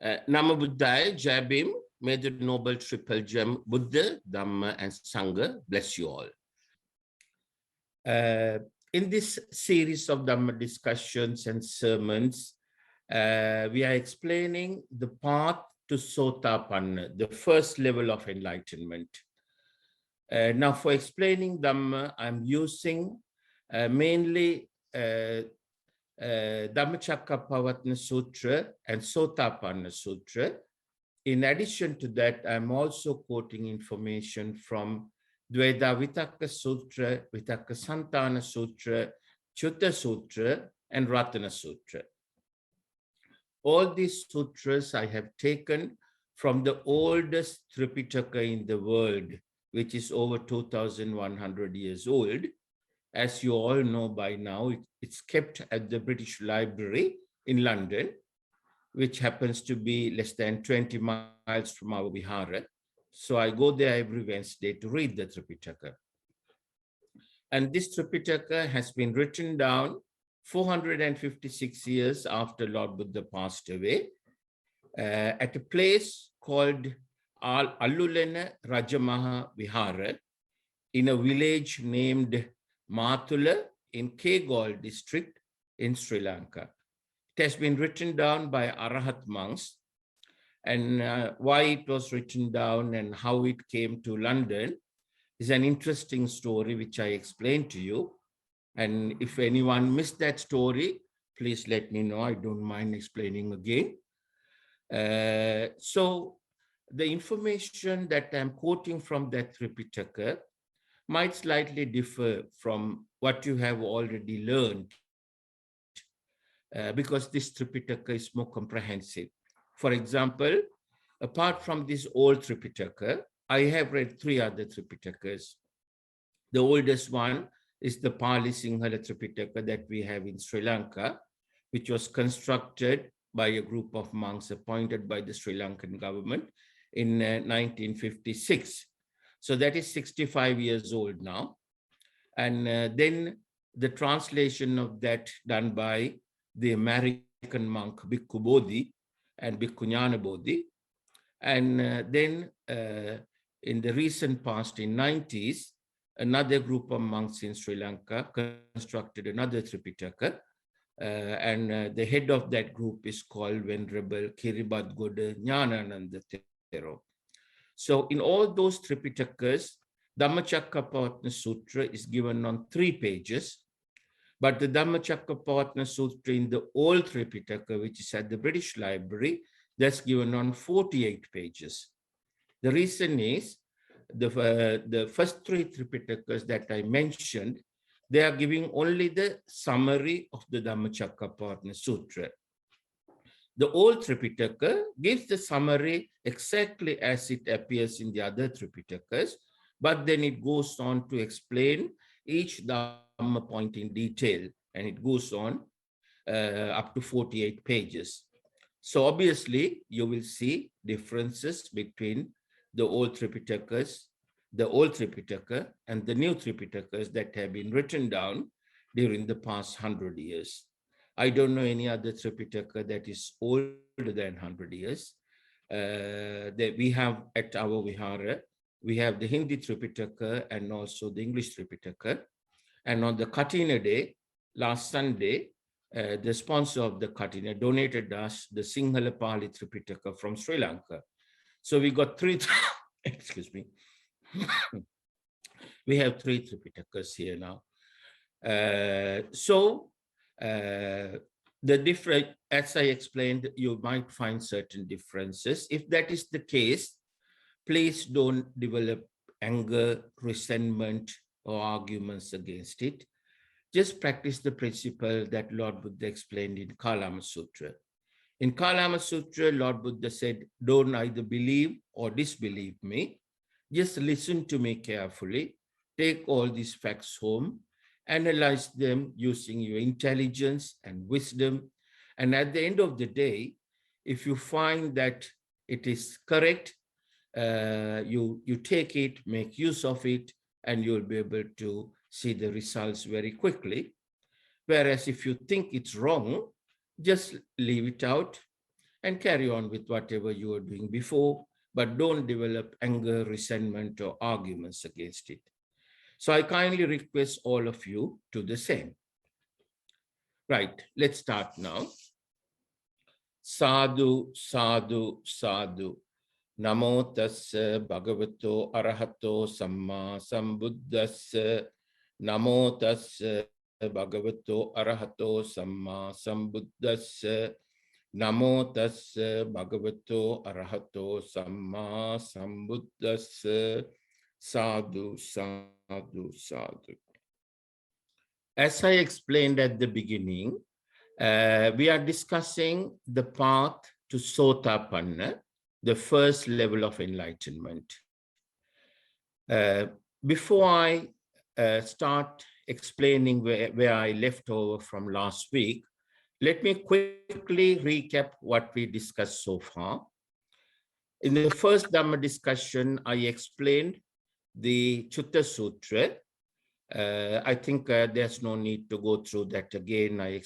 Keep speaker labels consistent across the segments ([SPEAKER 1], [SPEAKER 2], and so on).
[SPEAKER 1] Nama Buddhaya, Jai Bhim. May the noble triple gem Buddha, Dhamma, and Sangha bless you all. In this series of Dhamma discussions and sermons, we are explaining the path to Sotapanna, the first level of enlightenment. Now, for explaining Dhamma, I'm using mainly Dhammacakkappavattana Sutra and Sotapanna Sutra. In addition to that, I'm also quoting information from Dvedhavitakka Sutra, Vitakkasanthana Sutra, Cuta Sutra, and Ratana Sutra. All these sutras I have taken from the oldest Tipitaka in the world, which is over 2,100 years old. As you all know by now, it's kept at the British Library in London, which happens to be less than 20 miles from our vihara. So I go there every Wednesday to read the Tipitaka. And this Tipitaka has been written down 456 years after Lord Buddha passed away at a place called Allulena Rajamaha Vihara in a village named Matula in Kegalle district in Sri Lanka. It has been written down by Arahata monks, and why it was written down and how it came to London is an interesting story which I explained to you. And if anyone missed that story, please let me know. I don't mind explaining again. So the information that I'm quoting from that Tipitaka might slightly differ from what you have already learned because this Tipitaka is more comprehensive. For example, apart from this old Tipitaka, I have read 3 other Tipitakas. The oldest one is the Pali Sinhala Tipitaka that we have in Sri Lanka, which was constructed by a group of monks appointed by the Sri Lankan government in 1956. So that is 65 years old now. And then the translation of that done by the American monk Bhikkhu Bodhi and Bhikkhu Jnana Bodhi. And then in the recent past, in 90s, another group of monks in Sri Lanka constructed another Tipitaka. And the head of that group is called Venerable Kiribadgoda Jnanananda Thero. So in all those Tipitakas, Dhammacakkappavattana Sutra is given on 3 pages, but the Dhammacakkappavattana Sutra in the old Tipitaka, which is at the British Library, that's given on 48 pages. The reason is the first 3 Tipitakas that I mentioned, they are giving only the summary of the Dhammacakkappavattana Sutra. The old Tipitaka gives the summary exactly as it appears in the other Tipitakas, but then it goes on to explain each Dhamma point in detail, and it goes on up to 48 pages. So obviously, you will see differences between the old Tipitakas, the old Tipitaka, and the new Tipitakas that have been written down during the past 100 years. I don't know any other Tipitaka that is older than 100 years. That we have at our vihara, we have the Hindi Tipitaka and also the English Tipitaka. And on the Katina Day, last Sunday, the sponsor of the Katina donated us the Sinhala Pali Tipitaka from Sri Lanka. So we got 3, excuse me. We have 3 Tipitakas here now. The different, as I explained, you might find certain differences. If that is the case, please don't develop anger, resentment, or arguments against it. Just practice the principle that Lord Buddha explained in Kalama Sutra. In Kalama Sutra, Lord Buddha said, don't either believe or disbelieve me. Just listen to me carefully. Take all these facts home. Analyze them using your intelligence and wisdom. And at the end of the day, if you find that it is correct, you take it, make use of it, and you'll be able to see the results very quickly. Whereas if you think it's wrong, just leave it out and carry on with whatever you were doing before, but don't develop anger, resentment, or arguments against it. So I kindly request all of you to the same. Right, let's start now. Sadhu, sadhu, sadhu. Namo tassa bhagavato arahato samma sambuddhassa. Namo tassa bhagavato arahato samma sambuddhassa. Namo tassa bhagavato arahato samma sambuddhassa. Sadhu, sadhu, sadhu. As I explained at the beginning, we are discussing the path to Sotapanna, the first level of enlightenment. Before I start explaining where I left over from last week, let me quickly recap what we discussed so far. In the first Dhamma discussion, I explained the Cuta Sutra. I think there's no need to go through that again. I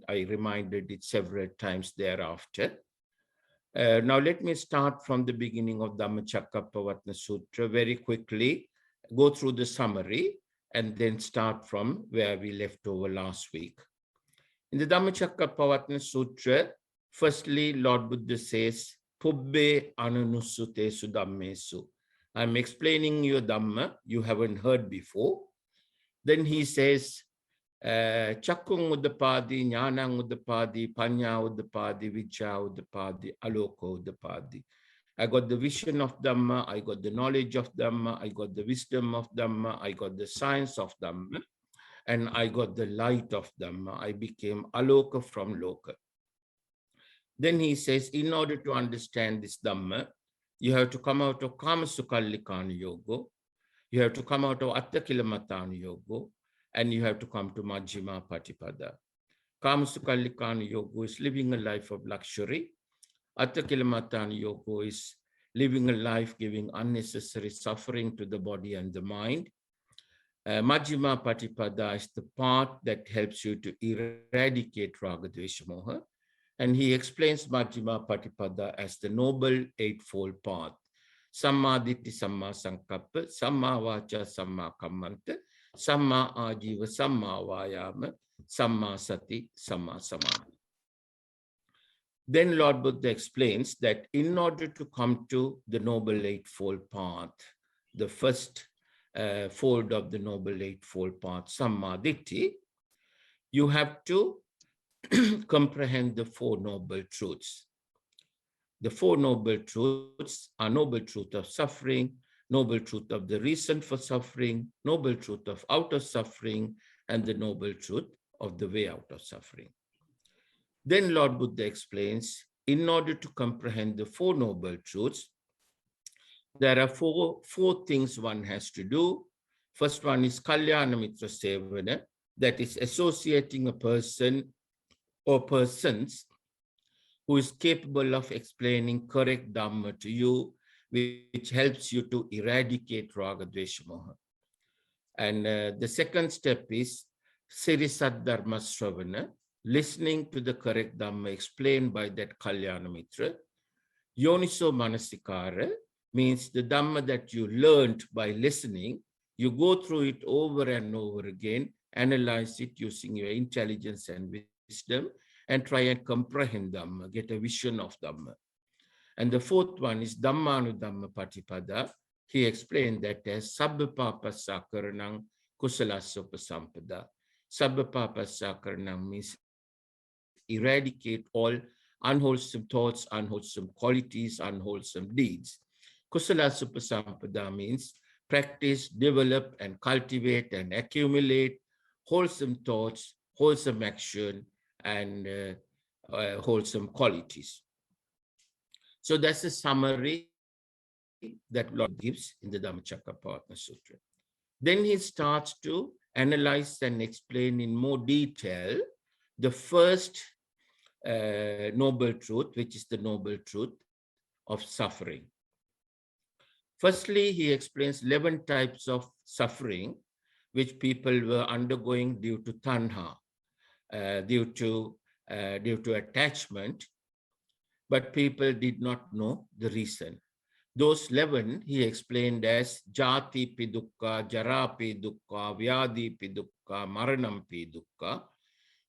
[SPEAKER 1] reminded it several times thereafter. Now let me start from the beginning of Dhammacakkappavattana Sutra very quickly, go through the summary, and then start from where we left over last week. In the Dhammacakkappavattana Sutra, firstly, Lord Buddha says, Pubbe ananussutesu dhammesu. I'm explaining your Dhamma you haven't heard before. Then he says, Chakkung uddapadi, Jnanang uddapadi, Panya uddapadi, Vicha uddapadi, Aloko uddapadi. I got the vision of Dhamma, I got the knowledge of Dhamma, I got the wisdom of Dhamma, I got the science of Dhamma, and I got the light of Dhamma. I became Aloka from Loka. Then he says, in order to understand this Dhamma, you have to come out of Kamasukallikana Yoga, you have to come out of Attakilamatana Yoga, and you have to come to Majjhima Patipada. Kamasukallikana Yoga is living a life of luxury. Attakilamatana Yoga is living a life giving unnecessary suffering to the body and the mind. Majjhima Patipada is the path that helps you to eradicate Raga Dvesha Moha. And he explains Majjhima Patipada as the noble eightfold path. Samma Ditti, Samma Sankappa, Samma Vacha, Samma Kammanta, Samma Ajiva, Samma Vayama, Samma Sati, Samma Samadhi. Then Lord Buddha explains that in order to come to the Noble Eightfold Path, the first fold of the Noble Eightfold Path, Samma Ditti, you have to comprehend the Four Noble Truths. The Four Noble Truths are Noble Truth of suffering, Noble Truth of the reason for suffering, Noble Truth of out of suffering, and the Noble Truth of the way out of suffering. Then Lord Buddha explains, in order to comprehend the Four Noble Truths, there are four things one has to do. First one is Kalyana Mitra Sevana, that is associating a person or persons who is capable of explaining correct Dhamma to you, which helps you to eradicate Raga Dvesha Moha. And the second step is Sirisad Dharma Sravana, listening to the correct Dhamma explained by that Kalyana Mitra. Yoniso Manasikara means the Dhamma that you learned by listening, you go through it over and over again, analyze it using your intelligence and wisdom, and try and comprehend Dhamma, get a vision of Dhamma. And the fourth one is Dhammanudhamma Patipada. He explained that as Sabba Papa Sakaranang Kusalasa Upasampada. Sabba Papa Sakaranang means eradicate all unwholesome thoughts, unwholesome qualities, unwholesome deeds. Kusala Supasampada means practice, develop, and cultivate and accumulate wholesome thoughts, wholesome action, and wholesome qualities. So that's a summary that Lord gives in the Dhammacakkappavattana Sutra. Then he starts to analyze and explain in more detail the first noble truth, which is the noble truth of suffering. Firstly, he explains 11 types of suffering which people were undergoing due to tanha, due to attachment. but people did not know the reason. Those 11 he explained as Jati pi dukkha, Jara pi dukkha, Vyadi pi dukkha, Maranam pi dukkha,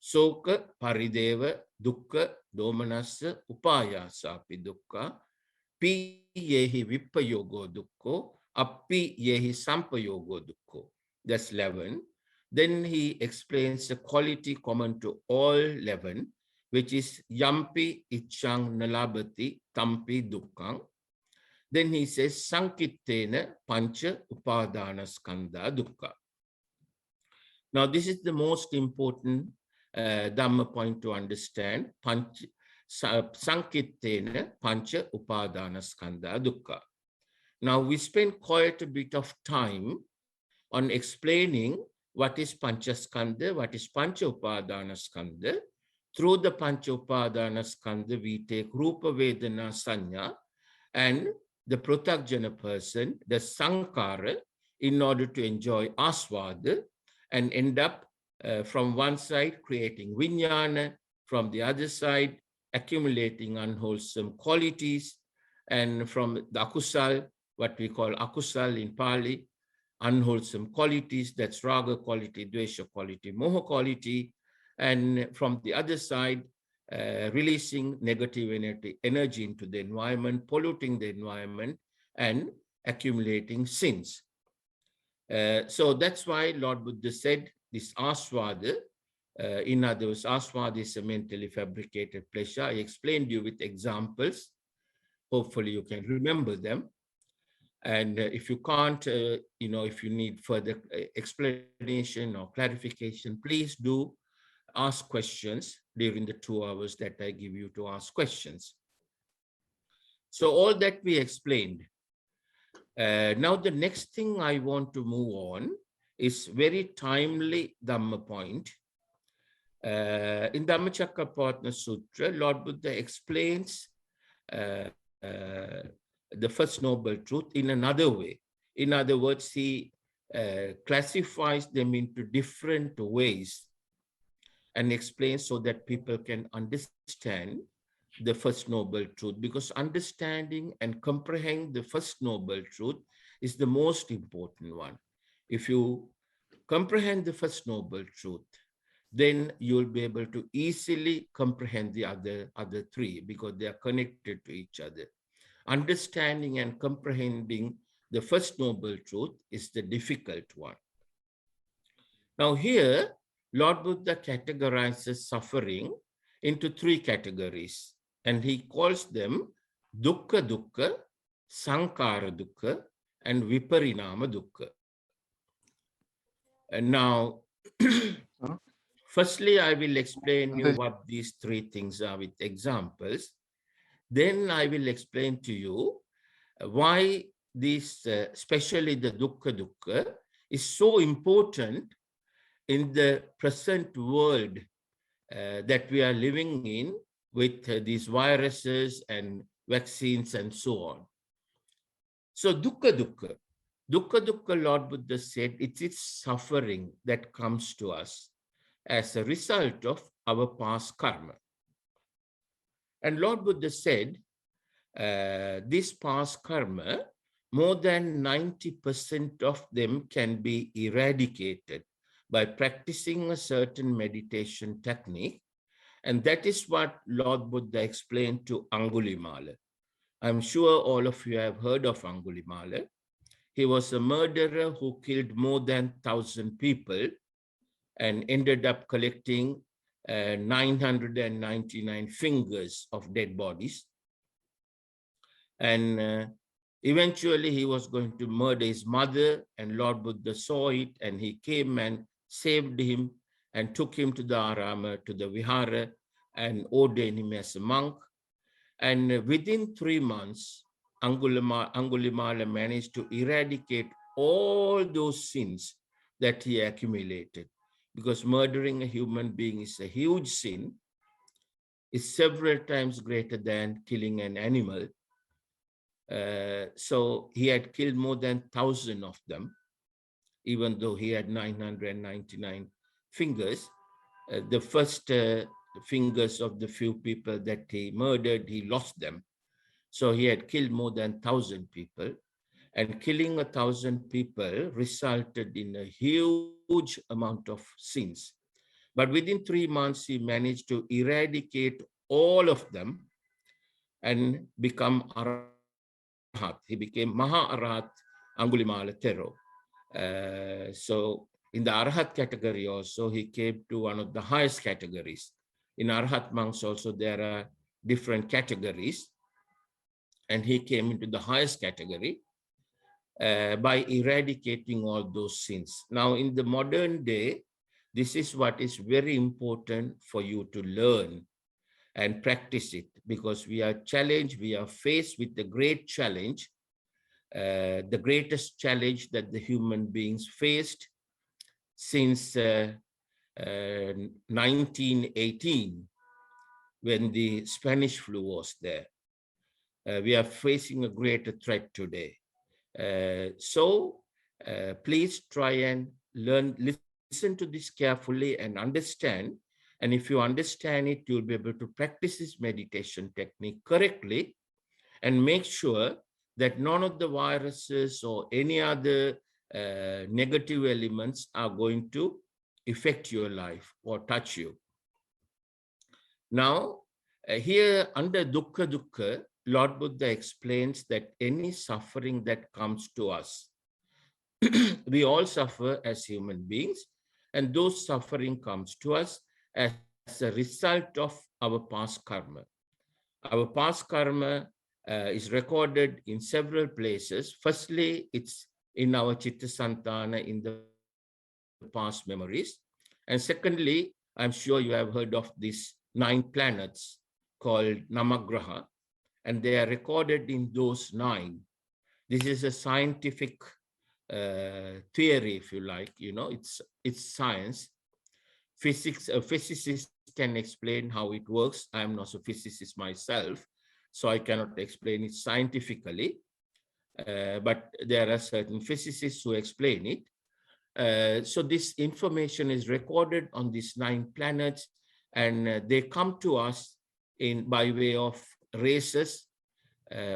[SPEAKER 1] Soka parideva dukkha, Domanasa upayasa pi dukkha, Pi yehi vipayogo dukkho, Appi yehi sampayogo dukkho. That's 11. Then he explains the quality common to all 11, which is Yampi ichang nalabati tampi dukkhang. Then he says Sankittena pancha upadana skandha dukkha. Now this is the most important Dhamma point to understand. Sankittena pancha upadana skandha dukkha. Now we spend quite a bit of time on explaining what is panchaskandha, what is pancha upadana skandha. Through the pancha upadana skandha, we take rupa vedana sanya and the pratyajna person, the sankara, in order to enjoy aswada and end up from one side creating vijnana, from the other side accumulating unwholesome qualities, and from the akusal, what we call akusal in Pali, unwholesome qualities, that's raga quality, dvesha quality, moha quality, and from the other side, releasing negative energy into the environment, polluting the environment, and accumulating sins. So that's why Lord Buddha said this aswada, in other words, aswada is a mentally fabricated pleasure. I explained you with examples. Hopefully you can remember them. And if you can't, if you need further explanation or clarification, please do ask questions during the 2 hours that I give you to ask questions. So all that we explained. Now the next thing I want to move on is very timely Dhamma point. In Dhammacakkappavattana Sutra, Lord Buddha explains the First Noble Truth in another way. In other words, he classifies them into different ways and explains so that people can understand the First Noble Truth, because understanding and comprehending the First Noble Truth is the most important one. If you comprehend the First Noble Truth, then you'll be able to easily comprehend the other three, because they are connected to each other. Understanding and comprehending the First Noble Truth is the difficult one. Now here, Lord Buddha categorizes suffering into 3 categories, and he calls them dukkha dukkha, sankara dukkha, and viparinama dukkha. And now, firstly, I will explain you what these 3 things are with examples. Then I will explain to you why this, especially the dukkha dukkha, is so important in the present world that we are living in, with these viruses and vaccines and so on. So dukkha dukkha. Dukkha dukkha, Lord Buddha said, it's suffering that comes to us as a result of our past karma. And Lord Buddha said, this past karma, more than 90% of them can be eradicated by practicing a certain meditation technique. And that is what Lord Buddha explained to Angulimala. I'm sure all of you have heard of Angulimala. He was a murderer who killed more than 1,000 people and ended up collecting 999 fingers of dead bodies. And eventually he was going to murder his mother, and Lord Buddha saw it, and he came and saved him and took him to the Arama, to the Vihara, and ordained him as a monk. And within 3 months, Angulimala managed to eradicate all those sins that he accumulated, because murdering a human being is a huge sin. It's several times greater than killing an animal. So he had killed more than 1,000 of them, even though he had 999 fingers. The first the fingers of the few people that he murdered, he lost them. So he had killed more than 1,000 people, and killing 1,000 people resulted in a huge amount of sins. But within 3 months, he managed to eradicate all of them and become Arahat. He became Maha-Arahat Angulimala Thero. So in the Arahat category also, he came to one of the highest categories. In Arahat monks also, there are different categories, and he came into the highest category by eradicating all those sins. Now, in the modern day, this is what is very important for you to learn and practice it, because we are challenged, we are faced with the great challenge, the greatest challenge that the human beings faced since 1918, when the Spanish flu was there. We are facing a greater threat today. So please try and listen to this carefully and understand. And if you understand it, you'll be able to practice this meditation technique correctly and make sure that none of the viruses or any other negative elements are going to affect your life or touch you. Now, here under Dukkha Dukkha, Lord Buddha explains that any suffering that comes to us, we all suffer as human beings, and those suffering comes to us as a result of our past karma. Our past karma is recorded in several places. Firstly, it's in our Vitakkasanthana, in the past memories. And secondly, I'm sure you have heard of these 9 planets called Namagraha, and they are recorded in those 9. This is a scientific theory, if you like. You know, it's science. Physics, a physicist can explain how it works. I'm not a physicist myself, so I cannot explain it scientifically. But there are certain physicists who explain it. So this information is recorded on these 9 planets, and they come to us by way of races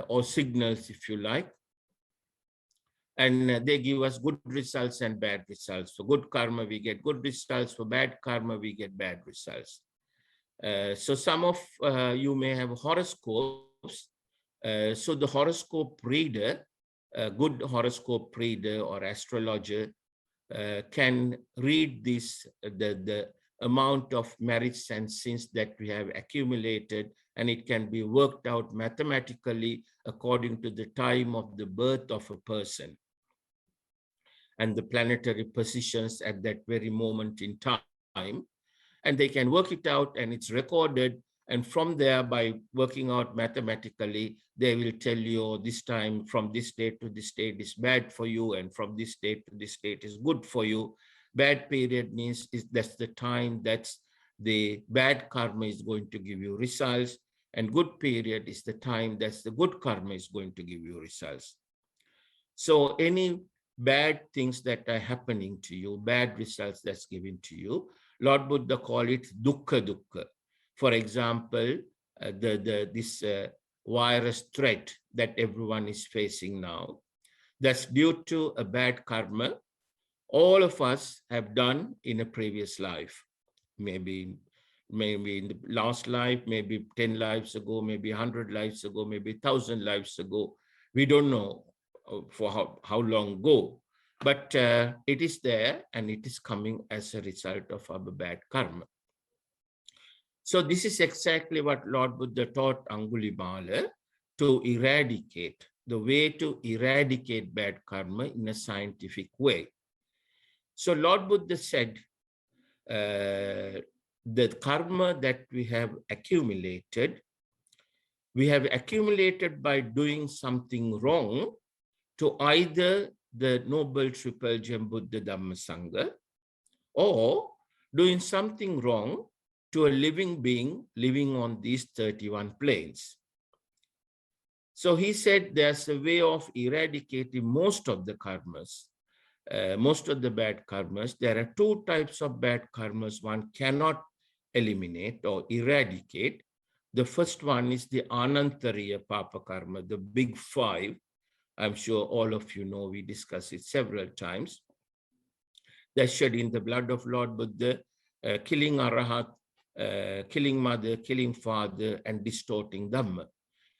[SPEAKER 1] or signals, if you like. And they give us good results and bad results. For good karma, we get good results. For bad karma, we get bad results. So some of you may have horoscopes. So the horoscope reader, a good horoscope reader or astrologer, can read this, the amount of merits and sins that we have accumulated, and it can be worked out mathematically according to the time of the birth of a person and the planetary positions at that very moment in time. And they can work it out, and it's recorded. And from there, by working out mathematically, they will tell you this time from this date to this date is bad for you, and from this date to this date is good for you. Bad period means that's the time that's the bad karma is going to give you results, and good period is the time that's the good karma is going to give you results. So any bad things that are happening to you, bad results that's given to you, Lord Buddha called it dukkha dukkha. For example, this virus threat that everyone is facing now, that's due to a bad karma all of us have done in a previous life. Maybe in the last life, maybe 10 lives ago, maybe 100 lives ago, maybe 1,000 lives ago. We don't know for how long ago, but it is there, and it is coming as a result of our bad karma. So this is exactly what Lord Buddha taught Angulimala to eradicate, the way to eradicate bad karma in a scientific way. So Lord Buddha said, the karma that we have accumulated by doing something wrong to either the Noble Triple Gem Buddha Dhamma Sangha, or doing something wrong to a living being living on these 31 planes. So he said there's a way of eradicating most of the karmas, most of the bad karmas. There are 2 types of bad karmas one cannot eliminate or eradicate. The first one is the Anantariya Papa Karma, the big five. I'm sure all of you know, we discussed it several times. That shedding the blood of Lord Buddha, killing Arahata, killing mother, killing father, and distorting Dhamma,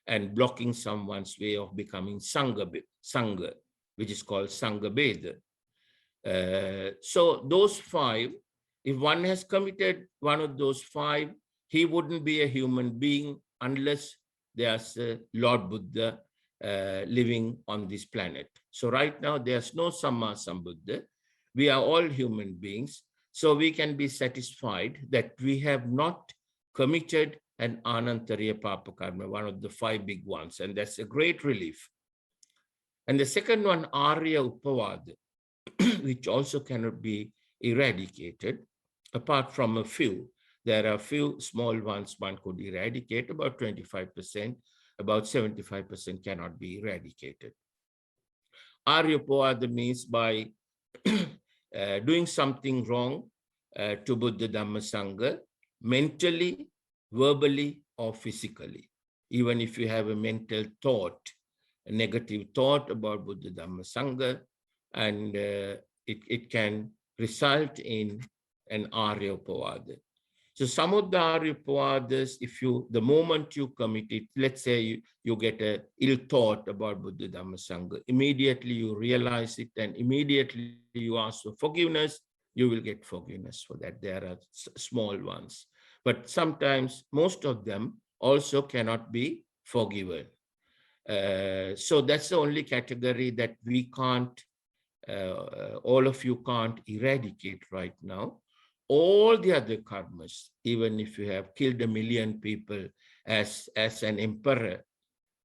[SPEAKER 1] and blocking someone's way of becoming Sangha, which is called Sangha Beda. So those five, if one has committed one of those five, he wouldn't be a human being unless there's a Lord Buddha living on this planet. So right now, there's no Samma Sambuddha. We are all human beings. So we can be satisfied that we have not committed an Anantariya Papa Karma, one of the five big ones. And that's a great relief. And the second one, Arya Upavada, which also cannot be eradicated, apart from a few. There are a few small ones one could eradicate, about 25%, about 75% cannot be eradicated. Arya Upavada means by doing something wrong to Buddha Dhamma Sangha, mentally, verbally, or physically. Even if you have a mental thought, a negative thought about Buddha Dhamma Sangha, and it can result in an Arya Upavada. So some of the Arya Upavadas, the moment you commit it, let's say you get an ill thought about Buddha Dhamma Sangha, immediately you realize it and immediately you ask for forgiveness, you will get forgiveness for that. There are small ones. But sometimes most of them also cannot be forgiven. So that's the only category that we can't, all of you can't eradicate right now. All the other karmas, even if you have killed 1 million people as an emperor,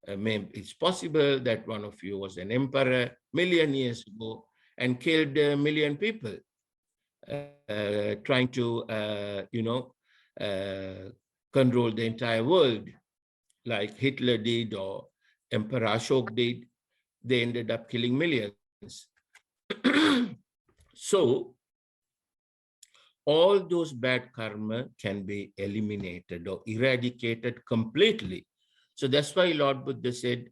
[SPEAKER 1] it's possible that one of you was an emperor 1 million years ago and killed 1 million people, trying to, control the entire world, like Hitler did or Emperor Ashok did. They ended up killing millions. So, all those bad karma can be eliminated or eradicated completely. So that's why Lord Buddha said,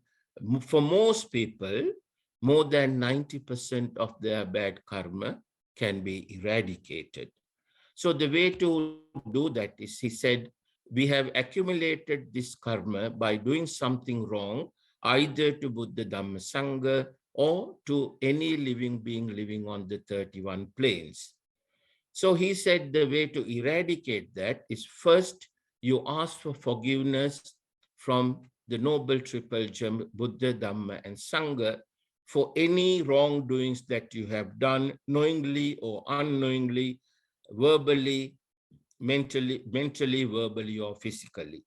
[SPEAKER 1] for most people, more than 90% of their bad karma can be eradicated. So the way to do that is, he said, we have accumulated this karma by doing something wrong, either to Buddha Dhamma Sangha or to any living being living on the 31 planes. So he said the way to eradicate that is, first you ask for forgiveness from the Noble Triple Gem, Buddha, Dhamma, and Sangha, for any wrongdoings that you have done knowingly or unknowingly, verbally, mentally, verbally, or physically.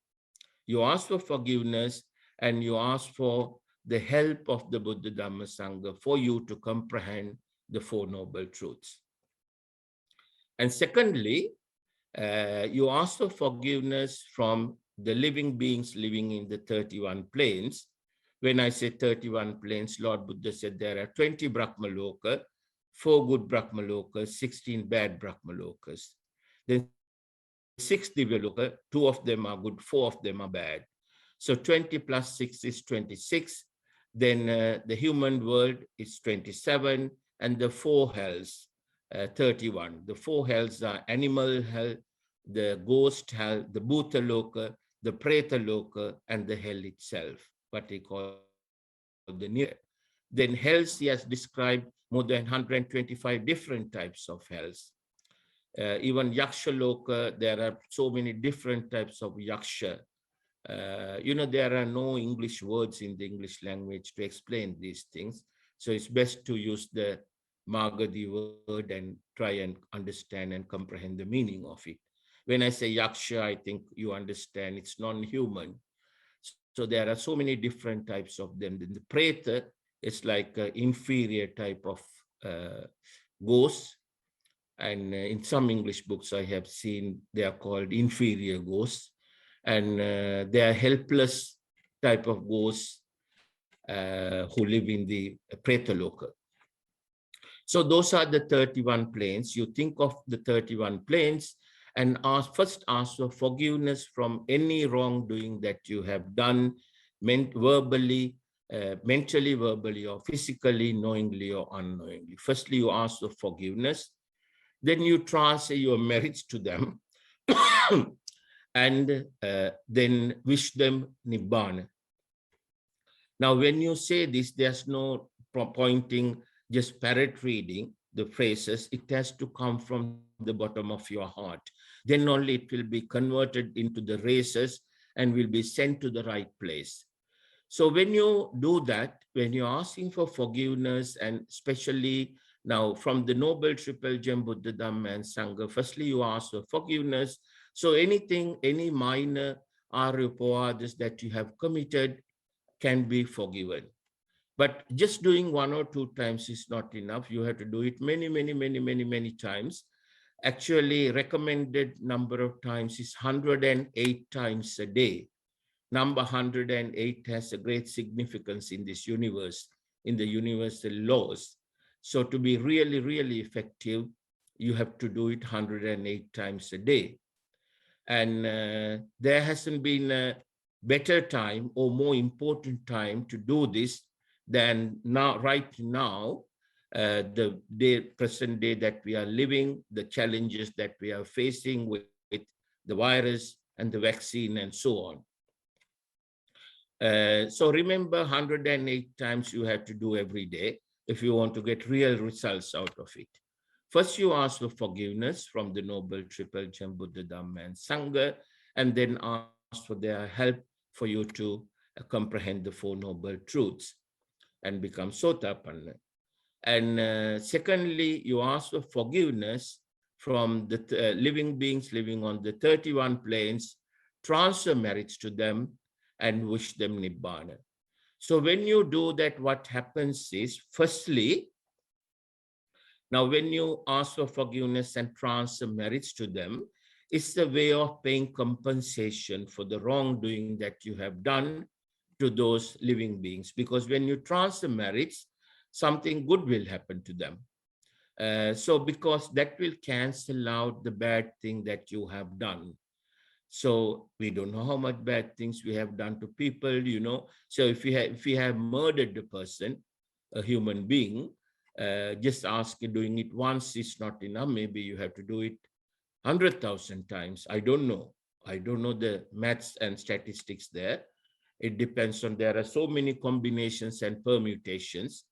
[SPEAKER 1] You ask for forgiveness and you ask for the help of the Buddha, Dhamma, Sangha for you to comprehend the Four Noble Truths. And secondly, you ask for forgiveness from the living beings living in the 31 planes. When I say 31 planes, Lord Buddha said there are 20 Brahmaloka, 4 good Brahmalokas, 16 bad Brahmalokas. Then 6 Divyaloka, 2 of them are good, 4 of them are bad. So 20 plus 6 is 26. Then the human world is 27, and the 4 hells, 31. The 4 hells are animal hell, the ghost hell, the Bhutaloka, the Pretaloka, and the hell itself, what they call the near. Then hells, he has described more than 125 different types of hells. Even Yaksha Loka, there are so many different types of Yaksha. There are no English words in the English language to explain these things. So it's best to use the Marga, the word, and try and understand and comprehend the meaning of it. When I say Yaksha, I think you understand it's non-human. So there are so many different types of them. Then the Preta is like an inferior type of ghost. And in some English books I have seen, they are called inferior ghosts. And they are helpless type of ghosts who live in the Pretaloka. So those are the 31 planes. You think of the 31 planes and first ask for forgiveness from any wrongdoing that you have done, verbally, mentally, verbally, or physically, knowingly or unknowingly. Firstly, you ask for forgiveness. Then you transfer your merits to them and then wish them Nibbana. Now, when you say this, there's no pointing, just parrot reading the phrases. It has to come from the bottom of your heart. Then only it will be converted into the races and will be sent to the right place. So when you do that, when you're asking for forgiveness, and especially now from the Noble Triple Gem Buddha, Dhamma and Sangha, firstly you ask for forgiveness. So anything, any minor aryapoadas that you have committed can be forgiven. But just doing 1 or 2 times is not enough. You have to do it many times. Actually, recommended number of times is 108 times a day. Number 108 has a great significance in this universe, in the universal laws. So to be really effective, you have to do it 108 times a day. And there hasn't been a better time or more important time to do this than now, right now, the present day that we are living, the challenges that we are facing with the virus and the vaccine and so on. So remember, 108 times you have to do every day if you want to get real results out of it. First, you ask for forgiveness from the Noble Triple Gem Buddha, Dhamma and Sangha, and then ask for their help for you to comprehend the Four Noble Truths and become Sotapanna. And secondly, you ask for forgiveness from the living beings living on the 31 planes, transfer merits to them, and wish them Nibbana. So when you do that, what happens is, firstly, now when you ask for forgiveness and transfer merits to them, it's the way of paying compensation for the wrongdoing that you have done to those living beings. Because when you transfer merits, something good will happen to them. So because that will cancel out the bad thing that you have done. So we don't know how much bad things we have done to people, you know. So if we have murdered the person, a human being, just doing it once is not enough. Maybe you have to do it 100,000 times. I don't know. I don't know the maths and statistics there. It depends on, there are so many combinations and permutations.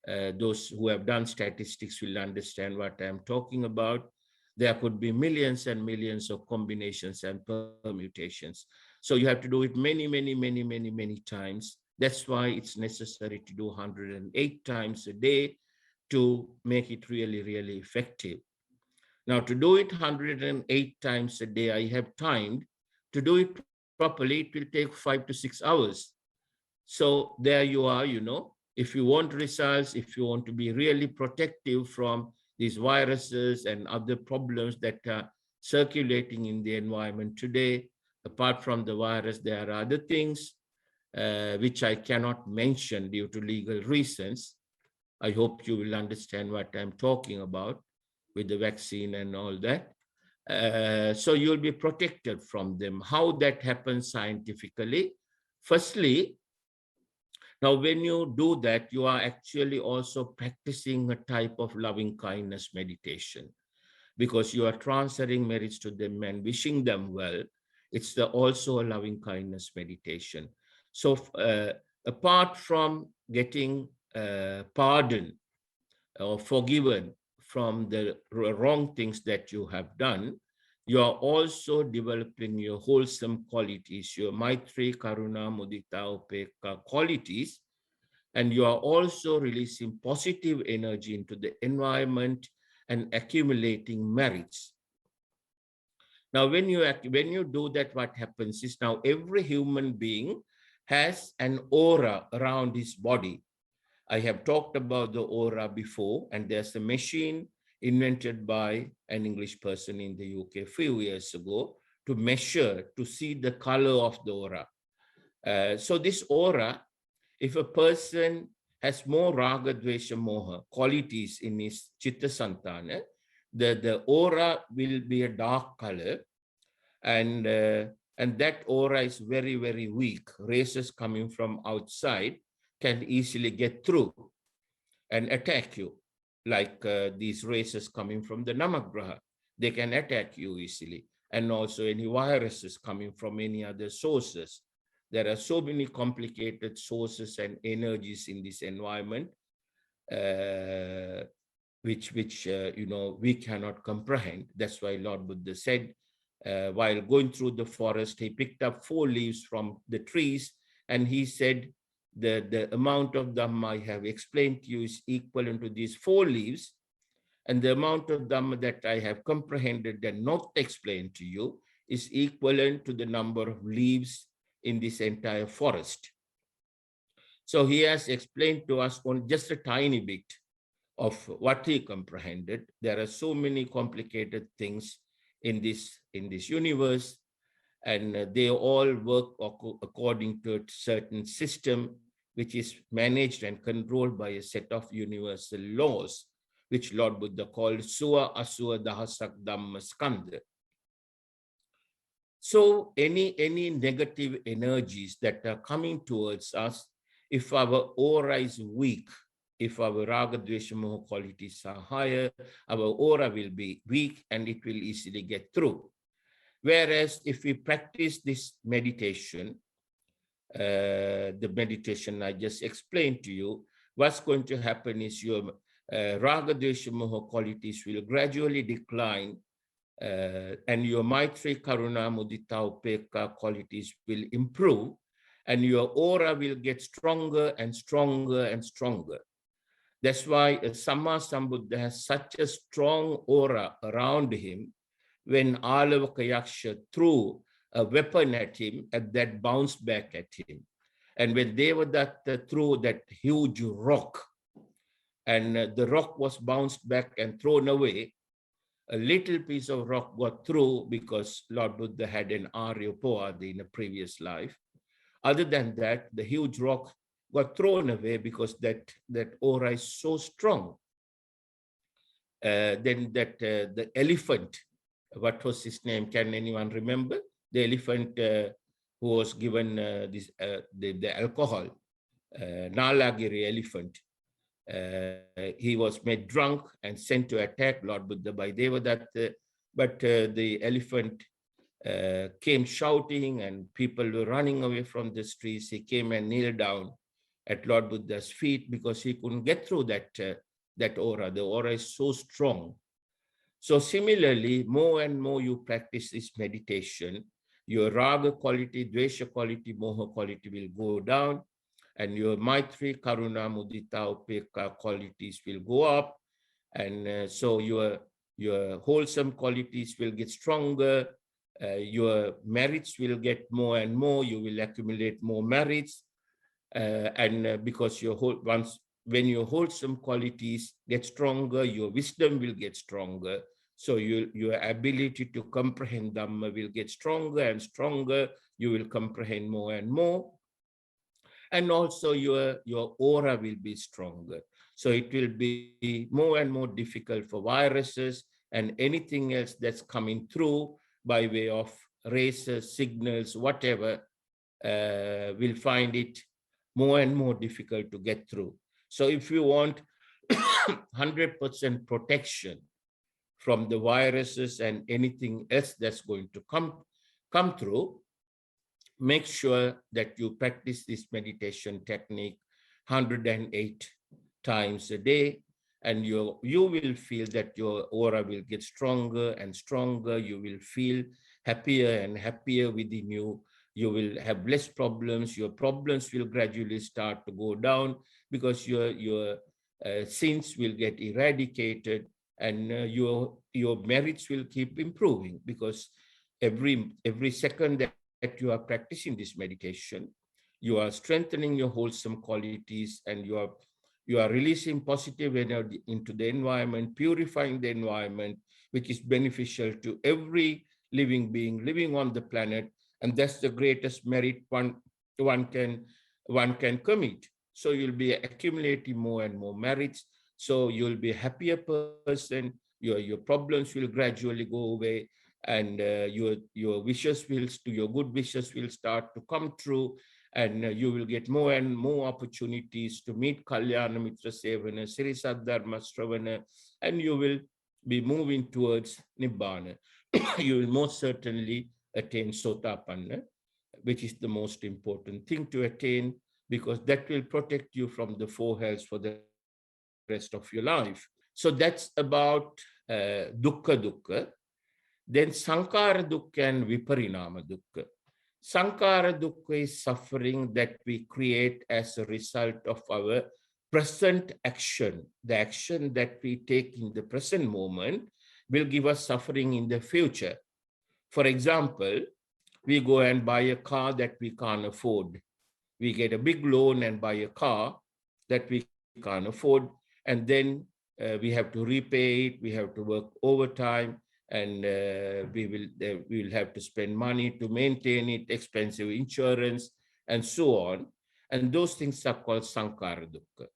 [SPEAKER 1] Those who have done statistics will understand what I'm talking about. There could be millions and millions of combinations and permutations. So you have to do it many times. That's why it's necessary to do 108 times a day to make it really effective. Now, to do it 108 times a day, I have timed. To do it properly, it will take 5 to 6 hours. So there you are, you know. If you want results, if you want to be really protective from these viruses and other problems that are circulating in the environment today, apart from the virus, there are other things which I cannot mention due to legal reasons. I hope you will understand what I'm talking about with the vaccine and all that. So you'll be protected from them. How that happens scientifically? Firstly, now, when you do that, you are actually also practicing a type of loving kindness meditation, because you are transferring merits to them and wishing them well. It's also a loving kindness meditation. So apart from getting pardon or forgiven from the wrong things that you have done, you are also developing your wholesome qualities, your Maitri, Karuna, Mudita, Upekka qualities, and you are also releasing positive energy into the environment and accumulating merits. Now, when you do that, what happens is, now every human being has an aura around his body. I have talked about the aura before, and there's a machine invented by an English person in the UK a few years ago to measure, to see the color of the aura. So this aura, if a person has more raga, dvesha, moha qualities in his Vitakkasanthana, the aura will be a dark color, and that aura is very, very weak. Races coming from outside can easily get through and attack you, like these races coming from the Namagraha. They can attack you easily. And also any viruses coming from any other sources. There are so many complicated sources and energies in this environment, which we cannot comprehend. That's why Lord Buddha said, while going through the forest, he picked up 4 leaves from the trees, and he said, the amount of Dhamma I have explained to you is equivalent to these 4 leaves, and the amount of Dhamma that I have comprehended and not explained to you is equivalent to the number of leaves in this entire forest. So he has explained to us on just a tiny bit of what he comprehended. There are so many complicated things in this universe, and they all work according to a certain system, which is managed and controlled by a set of universal laws, which Lord Buddha called Suva Asura Dahasak Dhamma Skandha. So any negative energies that are coming towards us, if our aura is weak, if our Raga, Dvesha, Moha qualities are higher, our aura will be weak and it will easily get through. Whereas if we practice this meditation, the meditation I just explained to you, what's going to happen is your Raga, Dvesha, Moha qualities will gradually decline, and your Maitri, Karuna, Mudita, Upekka qualities will improve, and your aura will get stronger and stronger and stronger. That's why Samma Sambuddha has such a strong aura around him. When Alavaka Yaksha threw a weapon at him, and that bounced back at him. And when Devadatta threw that huge rock, and the rock was bounced back and thrown away, a little piece of rock got through because Lord Buddha had an Aryapoad in a previous life. Other than that, the huge rock got thrown away because that aura is so strong. Then the elephant, what was his name? Can anyone remember? The elephant who was given the alcohol, Nalagiri elephant. He was made drunk and sent to attack Lord Buddha by Devadatta, but the elephant came shouting and people were running away from the streets. He came and kneeled down at Lord Buddha's feet because he couldn't get through that aura. The aura is so strong. So similarly, more and more you practice this meditation, your Raga quality, Dvesha quality, Moha quality will go down, and your Maitri, Karuna, Mudita, Upekka qualities will go up, and so your wholesome qualities will get stronger, your merits will get more and more, you will accumulate more merits, because when your wholesome qualities get stronger, your wisdom will get stronger. So your ability to comprehend Dhamma will get stronger and stronger. You will comprehend more and more. And also your aura will be stronger. So it will be more and more difficult for viruses and anything else that's coming through by way of races, signals, whatever, will find it more and more difficult to get through. So if you want 100% protection from the viruses and anything else that's going to come through, make sure that you practice this meditation technique 108 times a day, and you will feel that your aura will get stronger and stronger. You will feel happier and happier within you. You will have less problems. Your problems will gradually start to go down because your sins will get eradicated, and your merits will keep improving, because every second that you are practicing this meditation, you are strengthening your wholesome qualities, and you are releasing positive energy into the environment, purifying the environment, which is beneficial to every living being living on the planet. And that's the greatest merit one can commit. So you'll be accumulating more and more merits. So you'll be a happier person. Your problems will gradually go away, and your wishes your good wishes will start to come true, and you will get more and more opportunities to meet Kalyana Mitra Sevana, Sri Saddharma Stravana, and you will be moving towards Nibbana. You will most certainly attain Sotapanna, which is the most important thing to attain, because that will protect you from the four hells for the rest of your life. So that's about dukkha dukkha. Then Sankara dukkha and Viparinama dukkha. Sankara dukkha is suffering that we create as a result of our present action. The action that we take in the present moment will give us suffering in the future. For example, we go and buy a car that we can't afford. We get a big loan and buy a car that we can't afford, and then we have to repay it, we have to work overtime, and we will have to spend money to maintain it, expensive insurance, and so on. And those things are called Sankara Dukkha.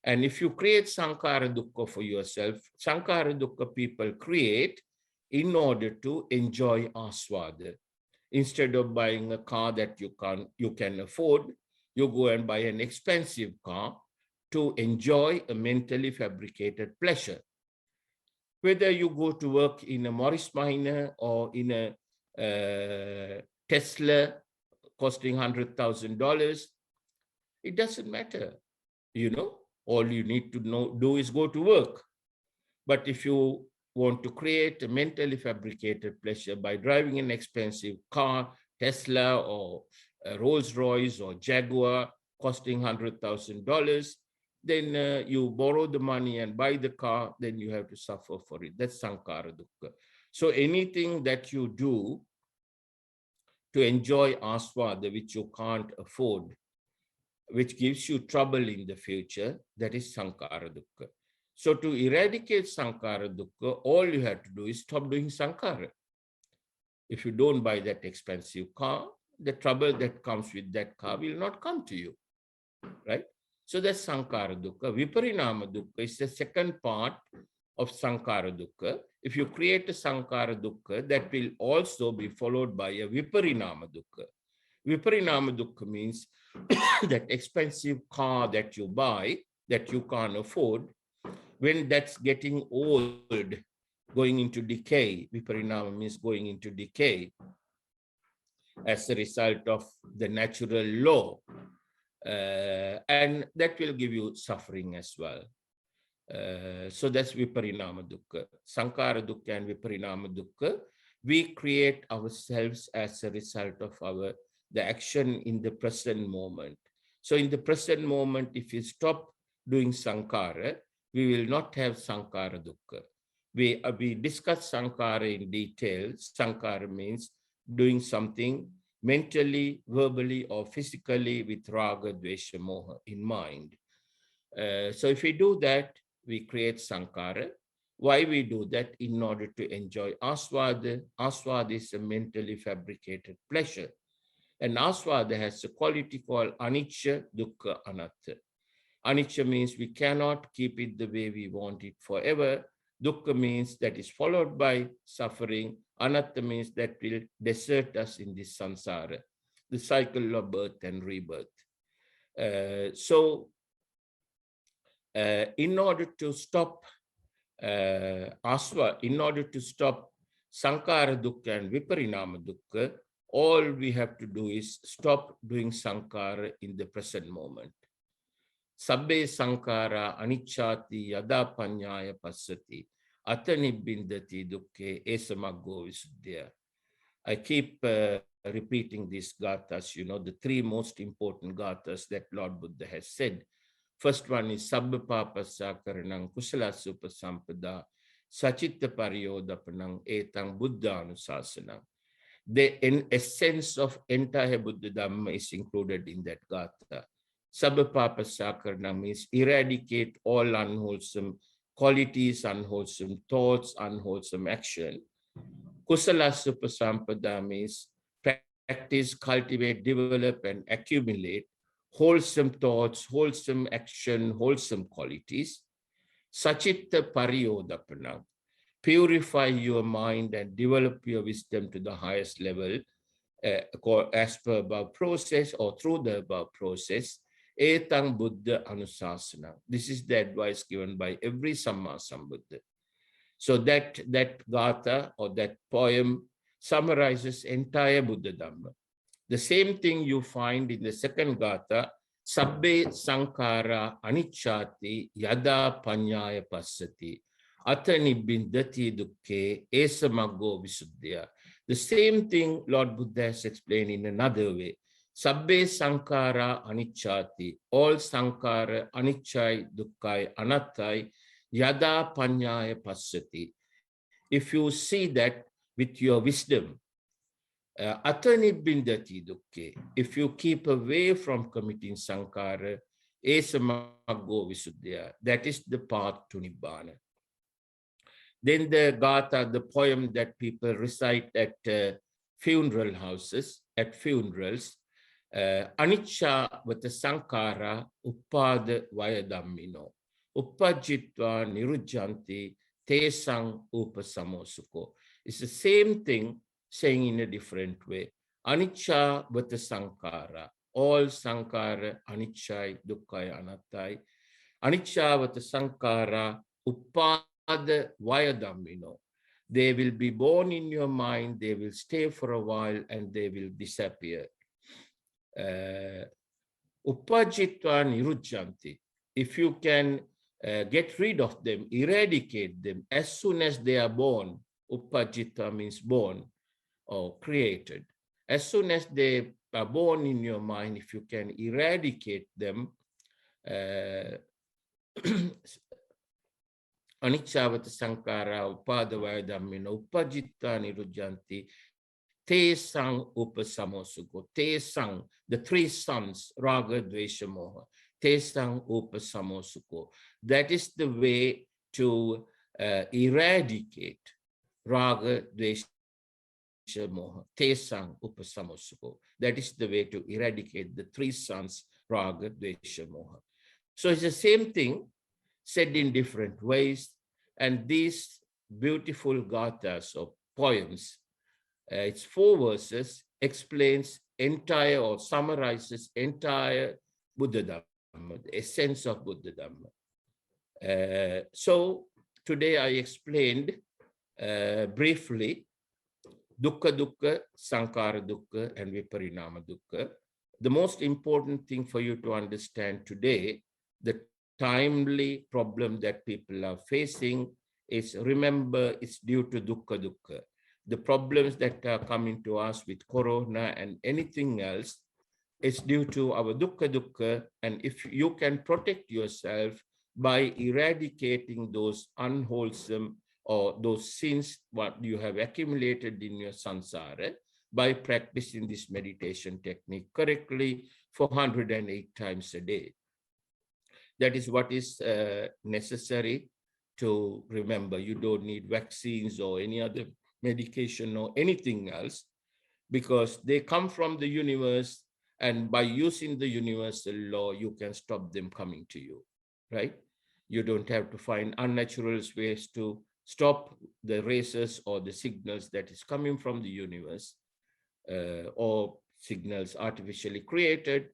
[SPEAKER 1] And if you create Sankara Dukkha for yourself, Sankara Dukkha people create in order to enjoy Aswada. Instead of buying a car that you can afford, you go and buy an expensive car to enjoy a mentally fabricated pleasure. Whether you go to work in a Morris Minor or in a Tesla costing $100,000, it doesn't matter. All you need to do is go to work. But if you want to create a mentally fabricated pleasure by driving an expensive car, Tesla or Rolls Royce or Jaguar costing $100,000, then you borrow the money and buy the car, then you have to suffer for it. That's Sankara Dukkha. So anything that you do to enjoy Aswada, which you can't afford, which gives you trouble in the future, that is Sankara Dukkha. So to eradicate Sankara Dukkha, all you have to do is stop doing Sankara. If you don't buy that expensive car, the trouble that comes with that car will not come to you, right? So that's Sankara Dukkha. Viparinama Dukkha is the second part of Sankara Dukkha. If you create a Sankara Dukkha, that will also be followed by a Viparinama Dukkha. Viparinama Dukkha means that expensive car that you buy, that you can't afford, when that's getting old, going into decay, Viparinama means going into decay as a result of the natural law. And that will give you suffering as well. So that's Viparinama Dukkha. Sankara Dukkha and Viparinama Dukkha, we create ourselves as a result of the action in the present moment. So in the present moment, if you stop doing Sankara, we will not have Sankara Dukkha. We discuss Sankara in detail. Sankara means doing something mentally, verbally, or physically with Raga, Dvesha, Moha in mind. So if we do that, we create Sankara. Why we do that? In order to enjoy Aswada. Aswada is a mentally fabricated pleasure. And Aswada has a quality called Anicca, Dukkha, Anatta. Anicca means we cannot keep it the way we want it forever. Dukkha means that is followed by suffering. Anatta means that will desert us in this samsara, the cycle of birth and rebirth. In order to stop in order to stop Sankara Dukkha and Viparinama Dukkha, all we have to do is stop doing Sankara in the present moment. Sabbe Sankara Anichati Yada Panyaya Passati Atanibbindati Dukkhe Esamaggo Visuddhya. I keep repeating these gathas, the three most important gathas that Lord Buddha has said. First one is Sabba Papa Sakaranang Kusala Supasampada Sachitta Pariyodapanang Etang Buddha Anusasanang. The essence of entire Buddha Dhamma is included in that gatha. Sabba Papa Sakaranang means eradicate all unwholesome qualities, unwholesome thoughts, unwholesome action. Kusala Supasampada means practice, cultivate, develop, and accumulate wholesome thoughts, wholesome action, wholesome qualities. Sachitta Pariyodapanang. purify your mind and develop your wisdom to the highest level as per above process or through the above process. Etang Buddha Anusasana. This is the advice given by every Samma Sambuddha. So that gatha or that poem summarizes entire Buddha Dhamma. The same thing you find in the second gatha, Sabbe Sankara Anichati Yada Panyaya Passati Atani Bindati Dukke Esamaggo Visuddhya. The same thing Lord Buddha has explained in another way. Sabbe Sankara Anichati, all Sankara Anichai Dukkai Anattai Yada Panyaya Passati. If you see that with your wisdom, Atani Bindati Dukke, if you keep away from committing Sankara, Esamaggo Visuddhya, that is the path to Nibbana. Then the Gatha, the poem that people recite at funeral houses, at funerals, Anicca vata Sankara Uppada Vayadammino, Uppajjitva Nirujjanti Tesang Upasamosukho. It's the same thing, saying in a different way. Anicca vata Sankara, all Sankara, Anicchai, Dukkhai, Anattai. Anicca vata Sankara Uppada Vayadammino. They will be born in your mind, they will stay for a while, and they will disappear. Uppajjitva Nirujjanti. If you can get rid of them, eradicate them as soon as they are born. Uppajjitva means born or created. As soon as they are born in your mind, if you can eradicate them, Anicca Sankara Upada Vayadammino Uppajjitva Nirujjanti Tesang Upasamosukho. Tesang, the three sons, Raga, Dvesha, Moha. Tesang Upasamosukho. That is the way to eradicate Raga, Dvesha, Moha. Tesang Upasamosukho. That is the way to eradicate the three sons, Raga, Dvesha, Moha. So it's the same thing, said in different ways. And these beautiful gathas or poems, it's 4 verses, explains entire or summarizes entire Buddha Dhamma, the essence of Buddha Dhamma. So today I explained briefly Dukkha Dukkha, Sankara Dukkha, and Viparinama Dukkha. The most important thing for you to understand today, the timely problem that people are facing is, remember, it's due to Dukkha Dukkha. The problems that are coming to us with Corona and anything else, it's due to our Dukkha Dukkha. And if you can protect yourself by eradicating those unwholesome or those sins what you have accumulated in your samsara, by practicing this meditation technique correctly for 108 times a day. That is what is necessary to remember. You don't need vaccines or any other medication or anything else, because they come from the universe, and by using the universal law, you can stop them coming to you, right? You don't have to find unnatural ways to stop the races or the signals that is coming from the universe or signals artificially created.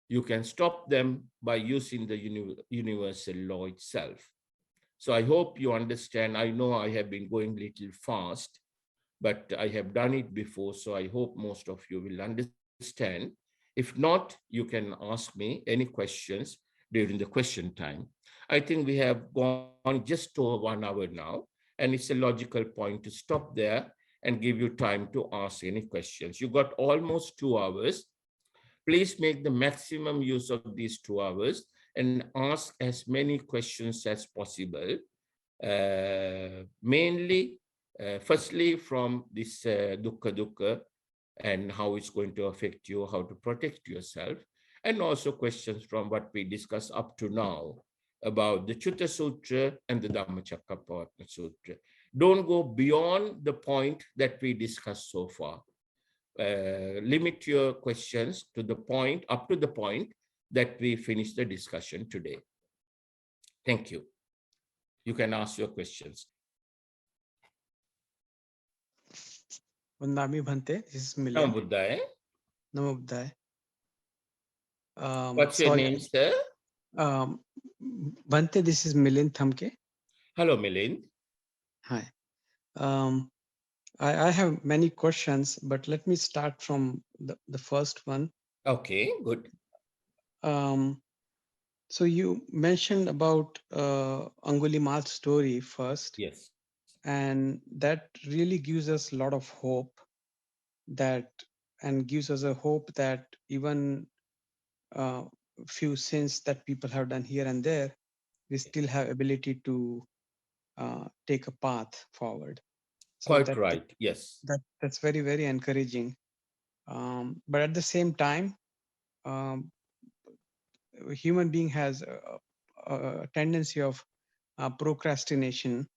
[SPEAKER 1] You can stop them by using the universal law itself. So I hope you understand. I know I have been going a little fast, but I have done it before, so I hope most of you will understand. If not, you can ask me any questions during the question time. I think we have gone just over 1 hour now, and it's a logical point to stop there and give you time to ask any questions. You got almost 2 hours. Please make the maximum use of these 2 hours and ask as many questions as possible. Mainly, firstly, from this Dukkha Dukkha and how it's going to affect you, how to protect yourself, and also questions from what we discussed up to now about the Cuta Sutra and the Dhammacakkappavattana Sutra. Don't go beyond the point that we discussed so far. Limit your questions to the point, up to the point that we finish the discussion today. Thank you. You can ask your questions.
[SPEAKER 2] Vandami Bhante, this is
[SPEAKER 1] No,
[SPEAKER 2] Milind.
[SPEAKER 1] Buddha, eh?
[SPEAKER 2] Namo Buddhaya.
[SPEAKER 1] What's your
[SPEAKER 2] Sorry.
[SPEAKER 1] name, sir?
[SPEAKER 2] Um, Bhante, this is Milind Thamke.
[SPEAKER 1] Hello, Milind.
[SPEAKER 2] Hi. Um, I have many questions, but let me start from the first one.
[SPEAKER 1] Okay, good.
[SPEAKER 2] Um, so you mentioned about Angulimal's story first,
[SPEAKER 1] Yes,
[SPEAKER 2] and that really gives us a lot of hope that and gives us a hope that even uh, few sins that people have done here and there, we still have ability to take a path forward. So
[SPEAKER 1] quite right. Yes,
[SPEAKER 2] that's very very encouraging. But at the same time, um, a human being has a tendency of procrastinating.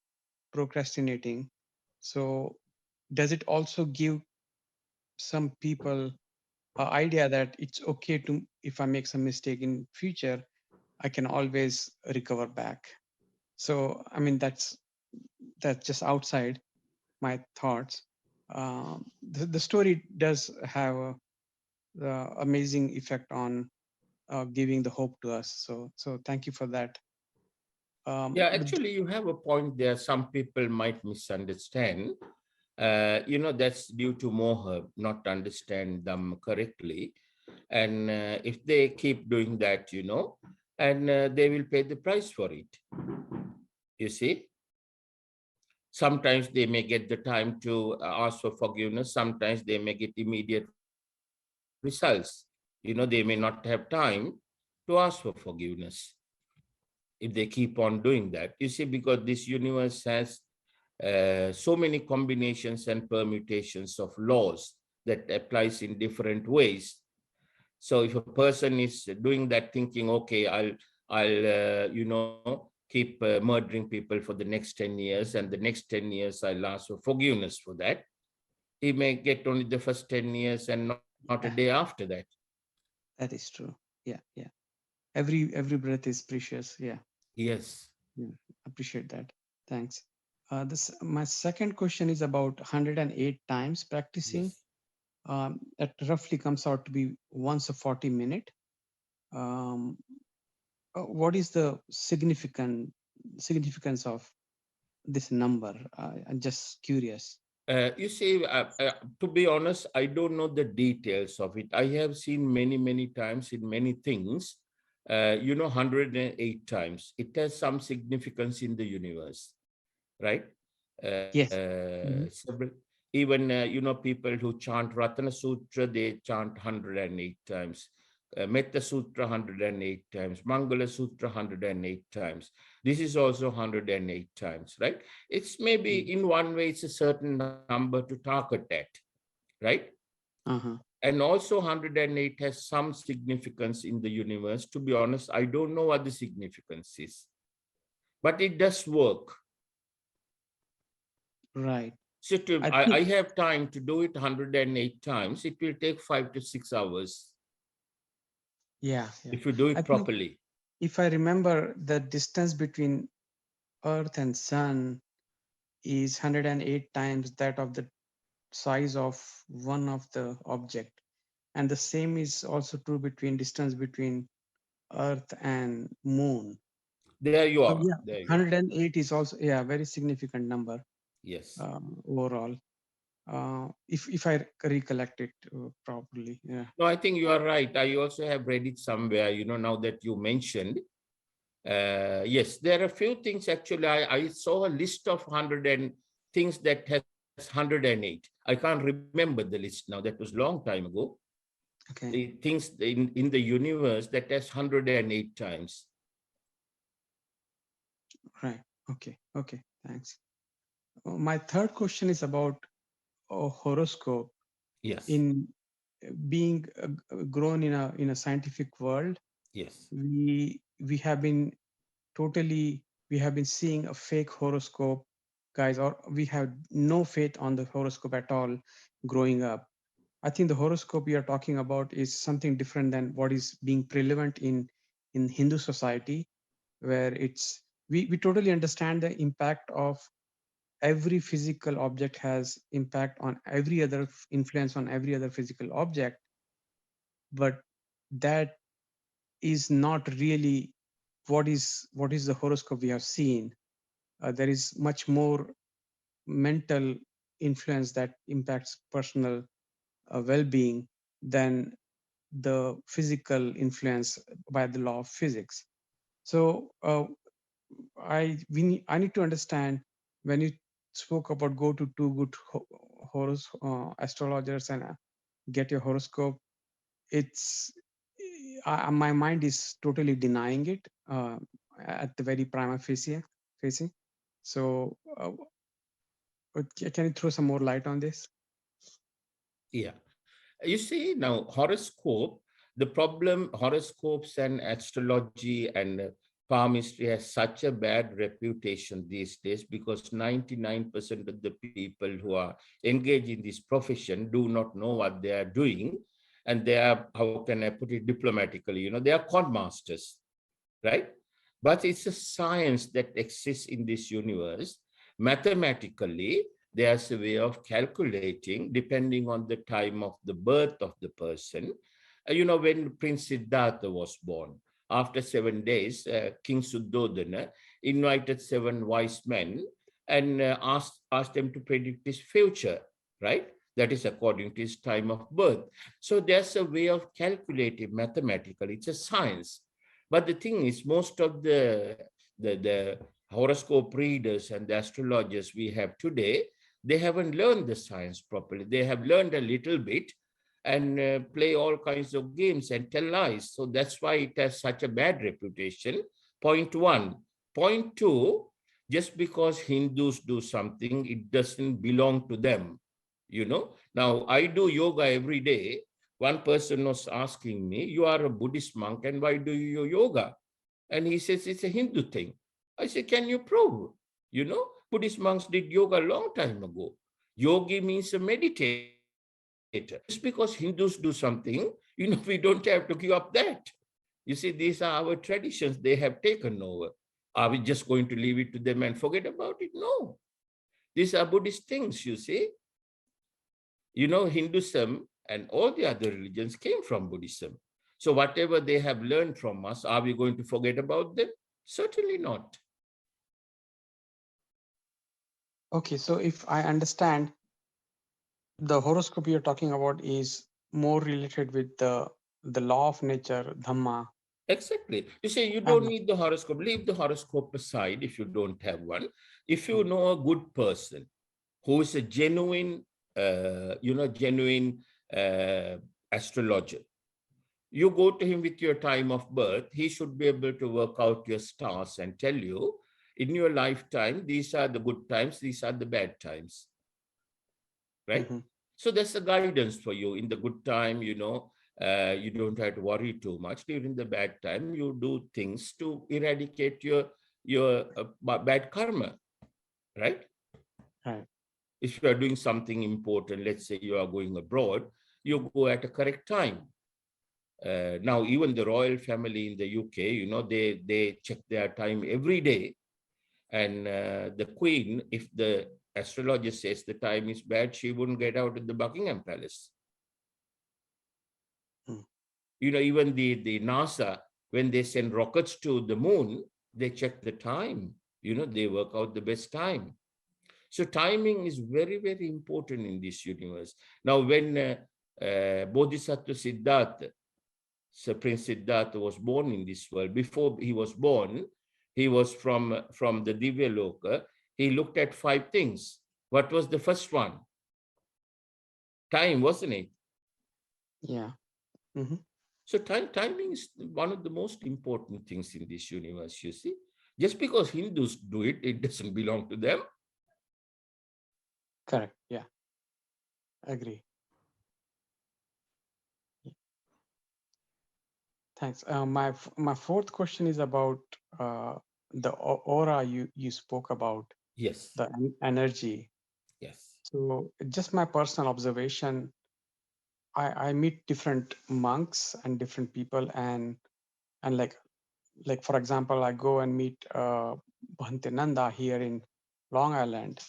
[SPEAKER 2] So does it also give some people idea that it's okay to, if I make some mistake in future, I can always recover back? So I mean that's just outside my thoughts. The story does have the amazing effect on giving the hope to us. So thank you for that.
[SPEAKER 1] yeah,
[SPEAKER 2] But
[SPEAKER 1] actually, you have a point there. Some people might misunderstand. That's due to moha, not understand them correctly. And if they keep doing that, and they will pay the price for it. You see, sometimes they may get the time to ask for forgiveness. Sometimes they may get immediate results. They may not have time to ask for forgiveness if they keep on doing that. You see, because this universe has so many combinations and permutations of laws that applies in different ways. So if a person is doing that thinking, okay, I'll keep murdering people for the next 10 years, and the next 10 years I'll ask for forgiveness for that, he may get only the first 10 years and not a day
[SPEAKER 2] yeah,
[SPEAKER 1] after that.
[SPEAKER 2] that is true. Yeah, yeah. Every breath is precious. Yeah,
[SPEAKER 1] Yes,
[SPEAKER 2] yeah. Appreciate that. Thanks. This my second question is about 108 times practicing.
[SPEAKER 1] yes.
[SPEAKER 2] That roughly comes out to be once a 40 minute. Um, what is the significance of this number? I'm just curious.
[SPEAKER 1] You see, to be honest, I don't know the details of it. I have seen many, many times in many things, 108 times. It has some significance in the universe, right?
[SPEAKER 2] Yes. Mhm.
[SPEAKER 1] Even, people who chant Ratana Sutra, they chant 108 times. Metta Sutra 108 times, Mangala Sutra 108 times. This is also 108 times, right? It's maybe in one way, it's a certain number to target at, right?
[SPEAKER 2] Uh-huh.
[SPEAKER 1] And also 108 has some significance in the universe. To be honest, I don't know what the significance is, but it does work.
[SPEAKER 2] Right.
[SPEAKER 1] So
[SPEAKER 2] I
[SPEAKER 1] I
[SPEAKER 2] think,
[SPEAKER 1] have time to do it 108 times. It will take 5 to 6 hours
[SPEAKER 2] yeah, yeah.
[SPEAKER 1] if you do
[SPEAKER 2] I
[SPEAKER 1] it
[SPEAKER 2] think
[SPEAKER 1] properly.
[SPEAKER 2] if I remember, the distance between Earth and Sun is 108 times that of the size of one of the object. And the same is also true between distance between Earth and Moon.
[SPEAKER 1] There you
[SPEAKER 2] So
[SPEAKER 1] are.
[SPEAKER 2] yeah,
[SPEAKER 1] There you are.
[SPEAKER 2] 108 is also, yeah, very significant number
[SPEAKER 1] Yes.
[SPEAKER 2] overall. If I recollect it properly, yeah.
[SPEAKER 1] No, I think you are right. I also have read it somewhere, now that you mentioned. Yes, there are a few things actually. I saw a list of 100 and things that has 108. I can't remember the list now. That was long time ago.
[SPEAKER 2] Okay,
[SPEAKER 1] The things in the universe that has 108 times.
[SPEAKER 2] right. Okay. Thanks. My third question is about horoscope.
[SPEAKER 1] Yes.
[SPEAKER 2] In being grown in a scientific world,
[SPEAKER 1] Yes.
[SPEAKER 2] we have been totally we have been seeing a fake horoscope, guys, or we have no faith on the horoscope at all growing up. I think the horoscope we are talking about is something different than what is being prevalent in Hindu society, where we totally understand the impact of every physical object has impact on every other, influence on every other physical object, but that is not really what is the horoscope we have seen. There is much more mental influence that impacts personal well-being than the physical influence by the law of physics. So I need to understand, when you spoke about go to two good astrologers and get your horoscope, it's my mind is totally denying it at the very prima facie. So can you throw some more light on this?
[SPEAKER 1] Yeah. You see, now horoscope, the problem, horoscopes and astrology and palmistry has such a bad reputation these days because 99% of the people who are engaged in this profession do not know what they are doing. And they are, how can I put it diplomatically, they are con masters, right? But it's a science that exists in this universe. Mathematically, there's a way of calculating depending on the time of the birth of the person. When Prince Siddhartha was born, after 7 days, King Suddhodana invited 7 wise men and asked them to predict his future, right? That is according to his time of birth. So there's a way of calculating mathematically. It's a science. But the thing is, most of the horoscope readers and the astrologers we have today, they haven't learned the science properly. They have learned a little bit and play all kinds of games and tell lies. So that's why it has such a bad reputation. Point one. Point two, just because Hindus do something, it doesn't belong to them. Now I do yoga every day. One person was asking me, you are a Buddhist monk and why do you yoga? And he says, it's a Hindu thing. I said, can you prove? Buddhist monks did yoga a long time ago. Yogi means a meditator. Just because Hindus do something, we don't have to give up that. You see, these are our traditions they have taken over. Are we just going to leave it to them and forget about it? No. These are Buddhist things, you see. Hinduism and all the other religions came from Buddhism. So whatever they have learned from us, are we going to forget about them? Certainly not.
[SPEAKER 2] Okay, so if I understand, the horoscope you're talking about is more related with the law of nature, Dhamma.
[SPEAKER 1] Exactly. You say you don't need the horoscope. Leave the horoscope aside if you don't have one. If you know a good person who is a genuine, genuine astrologer, you go to him with your time of birth, he should be able to work out your stars and tell you, in your lifetime, these are the good times, these are the bad times, right? So that's a guidance for you. In the good time, you don't have to worry too much. During the bad time, you do things to eradicate your bad karma, right?
[SPEAKER 2] Right.
[SPEAKER 1] If you are doing something important, let's say you are going abroad, you go at a correct time. Now, even the royal family in the UK, they check their time every day. And the Queen, if the astrologer says the time is bad, she wouldn't get out of the Buckingham Palace. Even the NASA, when they send rockets to the moon, they check the time. They work out the best time. So timing is very, very important in this universe. Now, when Bodhisattva Siddhartha, Sir Prince Siddhartha was born in this world, before he was born, he was from the Divya Loka. He looked at 5 things. What was the first one? Time, wasn't it?
[SPEAKER 2] Yeah.
[SPEAKER 1] So timing is one of the most important things in this universe, you see. Just because Hindus do it, it doesn't belong to them.
[SPEAKER 2] Correct. Yeah. Agree. Thanks. My fourth question is about the aura you spoke about,
[SPEAKER 1] Yes.
[SPEAKER 2] the energy.
[SPEAKER 1] Yes.
[SPEAKER 2] So just my personal observation, I meet different monks and different people, and like for example, I go and meet Bhante Nanda here in Long Island,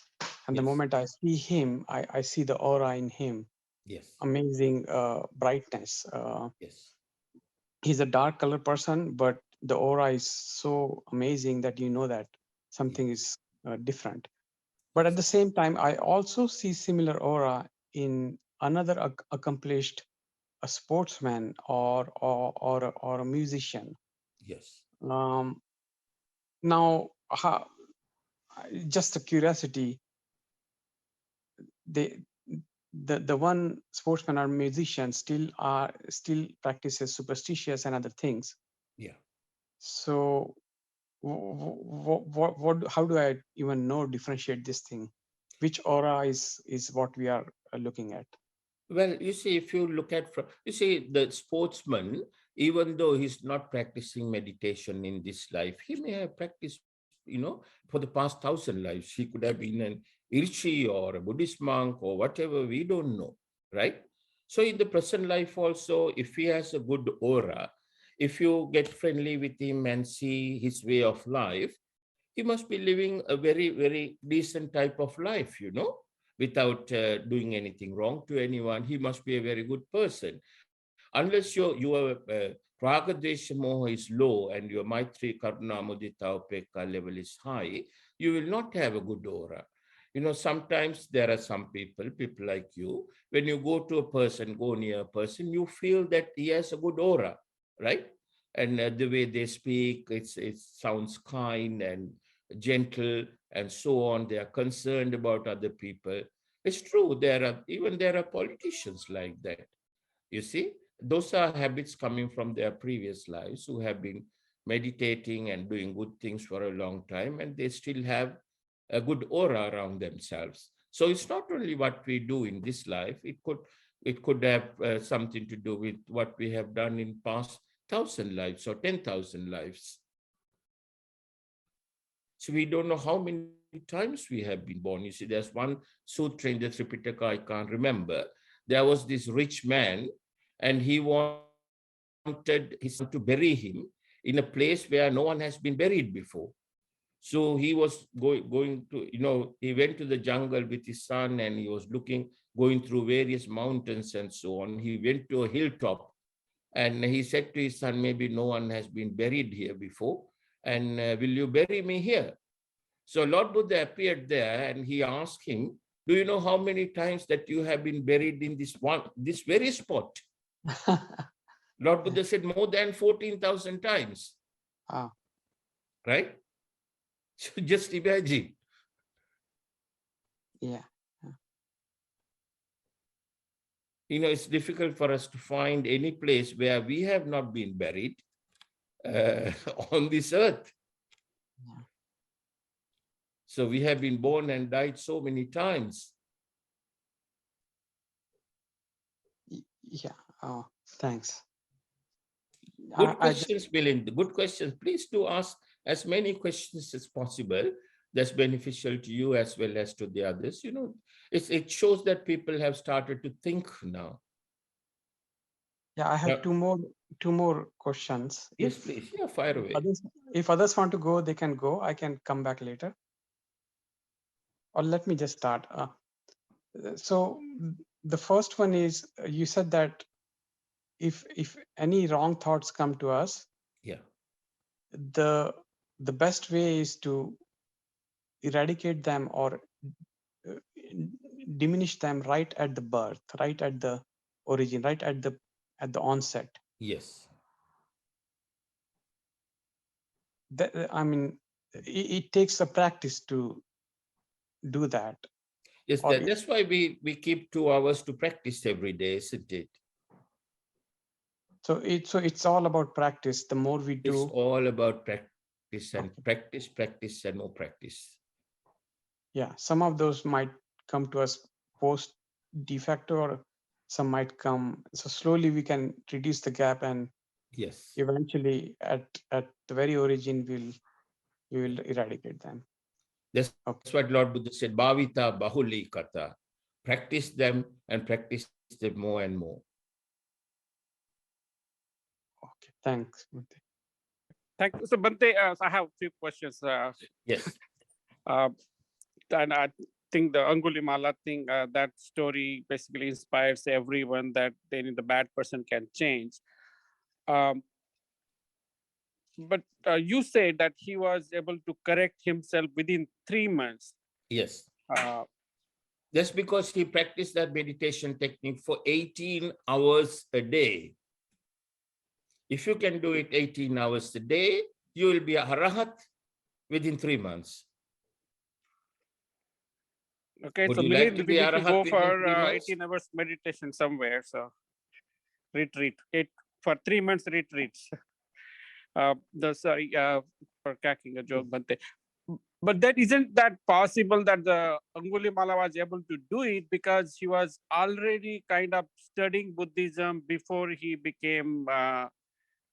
[SPEAKER 2] And the
[SPEAKER 1] Yes.
[SPEAKER 2] moment I see him, I see the aura in him,
[SPEAKER 1] Yes.
[SPEAKER 2] amazing brightness.
[SPEAKER 1] Yes.
[SPEAKER 2] He's a dark color person, but the aura is so amazing that you know that something is different. But at the same time, I also see similar aura in another accomplished a sportsman or a musician.
[SPEAKER 1] Yes.
[SPEAKER 2] Um, now, just a curiosity, they the one sportsman or musician still practices superstitious and other things.
[SPEAKER 1] Yeah.
[SPEAKER 2] So what how do I even know differentiate this thing? Which aura is what we are looking at?
[SPEAKER 1] Well, you see, if you look at, you see, the sportsman, even though he's not practicing meditation in this life, he may have practiced, for the past 1,000 lives. He could have been an Irchi or a Buddhist monk or whatever, we don't know, right? So in the present life also, if he has a good aura, if you get friendly with him and see his way of life, he must be living a very, very decent type of life, without doing anything wrong to anyone. He must be a very good person. Unless your Raga Dvesha Moha is low and your Maitri Karuna Mudita Upekka level is high, you will not have a good aura. Sometimes there are some people like you, when you go near a person, you feel that he has a good aura, right? And the way they speak, it sounds kind and gentle and so on. They are concerned about other people. It's true. There are politicians like that. You see, those are habits coming from their previous lives who have been meditating and doing good things for a long time, and they still have a good aura around themselves. So it's not only what we do in this life, it could have something to do with what we have done in past 1,000 lives or 10,000 lives. So we don't know how many times we have been born. You see, there's one sutra in the Tipitaka, I can't remember. There was this rich man, and he wanted his son to bury him in a place where no one has been buried before. So he was going to, he went to the jungle with his son, and he was going through various mountains and so on. He went to a hilltop, and he said to his son, maybe no one has been buried here before, and will you bury me here? So Lord Buddha appeared there, and he asked him, do you know how many times that you have been buried in this very spot? Lord Buddha said more than 14,000 times.
[SPEAKER 2] Ah.
[SPEAKER 1] Right? So just imagine.
[SPEAKER 2] Yeah.
[SPEAKER 1] It's difficult for us to find any place where we have not been buried on this earth.
[SPEAKER 2] Yeah.
[SPEAKER 1] So we have been born and died so many times.
[SPEAKER 2] Yeah. Oh, thanks.
[SPEAKER 1] Good questions, Milind. Good questions. Please do ask as many questions as possible. That's beneficial to you as well as to the others. It shows that people have started to think now.
[SPEAKER 2] Yeah, I have two more questions.
[SPEAKER 1] Yes, please. Yeah, fire away.
[SPEAKER 2] If others want to go, they can go. I can come back later. Or let me just start. So the first one is, you said that if any wrong thoughts come to us,
[SPEAKER 1] yeah,
[SPEAKER 2] the best way is to eradicate them or diminish them right at the birth, right at the origin, right at the onset.
[SPEAKER 1] yes.
[SPEAKER 2] I mean, it takes a practice to do that.
[SPEAKER 1] Yes, that's why we keep 2 hours to practice every day, isn't it?
[SPEAKER 2] So it's all about practice. The more we do,
[SPEAKER 1] it's all about practice and practice and more practice.
[SPEAKER 2] Yeah, some of those might come to us post de facto, or some might come. So slowly we can reduce the gap, and
[SPEAKER 1] yes,
[SPEAKER 2] eventually at the very origin we will eradicate them.
[SPEAKER 1] That's what Lord Buddha said, Bhavita Bahuli Kata. Practice them and practice them more and more.
[SPEAKER 2] Okay, thanks.
[SPEAKER 3] Thank you. So Bhante, I have a few questions.
[SPEAKER 1] Yes.
[SPEAKER 3] And think the Angulimala thing, that story basically inspires everyone that then the bad person can change. But you say that he was able to correct himself within 3 months.
[SPEAKER 1] Yes.
[SPEAKER 3] Uh,
[SPEAKER 1] That's because he practiced that meditation technique for 18 hours a day. If you can do it 18 hours a day, you will be a Arahat within 3 months.
[SPEAKER 3] okay,
[SPEAKER 1] Would
[SPEAKER 3] so
[SPEAKER 1] you like
[SPEAKER 3] Milind,
[SPEAKER 1] to
[SPEAKER 3] we
[SPEAKER 1] be
[SPEAKER 3] need to
[SPEAKER 1] Arahat
[SPEAKER 3] go
[SPEAKER 1] within
[SPEAKER 3] for
[SPEAKER 1] 3 months?
[SPEAKER 3] 18 hours meditation somewhere. So retreat, for 3 months retreats. Sorry for cracking a joke, but that isn't that possible that the Angulimala was able to do it because he was already kind of studying Buddhism before he became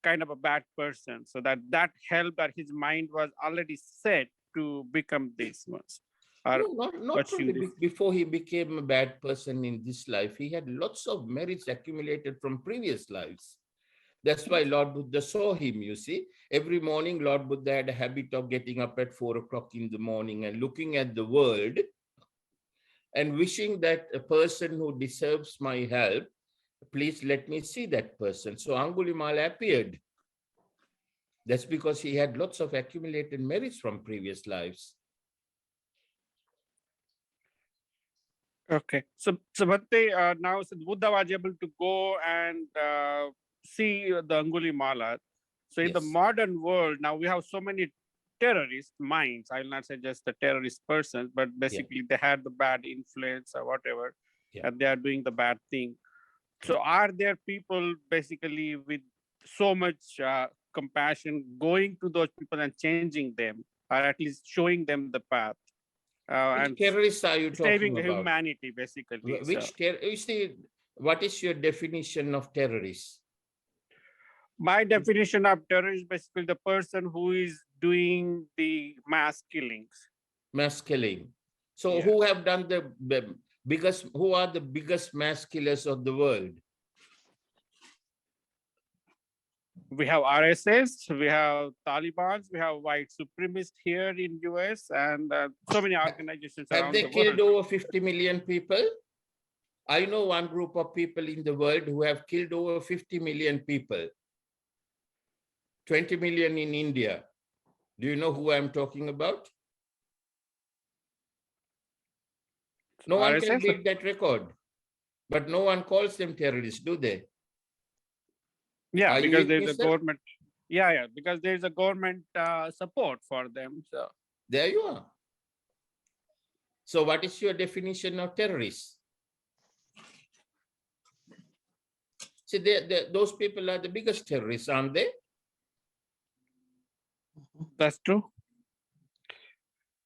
[SPEAKER 3] kind of a bad person. So that helped that his mind was already set to become this much. Or
[SPEAKER 1] No, not
[SPEAKER 3] pursue
[SPEAKER 1] only
[SPEAKER 3] this.
[SPEAKER 1] before he became a bad person in this life, he had lots of merits accumulated from previous lives. That's why Lord Buddha saw him, you see. Every morning, Lord Buddha had a habit of getting up at 4 o'clock in the morning and looking at the world and wishing that a person who deserves my help, please let me see that person. So Angulimala appeared. That's because he had lots of accumulated merits from previous lives.
[SPEAKER 3] Okay, so Bhante, now so Buddha was able to go and see the Angulimala. So in the
[SPEAKER 1] Yes.
[SPEAKER 3] modern world, now we have so many terrorist minds. I will not say just the terrorist persons, but basically they had the bad influence or whatever, and they are doing the bad thing. So are there people basically with so much compassion going to those people and changing them, or at least showing them the path?
[SPEAKER 1] Which
[SPEAKER 3] And
[SPEAKER 1] terrorists are you
[SPEAKER 3] saving
[SPEAKER 1] talking about?
[SPEAKER 3] humanity, basically.
[SPEAKER 1] You see, what is your definition of terrorists?
[SPEAKER 3] My definition of terror is basically the person who is doing the mass killings.
[SPEAKER 1] Mass killing. So who have done the biggest, who are the biggest mass killers of the world?
[SPEAKER 3] We have RSS, we have Taliban, we have white supremacists here in US, and so many organizations
[SPEAKER 1] Have
[SPEAKER 3] around
[SPEAKER 1] they
[SPEAKER 3] the
[SPEAKER 1] killed
[SPEAKER 3] world.
[SPEAKER 1] over 50 million people? I know one group of people in the world who have killed over 50 million people. 20 million in India. Do you know who I'm talking about? No one can
[SPEAKER 3] RSS?
[SPEAKER 1] beat that record. But no one calls them terrorists, do they?
[SPEAKER 3] Yeah,
[SPEAKER 1] Are you
[SPEAKER 3] because
[SPEAKER 1] with
[SPEAKER 3] there's
[SPEAKER 1] me,
[SPEAKER 3] a
[SPEAKER 1] sir?
[SPEAKER 3] government. Yeah, because there's a government support for them. So
[SPEAKER 1] There you are. So what is your definition of terrorists? See, those people are the biggest terrorists, aren't they?
[SPEAKER 3] that's true.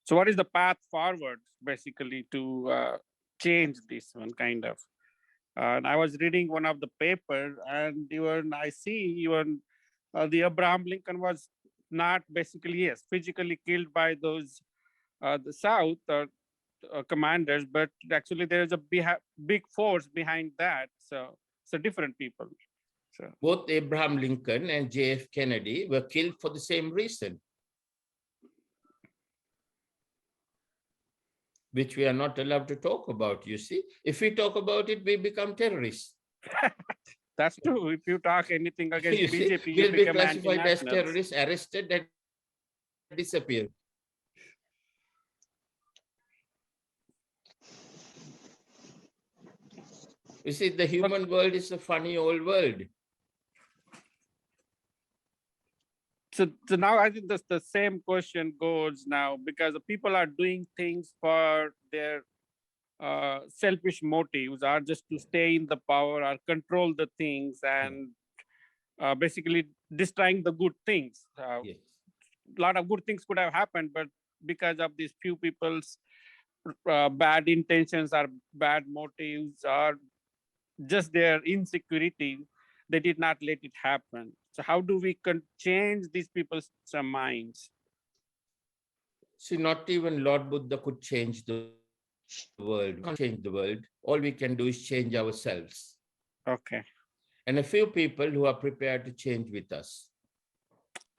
[SPEAKER 3] So what is the path forward, basically, to change this one, kind of? And I was reading one of the paper, and even I see even the Abraham Lincoln was not basically, yes, physically killed by those the South commanders, but actually there is a big force behind that. So different people. So
[SPEAKER 1] Both Abraham Lincoln and J.F. Kennedy were killed for the same reason, which we are not allowed to talk about, you see. If we talk about it, we become terrorists.
[SPEAKER 3] that's true. If you talk anything against
[SPEAKER 1] You see,
[SPEAKER 3] BJP, you
[SPEAKER 1] we'll be
[SPEAKER 3] become
[SPEAKER 1] classified as
[SPEAKER 3] anti-nationals.
[SPEAKER 1] terrorists, arrested, and disappeared. You see, the human world is a funny old world.
[SPEAKER 3] So now I think the same question goes now, because the people are doing things for their selfish motives, or just to stay in the power or control the things, and basically destroying the good things.
[SPEAKER 1] Yes.
[SPEAKER 3] A lot of good things could have happened, but because of these few people's bad intentions or bad motives or just their insecurity, they did not let it happen. So how do we change these people's minds?
[SPEAKER 1] See, not even Lord Buddha could change the world. We can't change the world. All we can do is change ourselves.
[SPEAKER 3] Okay.
[SPEAKER 1] And a few people who are prepared to change with us.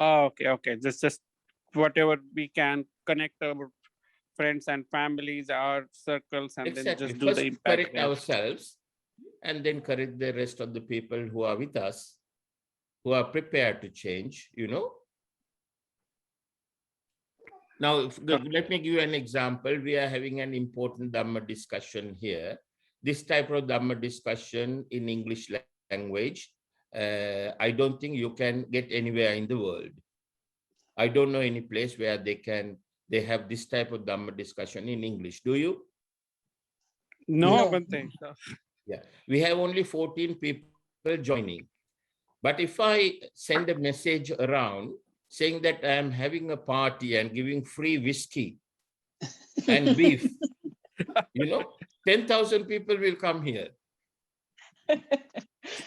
[SPEAKER 3] Oh, okay. Just whatever we can connect our friends and families, our circles, and then
[SPEAKER 1] Exactly.
[SPEAKER 3] just do
[SPEAKER 1] First
[SPEAKER 3] the impact
[SPEAKER 1] correct
[SPEAKER 3] there.
[SPEAKER 1] ourselves and then correct the rest of the people who are with us, who are prepared to change, you know. Now, let me give you an example. We are having an important Dhamma discussion here. This type of Dhamma discussion in English language, I don't think you can get anywhere in the world. I don't know any place where they have this type of Dhamma discussion in English. Do you?
[SPEAKER 3] No,
[SPEAKER 2] No.
[SPEAKER 3] Bhante.
[SPEAKER 1] Yeah. We have only 14 people joining. But if I send a message around saying that I am having a party and giving free whiskey and beef, you know, 10,000 people will come here.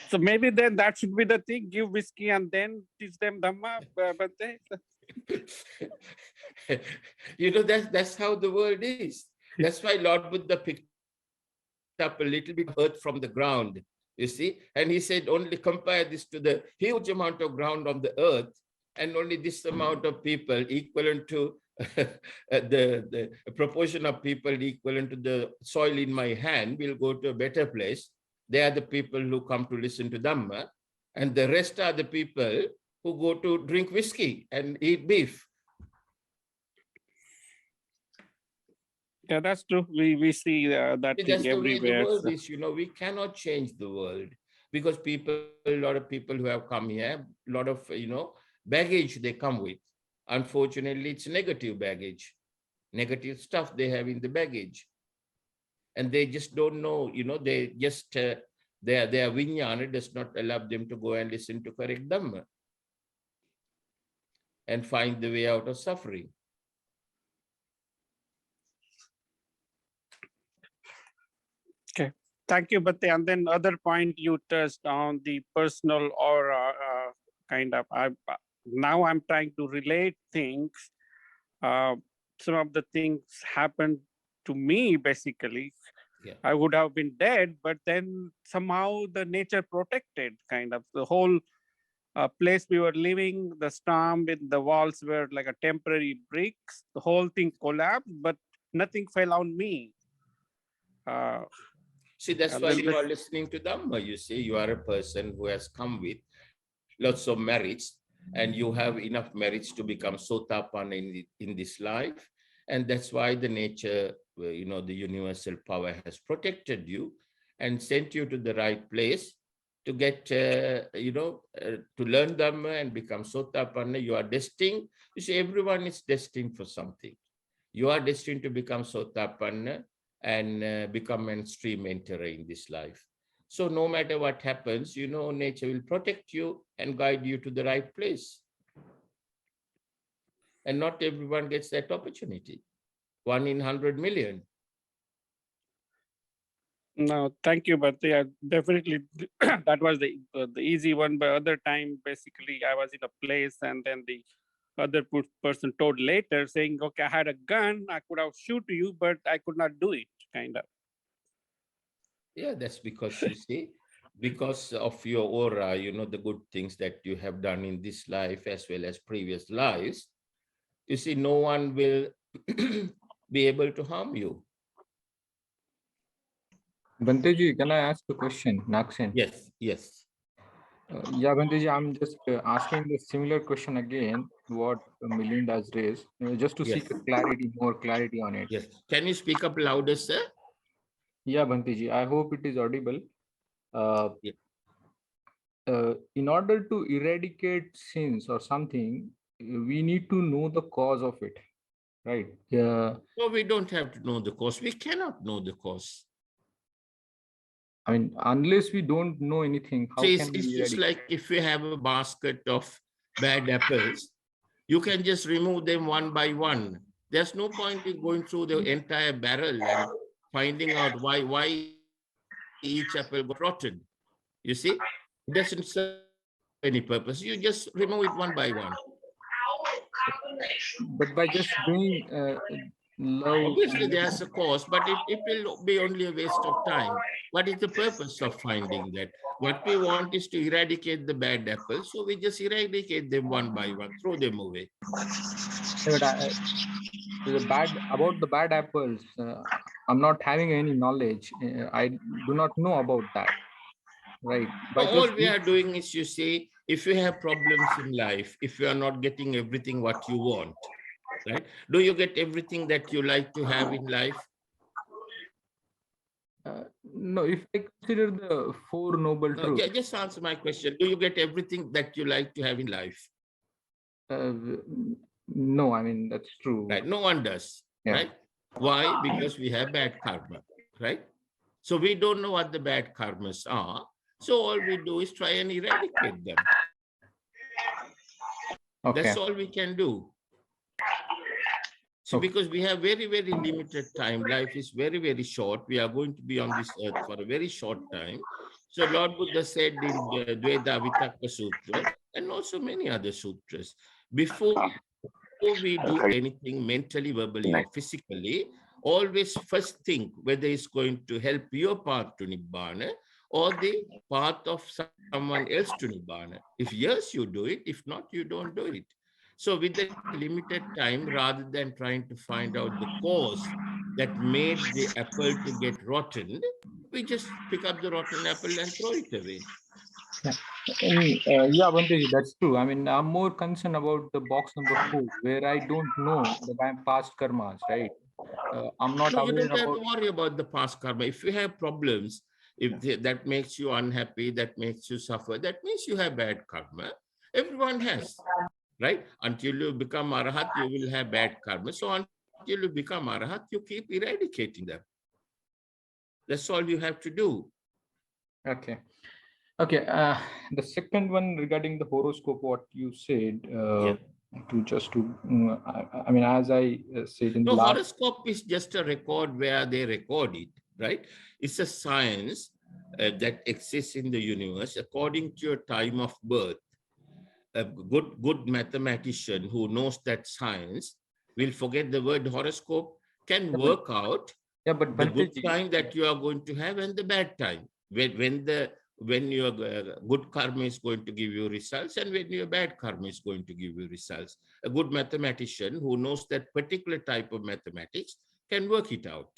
[SPEAKER 3] So maybe then that should be the thing, give whiskey and then teach them Dhamma, Bhante.
[SPEAKER 1] You know, that's how the world is. That's why Lord Buddha picked up a little bit of earth from the ground, you see, and he said, only compare this to the huge amount of ground on the earth, and only this amount of people equivalent to the proportion of people equivalent to the soil in my hand will go to a better place. They are the people who come to listen to Dhamma, and the rest are the people who go to drink whiskey and eat beef.
[SPEAKER 3] Yeah, that's true. We see that
[SPEAKER 1] See,
[SPEAKER 3] thing
[SPEAKER 1] that's the way the
[SPEAKER 3] everywhere.
[SPEAKER 1] world
[SPEAKER 3] So.
[SPEAKER 1] is. You know, we cannot change the world because a lot of people who have come here, a lot of, you know, baggage they come with. Unfortunately, it's negative baggage, negative stuff they have in the baggage. And they just don't know, you know, they just, their vijnana does not allow them to go and listen to correct Dhamma and find the way out of suffering.
[SPEAKER 3] Okay, thank you, Bhante. And then other point you touched on the personal aura, kind of. Now I'm trying to relate things. Some of the things happened to me, basically.
[SPEAKER 1] Yeah.
[SPEAKER 3] I would have been dead, but then somehow the nature protected, kind of. The whole place we were living, the storm with the walls were like a temporary bricks. The whole thing collapsed, but nothing fell on me.
[SPEAKER 1] See, that's why you are listening to Dhamma. You see, you are a person who has come with lots of merits, and you have enough merits to become Sotapanna in this life. And that's why the nature, you know, the universal power has protected you and sent you to the right place to get, you know, to learn Dhamma and become Sotapanna. You are destined. You see, everyone is destined for something. You are destined to become Sotapanna and become a stream enterer in this life. So no matter what happens, you know, nature will protect you and guide you to the right place. And not everyone gets that opportunity. 1 in 100 million.
[SPEAKER 3] No, thank you, but yeah, definitely that was the easy one. But other time, basically, I was in a place, and then the other person told later, saying, "Okay, I had a gun, I could have shoot you, but I could not do it." Kind of.
[SPEAKER 1] Yeah, that's because you see, because of your aura, you know, the good things that you have done in this life as well as previous lives. You see, no one will be able to harm you.
[SPEAKER 4] Bhante ji, can I ask a question? Naksen.
[SPEAKER 1] Yes, yes.
[SPEAKER 4] Yeah, Bhante ji, I'm just asking the similar question again, what Melinda has raised, just to seek
[SPEAKER 1] Yes.
[SPEAKER 4] more clarity on it.
[SPEAKER 1] Yes. Can you speak up louder, sir?
[SPEAKER 4] Yeah, Bhante ji, I hope it is audible.
[SPEAKER 1] Yeah.
[SPEAKER 4] In order to eradicate sins or something, we need to know the cause of it, right? Yeah.
[SPEAKER 1] No, we don't have to know the cause. We cannot know the cause.
[SPEAKER 4] I mean, unless we don't know anything, how
[SPEAKER 1] See,
[SPEAKER 4] can we
[SPEAKER 1] it's just
[SPEAKER 4] eradicate?
[SPEAKER 1] like if you have a basket of bad apples, you can just remove them one by one. There's no point in going through the entire barrel and finding out why each apple got rotten. You see, it doesn't serve any purpose. You just remove it one by one.
[SPEAKER 4] But by just doing love,
[SPEAKER 1] Obviously, there's a cause, but it will be only a waste of time. What is the purpose of finding that? What we want is to eradicate the bad apples, so we just eradicate them one by one, throw them away.
[SPEAKER 4] but about the bad apples, I'm not having any knowledge. I do not know about that. Right. By
[SPEAKER 1] All
[SPEAKER 4] just
[SPEAKER 1] we are doing is, you see, if you have problems in life, if you are not getting everything what you want, right? Do you get everything that you like to have in life?
[SPEAKER 4] no, if I consider the Four Noble
[SPEAKER 1] No,
[SPEAKER 4] Truths,
[SPEAKER 1] just answer my question. Do you get everything that you like to have in life?
[SPEAKER 4] uh, no, I mean, that's true.
[SPEAKER 1] Right? No one does,
[SPEAKER 4] Yeah.
[SPEAKER 1] right? Why? Because we have bad karma, right? So we don't know what the bad karmas are. So all we do is try and eradicate them.
[SPEAKER 4] Okay.
[SPEAKER 1] That's all we can do. So because we have very, very limited time, life is very, very short. We are going to be on this earth for a very short time. So Lord Buddha said in the Dvedhavitakka Sutra and also many other sutras, before we do anything mentally, verbally, or physically, always first think whether it's going to help your path to Nibbana or the path of someone else to Nibbana. If yes, you do it. If not, you don't do it. So with the limited time, rather than trying to find out the cause that made the apple to get rotten, we just pick up the rotten apple and throw it away.
[SPEAKER 4] Yeah, Bhante, that's true. I mean, I'm more concerned about the box number 4, where I don't know the past karmas, right? I'm not
[SPEAKER 1] No, you
[SPEAKER 4] aware
[SPEAKER 1] don't have
[SPEAKER 4] about.
[SPEAKER 1] to worry about the past karma. If you have problems, if that makes you unhappy, that makes you suffer, that means you have bad karma. Everyone has, right? Until you become Arahat, you will have bad karma. So until you become Arahat, you keep eradicating them. That's all you have to do.
[SPEAKER 4] Okay. Okay. The second one regarding the horoscope, what you said,
[SPEAKER 1] Yeah.
[SPEAKER 4] I mean, as I said in the
[SPEAKER 1] No,
[SPEAKER 4] last.
[SPEAKER 1] horoscope is just a record where they record it, right? It's a science that exists in the universe according to your time of birth. A good mathematician who knows that science will forget the word horoscope, can work out
[SPEAKER 4] But
[SPEAKER 1] the good
[SPEAKER 4] Bhante,
[SPEAKER 1] time that you are going to have and the bad time. When your good karma is going to give you results and when your bad karma is going to give you results. A good mathematician who knows that particular type of mathematics can work it out.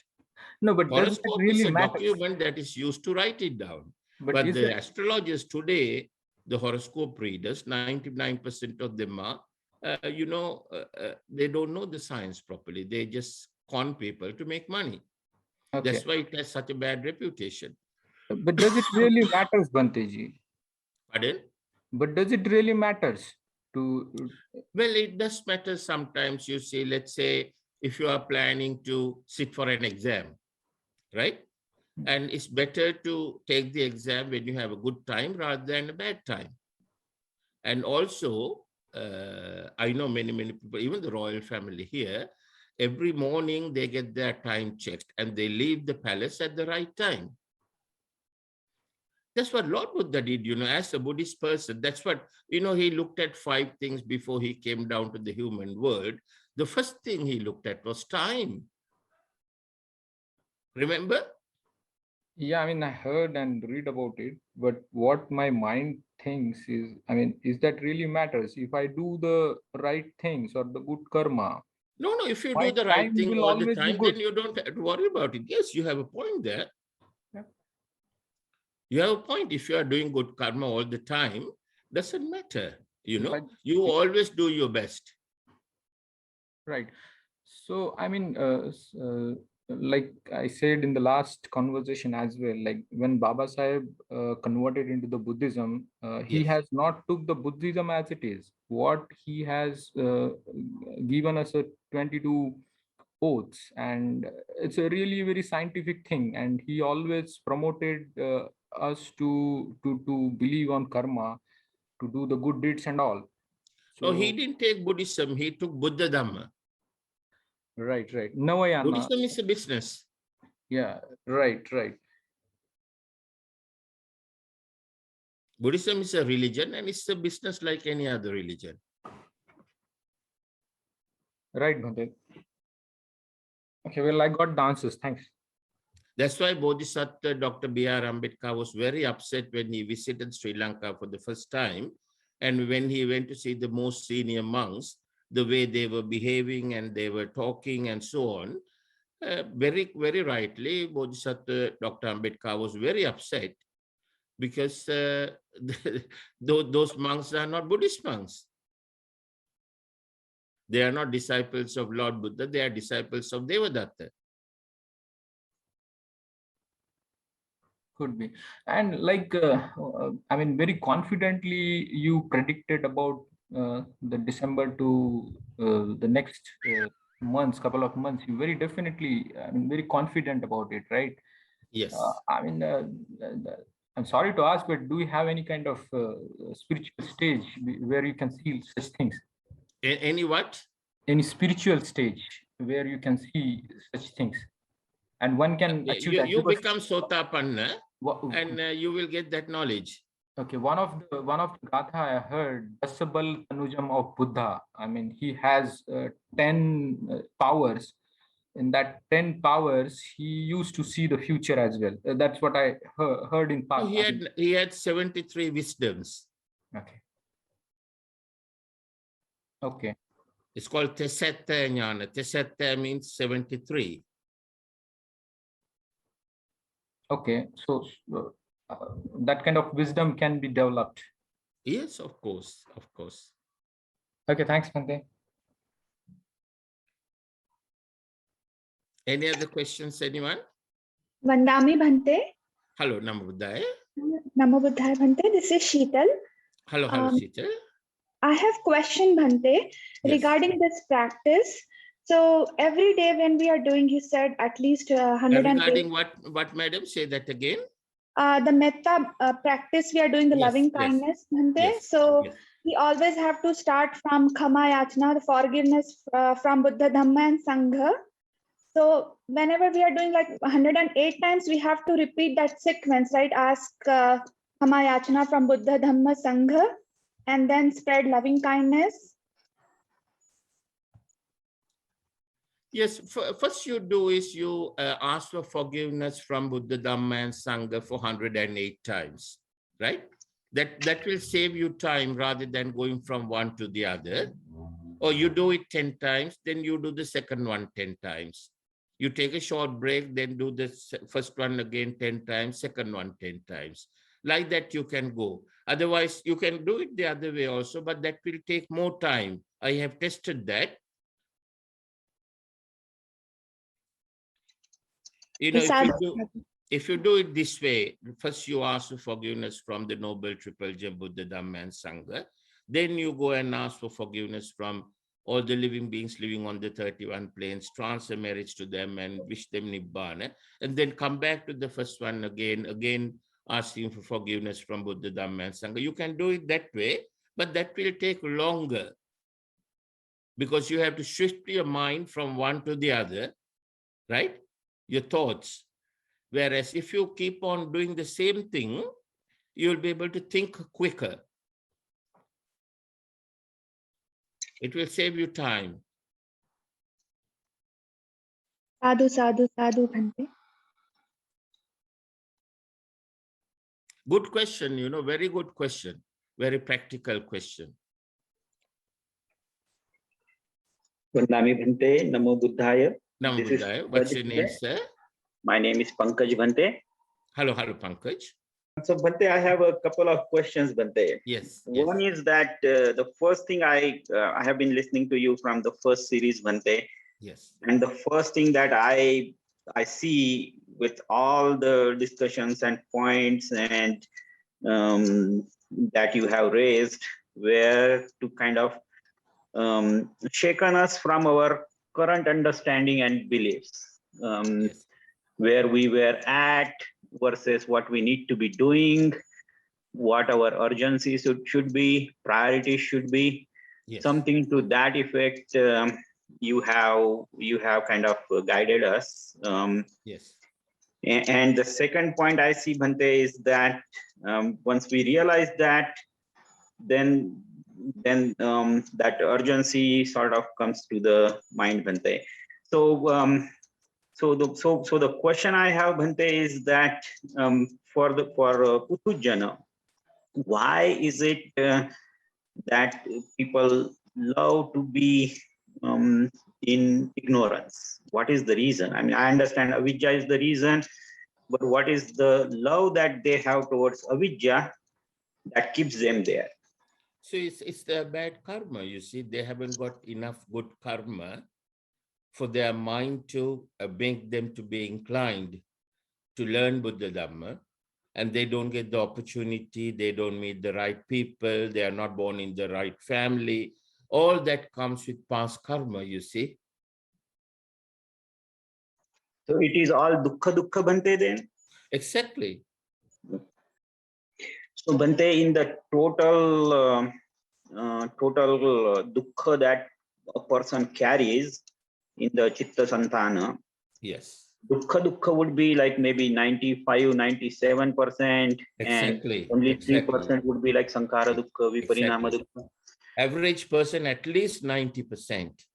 [SPEAKER 4] no, but does it
[SPEAKER 1] Horoscope is
[SPEAKER 4] really
[SPEAKER 1] a
[SPEAKER 4] matter?
[SPEAKER 1] document that is used to write it down.
[SPEAKER 4] But
[SPEAKER 1] But
[SPEAKER 4] is
[SPEAKER 1] the
[SPEAKER 4] it?
[SPEAKER 1] astrologers today, the horoscope readers, 99% of them are, they don't know the science properly. They just con people to make money.
[SPEAKER 4] Okay.
[SPEAKER 1] That's why it has such a bad reputation.
[SPEAKER 4] But does it really matters, Bhanteji?
[SPEAKER 1] Pardon?
[SPEAKER 4] But does it really matters to?
[SPEAKER 1] Well, it does matter sometimes. You see, let's say if you are planning to sit for an exam, right? And it's better to take the exam when you have a good time rather than a bad time. And also, I know many people, even the royal family here, every morning they get their time checked and they leave the palace at the right time. That's what Lord Buddha did, as a Buddhist person. That's what, he looked at 5 things before he came down to the human world. The first thing he looked at was time. Remember?
[SPEAKER 4] Yeah, I mean, I heard and read about it, but what my mind thinks is, I mean, is that really matters? If I do the right things or the good karma,
[SPEAKER 1] No, if you
[SPEAKER 4] my
[SPEAKER 1] do the right
[SPEAKER 4] time
[SPEAKER 1] thing
[SPEAKER 4] will
[SPEAKER 1] all the
[SPEAKER 4] always be
[SPEAKER 1] time,
[SPEAKER 4] good.
[SPEAKER 1] then you don't have to worry about it. Yes, you have a point there.
[SPEAKER 4] Yeah.
[SPEAKER 1] You have a point. If you are doing good karma all the time, doesn't matter.
[SPEAKER 4] But
[SPEAKER 1] You always do your best.
[SPEAKER 4] right. So, I mean, like I said in the last conversation as well, like when Baba Sahib converted into the Buddhism, he
[SPEAKER 1] Yes.
[SPEAKER 4] has not took the Buddhism as it is. What he has given us a 22 oaths, and it's a really very scientific thing. And he always promoted us to believe on karma, to do the good deeds and all.
[SPEAKER 1] No, he
[SPEAKER 4] So
[SPEAKER 1] didn't take Buddhism. He took Buddha Dhamma.
[SPEAKER 4] right. Navayana.
[SPEAKER 1] Buddhism is a business.
[SPEAKER 4] Yeah, right.
[SPEAKER 1] Buddhism is a religion and it's a business like any other religion.
[SPEAKER 4] Right, Bhante. Okay, well, I got the answers. Thanks.
[SPEAKER 1] That's why Bodhisattva Dr. B.R. Ambedkar was very upset when he visited Sri Lanka for the first time. And when he went to see the most senior monks, the way they were behaving and they were talking and so on. Very, very rightly, Bodhisattva Dr. Ambedkar was very upset because those monks are not Buddhist monks. They are not disciples of Lord Buddha, they are disciples of Devadatta.
[SPEAKER 4] Could be. And like, I mean, very confidently you predicted about the December to the next months, couple of months. You very definitely, I mean, very confident about it, right?
[SPEAKER 1] Yes.
[SPEAKER 4] I mean, I'm sorry to ask, but do you have any kind of spiritual stage where you can see such things?
[SPEAKER 1] Any what?
[SPEAKER 4] Any spiritual stage where you can see such things, and one can achieve that.
[SPEAKER 1] You become Sotapanna, and you will get that knowledge.
[SPEAKER 4] Okay, one of the gatha I heard, Dasabal Tanujam of Buddha. I mean, he has 10 powers. In that 10 powers, he used to see the future as well. That's what I heard in past.
[SPEAKER 1] He had 73 wisdoms.
[SPEAKER 4] Okay. Okay.
[SPEAKER 1] It's called Tesetta Jnana. Tesetta means 73.
[SPEAKER 4] Okay, so that kind of wisdom can be developed.
[SPEAKER 1] Yes, of course, of course.
[SPEAKER 4] Okay, thanks, Bhante.
[SPEAKER 1] Any other questions, anyone?
[SPEAKER 5] Vandami Bhante.
[SPEAKER 1] Hello, Namo Buddhaya.
[SPEAKER 5] Namo Buddhaya Bhante. This is Sheetal.
[SPEAKER 1] Hello, Sheetal.
[SPEAKER 5] I have question, Bhante, regarding this practice. So every day when we are doing, you said at least 108.
[SPEAKER 1] Regarding what, madam? Say that again.
[SPEAKER 5] The metta practice, we are doing the loving kindness, Bhante. So we always have to start from Kama Yachna, the forgiveness from Buddha, Dhamma and Sangha. So whenever we are doing like 108 times, we have to repeat that sequence, right? Ask Kama Yachna from Buddha, Dhamma, Sangha, and then spread loving kindness.
[SPEAKER 1] Yes, first you do is you ask for forgiveness from Buddha, Dhamma and Sangha for 108 times, right? That will save you time rather than going from one to the other. Or you do it 10 times, then you do the second one 10 times. You take a short break, then do the first one again 10 times, second one 10 times. Like that you can go. Otherwise, you can do it the other way also, but that will take more time. I have tested that. You know, if you do it this way, first you ask for forgiveness from the Noble Triple Gem, Buddha, Dhamma and Sangha. Then you go and ask for forgiveness from all the living beings living on the 31 planes, transfer merits to them and wish them Nibbana. And then come back to the first one again asking for forgiveness from Buddha, Dhamma and Sangha. You can do it that way, but that will take longer because you have to shift your mind from one to the other, right? Your thoughts. Whereas if you keep on doing the same thing, you'll be able to think quicker. It will save you time.
[SPEAKER 5] Sadhu, sadhu, sadhu, Bhante.
[SPEAKER 1] Good question, you know, very good question. Very practical question.
[SPEAKER 6] Vandami Bhante, Namo Buddhaya.
[SPEAKER 1] Namo Buddhaya. What's your name, sir?
[SPEAKER 6] My name is Pankaj Bhante.
[SPEAKER 1] Hello, Pankaj.
[SPEAKER 6] So Bhante, I have a couple of questions, Bhante.
[SPEAKER 1] Yes.
[SPEAKER 6] One is that the first thing I have been listening to you from the first series, Bhante.
[SPEAKER 1] Yes.
[SPEAKER 6] And the first thing that I see with all the discussions and points and that you have raised were to kind of shaken us from our current understanding and beliefs, where we were at versus what we need to be doing, what our urgency should be, priority should be, something to that effect. You have kind of guided us.
[SPEAKER 1] Yes.
[SPEAKER 6] And the second point I see, Bhante, is that once we realize that, then that urgency sort of comes to the mind, Bhante. So the question I have, Bhante, is that for Putujana, why is it that people love to be in ignorance? What is the reason? I mean, I understand avidya is the reason, but what is the love that they have towards avidya that keeps them there?
[SPEAKER 1] So it's the bad karma, you see. They haven't got enough good karma for their mind to make them to be inclined to learn Buddha Dhamma, and they don't get the opportunity, they don't meet the right people, they are not born in the right family. All that comes with past karma, you see.
[SPEAKER 6] So it is all dukkha Bhante then?
[SPEAKER 1] Exactly.
[SPEAKER 6] So Bhante, in the total dukkha that a person carries in the Vitakkasanthana,
[SPEAKER 1] Yes.
[SPEAKER 6] Dukkha would be like maybe 95-97%,
[SPEAKER 1] Exactly.
[SPEAKER 6] and only 3%
[SPEAKER 1] Exactly.
[SPEAKER 6] would be like Sankhara Dukkha, Viparinama
[SPEAKER 1] Exactly.
[SPEAKER 6] Dukkha.
[SPEAKER 1] Average person, at least 90%.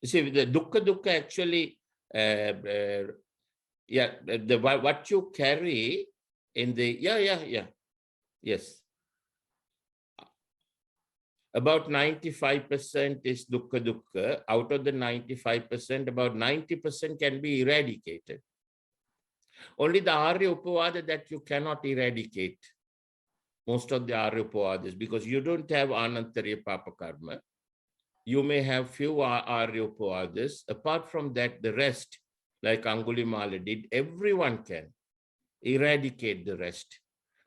[SPEAKER 1] You see, the dukkha actually, what you carry in the, yes. About 95% is dukkha. Out of the 95%, about 90% can be eradicated. Only the Arya Upavada that you cannot eradicate. Most of the Arya Upavadas, because you don't have Anantariya Papa Karma. You may have few Arya Upavadas. Apart from that, the rest, like Angulimala did, everyone can eradicate the rest.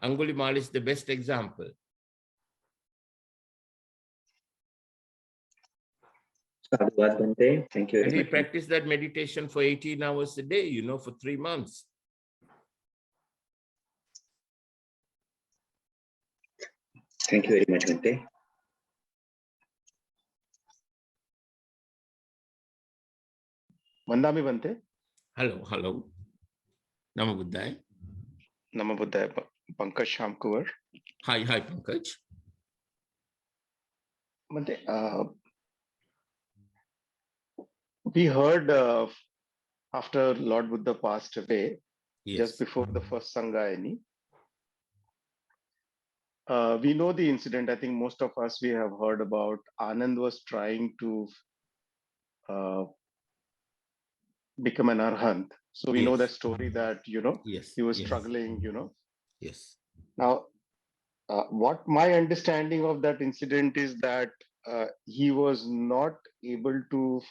[SPEAKER 1] Angulimala is the best example.
[SPEAKER 6] Thank you.
[SPEAKER 1] And he practiced that meditation for 18 hours a day, for 3 months.
[SPEAKER 6] Thank you very much, Bhante.
[SPEAKER 7] Vandami Bhante.
[SPEAKER 1] Hello. Namo Buddhaya.
[SPEAKER 7] Namo Buddhaya. Pankaj Shamkuvar.
[SPEAKER 1] Hi, Pankaj.
[SPEAKER 7] Bhante, we heard after Lord Buddha passed away, just before the first Sangayani, we know the incident. I think most of us, we have heard about Anand was trying to become an Arahant. So we know that story that, he was struggling,
[SPEAKER 1] Yes.
[SPEAKER 7] Now, what my understanding of that incident is that he was not able to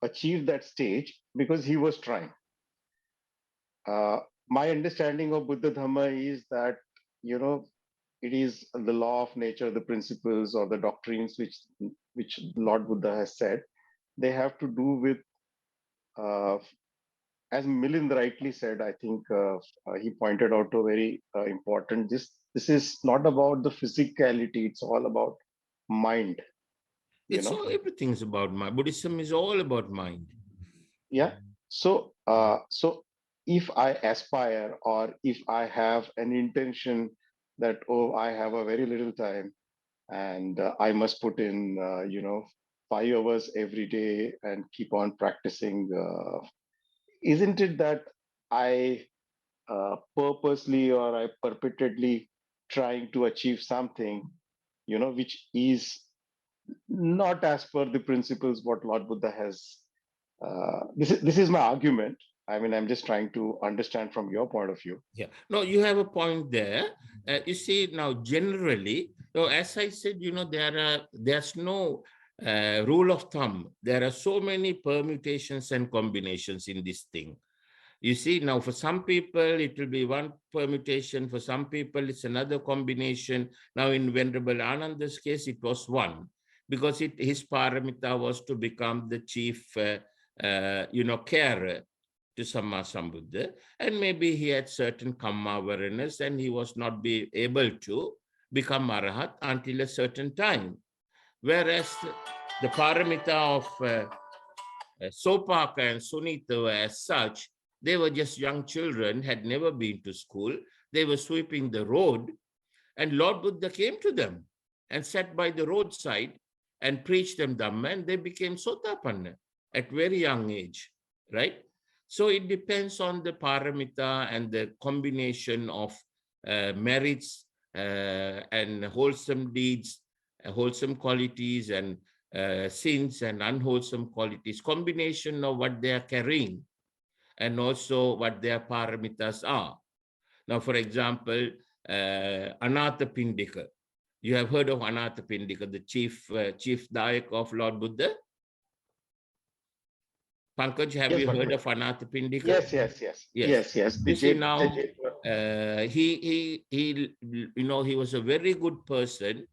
[SPEAKER 7] achieve that stage because he was trying. My understanding of Buddha Dhamma is that, it is the law of nature, the principles or the doctrines which Lord Buddha has said, they have to do with, as Milind rightly said, I think he pointed out a very important, this is not about the physicality, it's all about mind.
[SPEAKER 1] Everything's about mind. Buddhism is all about mind.
[SPEAKER 7] Yeah. So if I aspire or if I have an intention that, I have a very little time and I must put in, 5 hours every day and keep on practicing, isn't it that I purposely or I perpetually trying to achieve something, which is not as per the principles what Lord Buddha has. This is my argument. I mean, I'm just trying to understand from your point of view.
[SPEAKER 1] Yeah. No, you have a point there. You see, now generally, as I said, there's no rule of thumb. There are so many permutations and combinations in this thing. You see, now for some people, it will be one permutation. For some people, it's another combination. Now, in Venerable Ananda's case, it was one, because his paramita was to become the chief, carer to Samma Sambuddha. And maybe he had certain kamma awareness and he was not able to become Arahat until a certain time. Whereas the paramita of Sopaka and Sunita were as such, they were just young children, had never been to school. They were sweeping the road, and Lord Buddha came to them and sat by the roadside and preached them Dhamma, and they became Sotapanna at very young age, right? So it depends on the paramita and the combination of merits and wholesome deeds wholesome qualities and sins and unwholesome qualities, combination of what they are carrying and also what their paramitas are. Now, for example, Anathapindika. You have heard of Anathapindika, the chief Dayak of Lord Buddha? Pankaj, have you heard of Anathapindika?
[SPEAKER 7] Yes.
[SPEAKER 1] You see now, he was a very good person.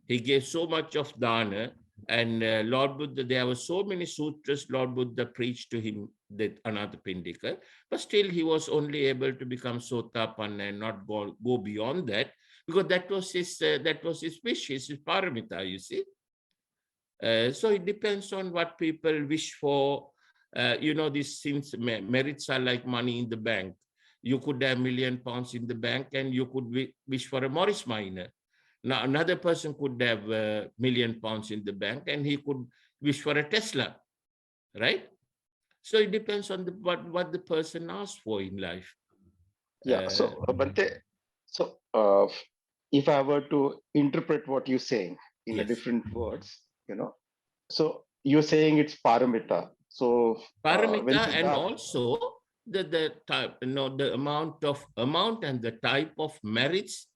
[SPEAKER 1] He gave so much of dana, and Lord Buddha, there were so many sutras Lord Buddha preached to him, that Anathapindika, but still he was only able to become Sotapanna and not go beyond that, because that was his wish, his paramita, you see. So it depends on what people wish for. These things, merits are like money in the bank. You could have £1 million in the bank and you could wish for a Morris Minor. Now, another person could have £1 million in the bank and he could wish for a Tesla, right? So it depends on what the person asks for in life.
[SPEAKER 7] So, Bhante, if I were to interpret what you're saying in a different words, so you're saying it's paramita. So
[SPEAKER 1] paramita, and also the type, the amount and the type of merits,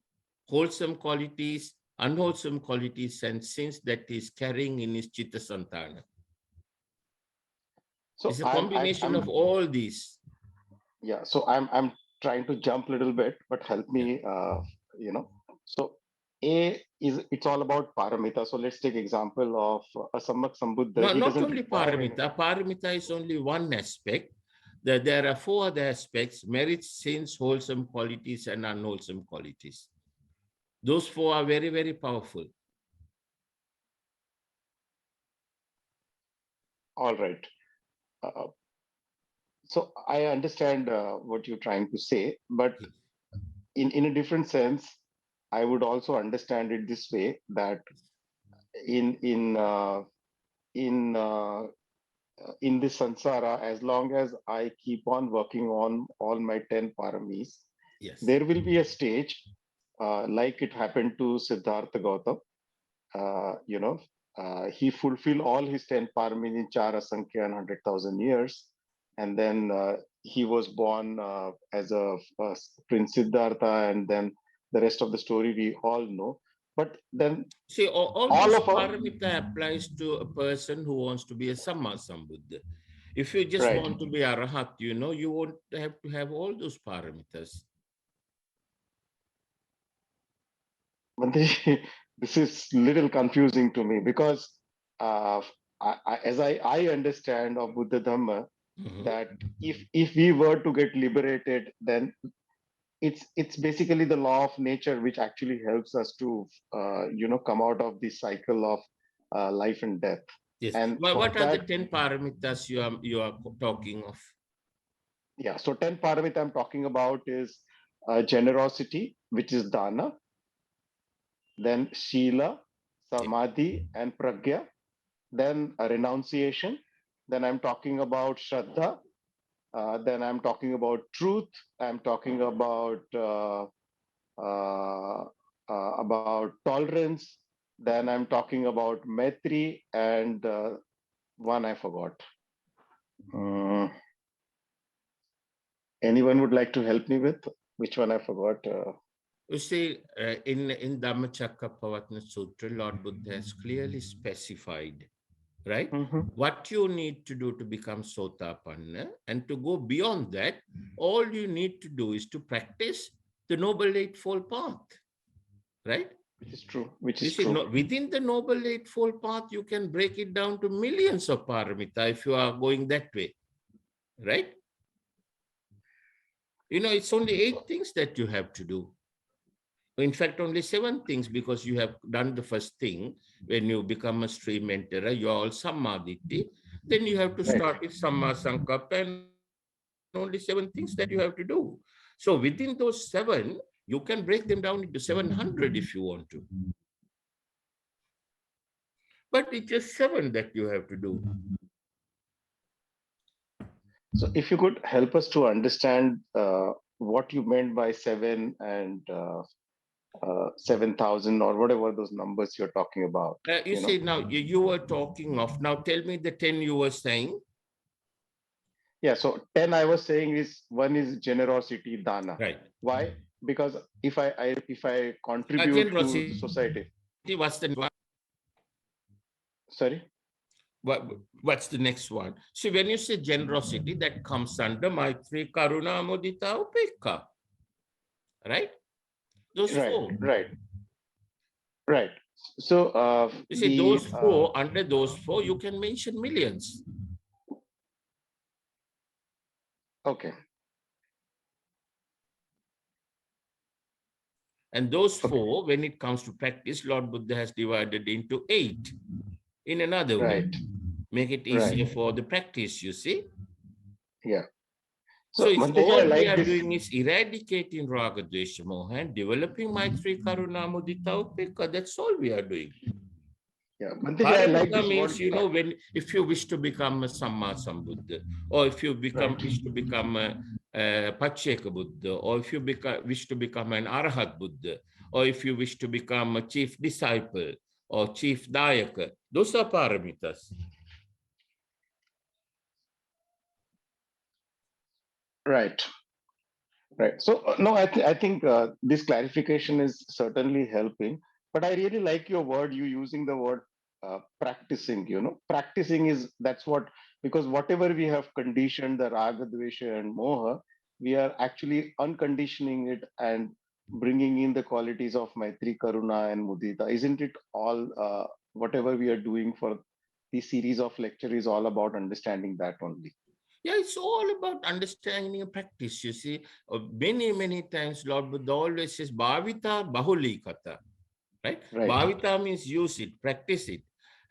[SPEAKER 1] wholesome qualities, unwholesome qualities, and sins that he's carrying in his Vitakkasanthana. So it's a combination of all these.
[SPEAKER 7] Yeah, so I'm trying to jump a little bit, but help me, So it's all about paramita. So let's take example of a Sammak Sambuddha.
[SPEAKER 1] No, not only paramita. Paramita is only one aspect. There are 4 other aspects: merits, sins, wholesome qualities, and unwholesome qualities. Those 4 are very, very powerful.
[SPEAKER 7] All right. So I understand what you're trying to say, but in a different sense, I would also understand it this way, that in this sansara, as long as I keep on working on all my 10 paramis, there will be a stage like it happened to Siddhartha Gautam. He fulfilled all his 10 paramis in Chara Sankhya in 100,000 years. And then he was born as a Prince Siddhartha, and then the rest of the story we all know. But then
[SPEAKER 1] see, all this paramita applies to a person who wants to be a Samma Sambuddha. If you just want to be Arahat, you won't have to have all those paramitas.
[SPEAKER 7] But this is little confusing to me, because as I understand of Buddha Dhamma, that if we were to get liberated, then it's basically the law of nature which actually helps us to come out of the cycle of life and death.
[SPEAKER 1] Yes.
[SPEAKER 7] And
[SPEAKER 1] what are the 10 paramitas you are talking of?
[SPEAKER 7] Yeah, so 10 paramita I'm talking about is generosity, which is dana, then shila, samadhi, and pragya, then a renunciation, then I'm talking about shraddha, then I'm talking about truth, I'm talking about tolerance, then I'm talking about maitri, and one I forgot. Anyone would like to help me with which one I forgot?
[SPEAKER 1] You see, in Dhammacakkappavattana Sutra, Lord Buddha has clearly specified, right, what you need to do to become Sotapanna, and to go beyond that, all you need to do is to practice the Noble Eightfold Path, right?
[SPEAKER 7] Which is true.
[SPEAKER 1] Within the Noble Eightfold Path, you can break it down to millions of paramita if you are going that way, right? It's only 8 things that you have to do. In fact, only 7 things, because you have done the first thing. When you become a stream enterer, you are all Sammaditi. Then you have to start with Samma Sankappa, and only 7 things that you have to do. So within those 7, you can break them down into 700 if you want to. But it's just 7 that you have to do.
[SPEAKER 7] So if you could help us to understand what you meant by 7 and 7,000 or whatever those numbers you're talking about.
[SPEAKER 1] You see, now you were talking of, now tell me the 10 you were saying.
[SPEAKER 7] Yeah, so 10 I was saying is, one is generosity, dana.
[SPEAKER 1] Right.
[SPEAKER 7] Why? Because if I contribute to
[SPEAKER 1] Generosity,
[SPEAKER 7] the society.
[SPEAKER 1] what's the one?
[SPEAKER 7] Sorry?
[SPEAKER 1] What's the next one? See, when you say generosity, that comes under Maitri, Karuna, Mudita, Upekka. Right? Those four.
[SPEAKER 7] Right. So
[SPEAKER 1] you see, those four, under those four, you can mention millions.
[SPEAKER 7] Okay.
[SPEAKER 1] And those four, when it comes to practice, Lord Buddha has divided into 8 in another way. Make it easier for the practice, you see?
[SPEAKER 7] Yeah.
[SPEAKER 1] So it's
[SPEAKER 7] Bhante,
[SPEAKER 1] all
[SPEAKER 7] like
[SPEAKER 1] we are
[SPEAKER 7] this.
[SPEAKER 1] doing is eradicating Raga, Dvesha, Moha and developing Maitri, Karuna, Mudita, Upekka. That's all we are doing.
[SPEAKER 7] Yeah, Bhante, I like this
[SPEAKER 1] means,
[SPEAKER 7] word.
[SPEAKER 1] you know, if you wish to become a Samma Sambuddha, or if you wish to become a Pacceka Buddha, or if you wish to become an Arahat Buddha, or if you wish to become a chief disciple or chief Dayaka, those are paramitas.
[SPEAKER 7] Right. So no, I think this clarification is certainly helping. But I really like your word. You using the word practicing. You know, practicing that's what, because whatever we have conditioned, the raga, dvesha, and moha, we are actually unconditioning it and bringing in the qualities of maitri, karuna, and mudita. Isn't it all? Whatever we are doing for the series of lecture is all about understanding that only.
[SPEAKER 1] Yeah, it's all about understanding and practice. You see, many times Lord Buddha always says, Bhavita Bahulikata. Right? Bhavita means use it, practice it.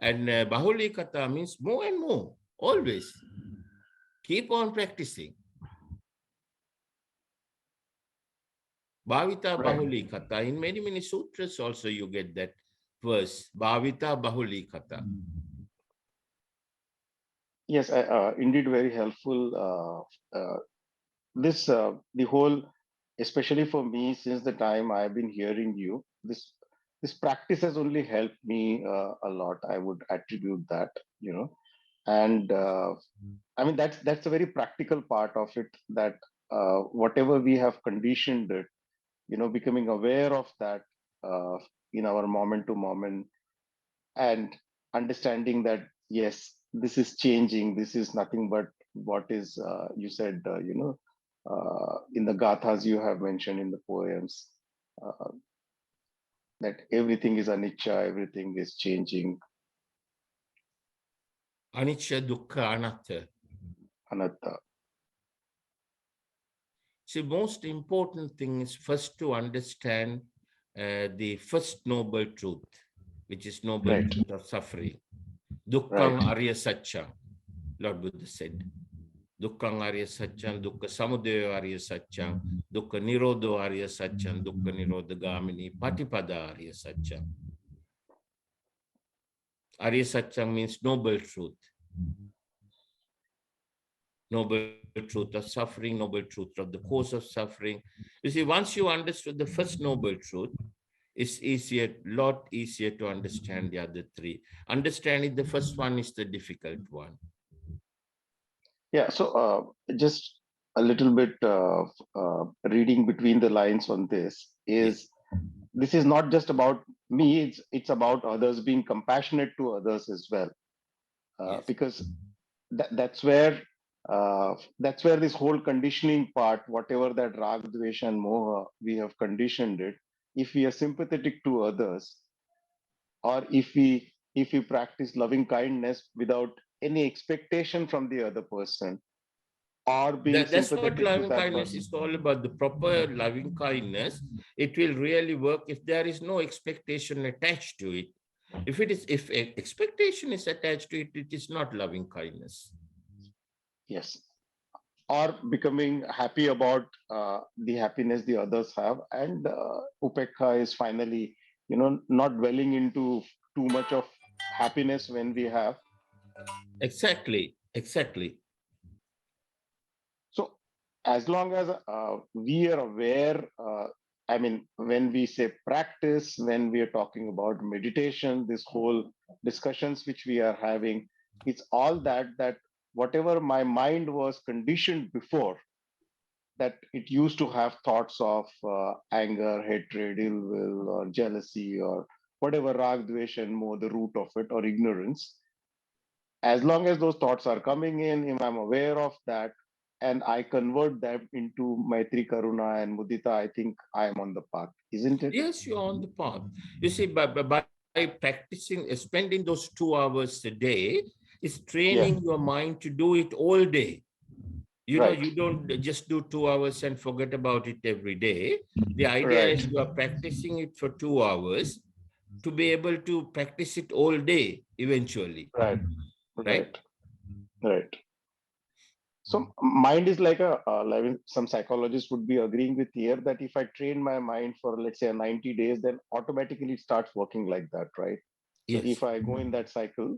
[SPEAKER 1] And Bahulikata means more and more, always. Keep on practicing. Bhavita Bahulikata. In many sutras also you get that verse. Bhavita Bahulikata.
[SPEAKER 7] Yes, indeed, very helpful. The whole, especially for me, since the time I've been hearing you, this practice has only helped me a lot. I would attribute that, and I mean that's a very practical part of it. That whatever we have conditioned it, becoming aware of that in our moment to moment, and understanding that yes, this is changing, this is nothing but what is you said, in the gathas you have mentioned in the poems, uh, that everything is anicca, everything is changing.
[SPEAKER 1] Anicca, dukkha, anatta.
[SPEAKER 7] Anatta.
[SPEAKER 1] See, most important thing is first to understand the first noble truth, which is noble truth of suffering. Dukkham Arya Satcha, Lord Buddha said. Dukkham Arya Satcham, Dukkha Samudaya Arya Satcham, Dukkha Nirodho Arya Satcham, Dukkha Nirodha Gamini, Patipada Arya Satcham. Arya Satcham means noble truth. Noble truth of suffering, noble truth of the cause of suffering. You see, once you understood the first noble truth, it's lot easier to understand the other three. Understanding the first one is the difficult one.
[SPEAKER 7] Yeah, so just a little bit reading between the lines on this is, this is not just about me, it's about others, being compassionate to others as well. Because that's where this whole conditioning part, whatever that rag, dvesha, and moha, we have conditioned it. If we are sympathetic to others, or if we practice loving kindness without any expectation from the other person, or being
[SPEAKER 1] That's what
[SPEAKER 7] sympathetic to
[SPEAKER 1] loving
[SPEAKER 7] that
[SPEAKER 1] kindness
[SPEAKER 7] person.
[SPEAKER 1] is all about. The proper loving kindness, it will really work if there is no expectation attached to it. If expectation is attached to it, it is not loving kindness.
[SPEAKER 7] Yes. Or becoming happy about the happiness the others have, and upekha is finally, not dwelling into too much of happiness when we have.
[SPEAKER 1] Exactly.
[SPEAKER 7] So as long as we are aware I mean, when we say practice, when we are talking about meditation, this whole discussions which we are having, it's all that whatever my mind was conditioned before, that it used to have thoughts of anger, hatred, ill will, or jealousy, or whatever rag, dvesh, and more the root of it, or ignorance. As long as those thoughts are coming in, if I'm aware of that, and I convert them into Maitri, Karuna, and Mudita, I think I am on the path, isn't it?
[SPEAKER 1] Yes, you're on the path. You see, by practicing, spending those 2 hours a day, is training your mind to do it all day. You know, you don't just do 2 hours and forget about it every day. The idea is you are practicing it for 2 hours to be able to practice it all day eventually.
[SPEAKER 7] Right. So mind is like like some psychologists would be agreeing with here that if I train my mind for, let's say, 90 days, then automatically it starts working like that, right?
[SPEAKER 1] Yes.
[SPEAKER 7] So if I go in that cycle.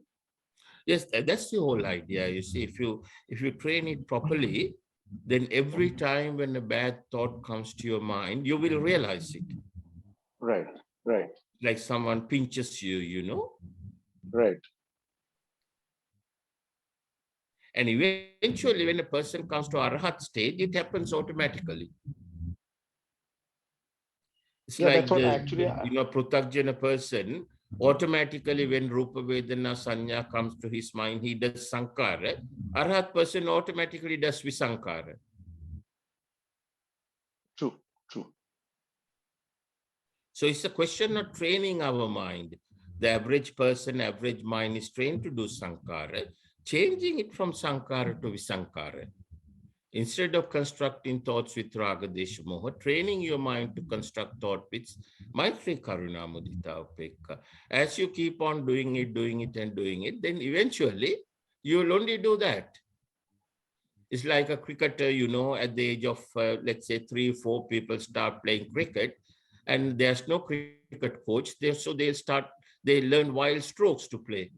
[SPEAKER 1] Yes, that's the whole idea. You see, if you train it properly, then every time when a bad thought comes to your mind, you will realize it.
[SPEAKER 7] Right.
[SPEAKER 1] Like someone pinches you, you know.
[SPEAKER 7] Right.
[SPEAKER 1] And eventually, when a person comes to Arahat stage, it happens automatically. It's like
[SPEAKER 7] that's what actually,
[SPEAKER 1] Pruthakjana person, automatically when Rupa Vedana Sanya comes to his mind, he does Sankara. Arahat person automatically does Visankara.
[SPEAKER 7] True.
[SPEAKER 1] So it's a question of training our mind. The average person, average mind is trained to do Sankara, changing it from Sankara to Visankara. Instead of constructing thoughts with Raga, Desha, Moha, training your mind to construct thought with Maitri, Karuna, Mudita, Upekka. As you keep on doing it, then eventually you will only do that. It's like a cricketer, at the age of, let's say, 3-4 people start playing cricket, and there's no cricket coach there, so they learn wild strokes to play.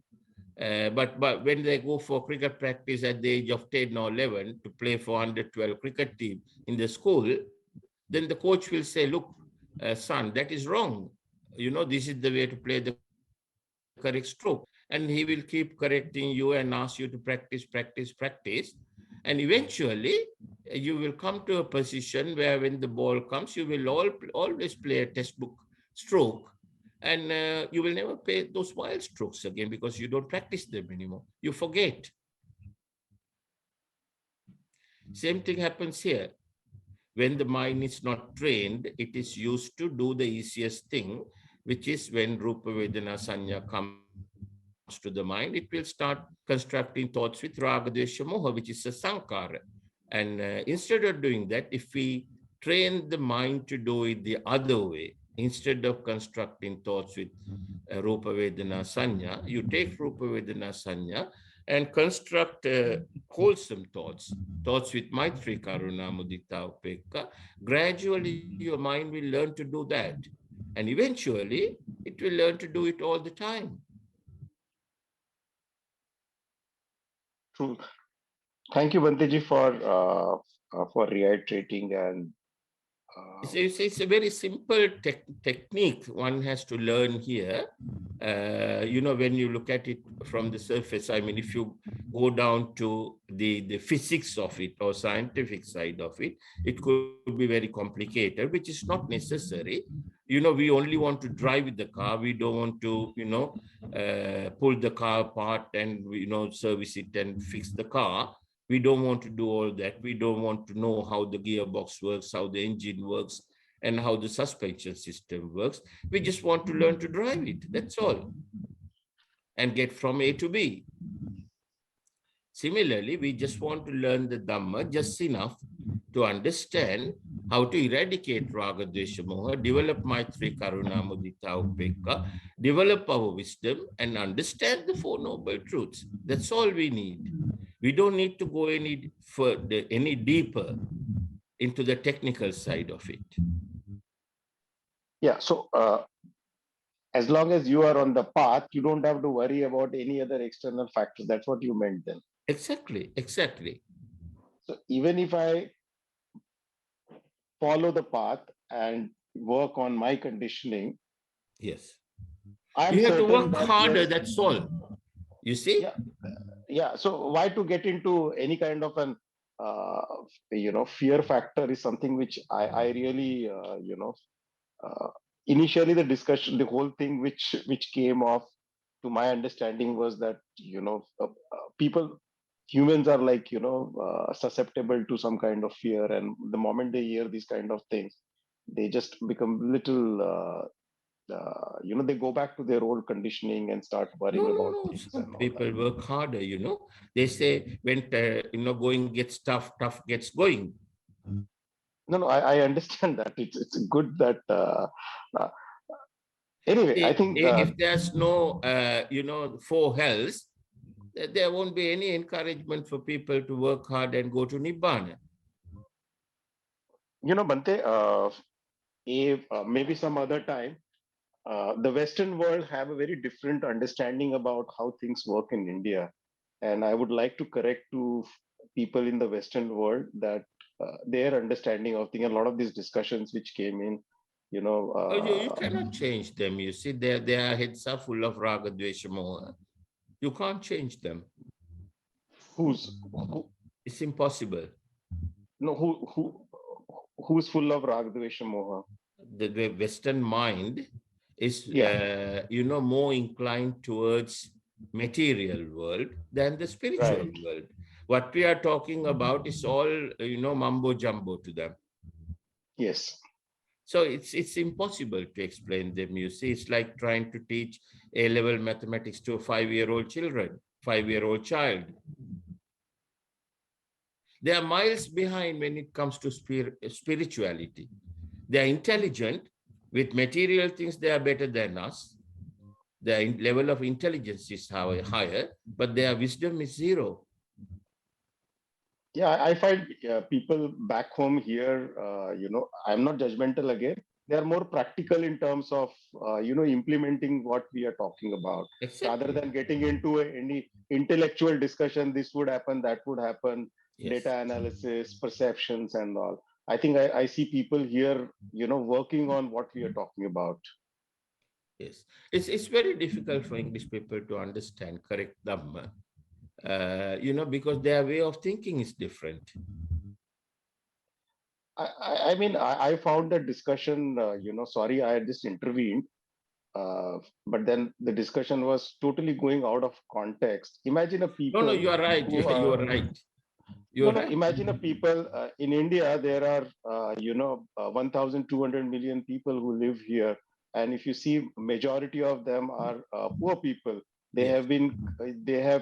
[SPEAKER 1] But when they go for cricket practice at the age of 10 or 11 to play for under 12 cricket team in the school, then the coach will say, look, son, that is wrong. This is the way to play the correct stroke. And he will keep correcting you and ask you to practice. And eventually, you will come to a position where when the ball comes, you will always play a textbook stroke. And you will never play those wild strokes again because you don't practice them anymore. You forget. Same thing happens here. When the mind is not trained, it is used to do the easiest thing, which is when Rupa Vedana Sanya comes to the mind, it will start constructing thoughts with Raga, Dvesha, Moha, which is a Sankara. And instead of doing that, if we train the mind to do it the other way, instead of constructing thoughts with Rupa Vedana Sanya, you take Rupa Vedana Sanya and construct wholesome thoughts with Maitri, Karuna, Mudita, Upekka. Gradually, your mind will learn to do that. And eventually, it will learn to do it all the time.
[SPEAKER 7] True. Thank you, Bhanteji, for reiterating and.
[SPEAKER 1] It's a very simple technique one has to learn here. When you look at it from the surface, I mean, if you go down to the physics of it or scientific side of it, it could be very complicated, which is not necessary. We only want to drive with the car. We don't want to, pull the car apart and, service it and fix the car. We don't want to do all that. We don't want to know how the gearbox works, how the engine works, and how the suspension system works. We just want to learn to drive it. That's all. And get from A to B. Similarly, we just want to learn the Dhamma just enough to understand how to eradicate Raga, Dvesha, Moha, develop Maitri, Karuna, Mudita, Upekka, develop our wisdom, and understand the Four Noble Truths. That's all we need. We don't need to go any deeper into the technical side of it.
[SPEAKER 7] Yeah, so as long as you are on the path, you don't have to worry about any other external factors. That's what you meant then.
[SPEAKER 1] Exactly.
[SPEAKER 7] So even if I follow the path and work on my conditioning,
[SPEAKER 1] Yes.
[SPEAKER 7] I'm
[SPEAKER 1] You have to
[SPEAKER 7] certain
[SPEAKER 1] work
[SPEAKER 7] that
[SPEAKER 1] harder,
[SPEAKER 7] yes,
[SPEAKER 1] that's all. You see?
[SPEAKER 7] yeah, yeah. So why to get into any kind of an fear factor is something which I really initially the discussion, the whole thing which came off to my understanding was that people, humans are like susceptible to some kind of fear, and the moment they hear these kind of things, they just become little they go back to their old conditioning and start worrying about
[SPEAKER 1] No.
[SPEAKER 7] things
[SPEAKER 1] Some
[SPEAKER 7] and all
[SPEAKER 1] people
[SPEAKER 7] that.
[SPEAKER 1] work harder, They say when, going gets tough, tough gets going.
[SPEAKER 7] No, I understand that. It's good that uh, anyway, I think
[SPEAKER 1] If there's no, four hells, there won't be any encouragement for people to work hard and go to Nibbana.
[SPEAKER 7] Bhante, maybe some other time, the Western world have a very different understanding about how things work in India, and I would like to correct to people in the Western world that their understanding of things. A lot of these discussions which came in,
[SPEAKER 1] You cannot change them. You see, their heads are full of raga, dvesha, moha. You can't change them.
[SPEAKER 7] who
[SPEAKER 1] It's impossible.
[SPEAKER 7] no who's full of rag, dvesha, moha.
[SPEAKER 1] The Western mind is,
[SPEAKER 7] Yeah.
[SPEAKER 1] more inclined towards material world than the spiritual
[SPEAKER 7] Right.
[SPEAKER 1] world. What we are talking about is all, mumbo jumbo to them.
[SPEAKER 7] Yes.
[SPEAKER 1] So it's impossible to explain them. You see, it's like trying to teach A-level mathematics to a 5-year-old child. They are miles behind when it comes to spirituality. They are intelligent. With material things, they are better than us. Their level of intelligence is higher, but their wisdom is zero.
[SPEAKER 7] Yeah, I find people back home here, I'm not judgmental again. They are more practical in terms of, implementing what we are talking about, rather than getting into any intellectual discussion. This would happen, that would happen, data analysis, perceptions, and all. I think I see people here, working on what we are talking about.
[SPEAKER 1] Yes, it's very difficult for English people to understand correct Dhamma, because their way of thinking is different.
[SPEAKER 7] I mean, I found that discussion, sorry, I just intervened, but then the discussion was totally going out of context. Imagine a people.
[SPEAKER 1] No, you are right.
[SPEAKER 7] Who,
[SPEAKER 1] You are right.
[SPEAKER 7] Imagine a people in India. There are, 1,200 million people who live here, and if you see, majority of them are poor people. They have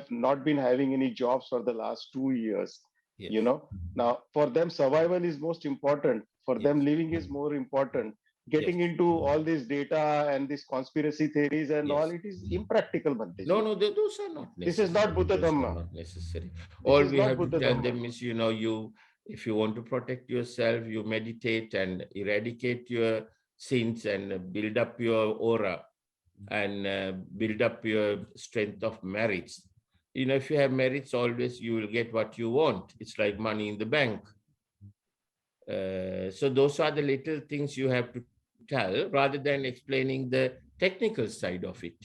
[SPEAKER 7] not been having any jobs for the last 2 years. Now for them, survival is most important. For them, living is more important. Getting into all this data and these conspiracy theories and all, it is impractical, Bhante.
[SPEAKER 1] No, those are not necessary.
[SPEAKER 7] This is not Buddha Dhamma.
[SPEAKER 1] Not necessary. All we have to tell them is, if you want to protect yourself, you meditate and eradicate your sins and build up your aura and build up your strength of merits. If you have merits, always you will get what you want. It's like money in the bank. So those are the little things you have to tell rather than explaining the technical side of it.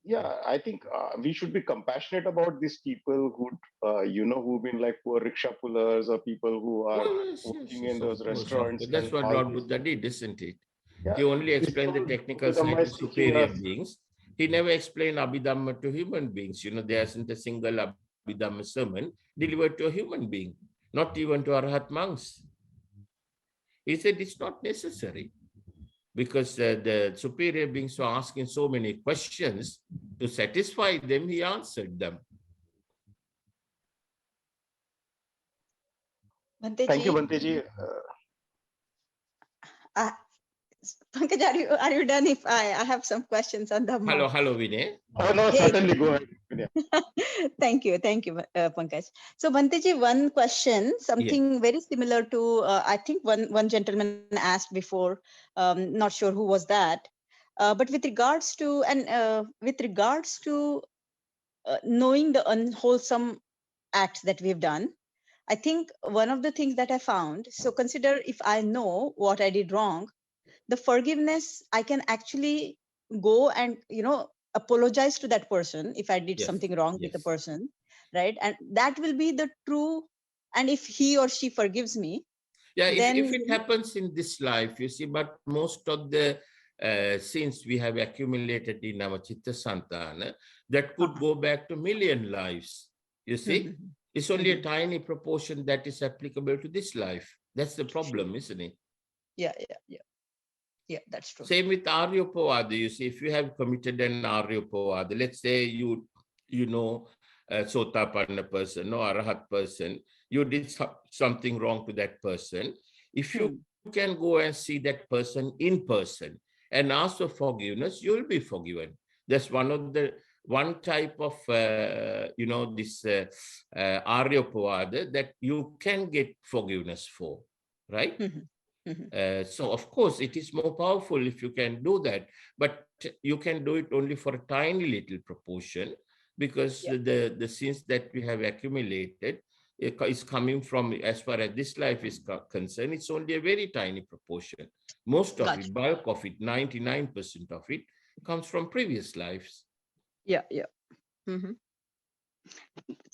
[SPEAKER 7] Yeah, I think we should be compassionate about these people who, who've been like poor rickshaw pullers or people who are working in those restaurants.
[SPEAKER 1] That's what Lord Buddha did, isn't it?
[SPEAKER 7] Yeah,
[SPEAKER 1] he only explained the technical side to superior beings. He never explained Abhidhamma to human beings. There isn't a single Abhidhamma sermon delivered to a human being, not even to Arahat monks. He said it's not necessary because the superior beings were asking so many questions. To satisfy them, he answered them.
[SPEAKER 7] Thank you, Bhanteji.
[SPEAKER 8] Pankaj, are you done? If I have some questions on Dhamma.
[SPEAKER 1] Hello, Vinay.
[SPEAKER 7] Oh, no, certainly go ahead.
[SPEAKER 8] Thank you, Pankaj. So, Bhanteji, one question, something very similar to I think one gentleman asked before. Not sure who was that, but with regards to knowing the unwholesome acts that we've done, I think one of the things that I found. So, consider if I know what I did wrong, the forgiveness, I can actually go and, apologize to that person if I did
[SPEAKER 1] Yes,
[SPEAKER 8] something wrong with the
[SPEAKER 1] yes.
[SPEAKER 8] person, right? And that will be the true, and if he or she forgives me,
[SPEAKER 1] Yeah,
[SPEAKER 8] then
[SPEAKER 1] if it happens in this life, you see, but most of the sins we have accumulated in our Vitakkasanthana, that could go back to million lives. You see, it's only a tiny proportion that is applicable to this life. That's the problem, isn't it?
[SPEAKER 8] Yeah, that's true.
[SPEAKER 1] Same with Aryopavada. You see, if you have committed an Aryopavada, let's say you know a Sotapanna person, no Arahat person, you did something wrong to that person. If you can go and see that person in person and ask for forgiveness, you will be forgiven. That's one type of this Aryopavada that you can get forgiveness for, right? So of course it is more powerful if you can do that, but you can do it only for a tiny little proportion, because the sins that we have accumulated is coming from, as far as this life is concerned, it's only a very tiny proportion. Most of it, bulk of it, 99% of it comes from previous lives.
[SPEAKER 8] Yeah.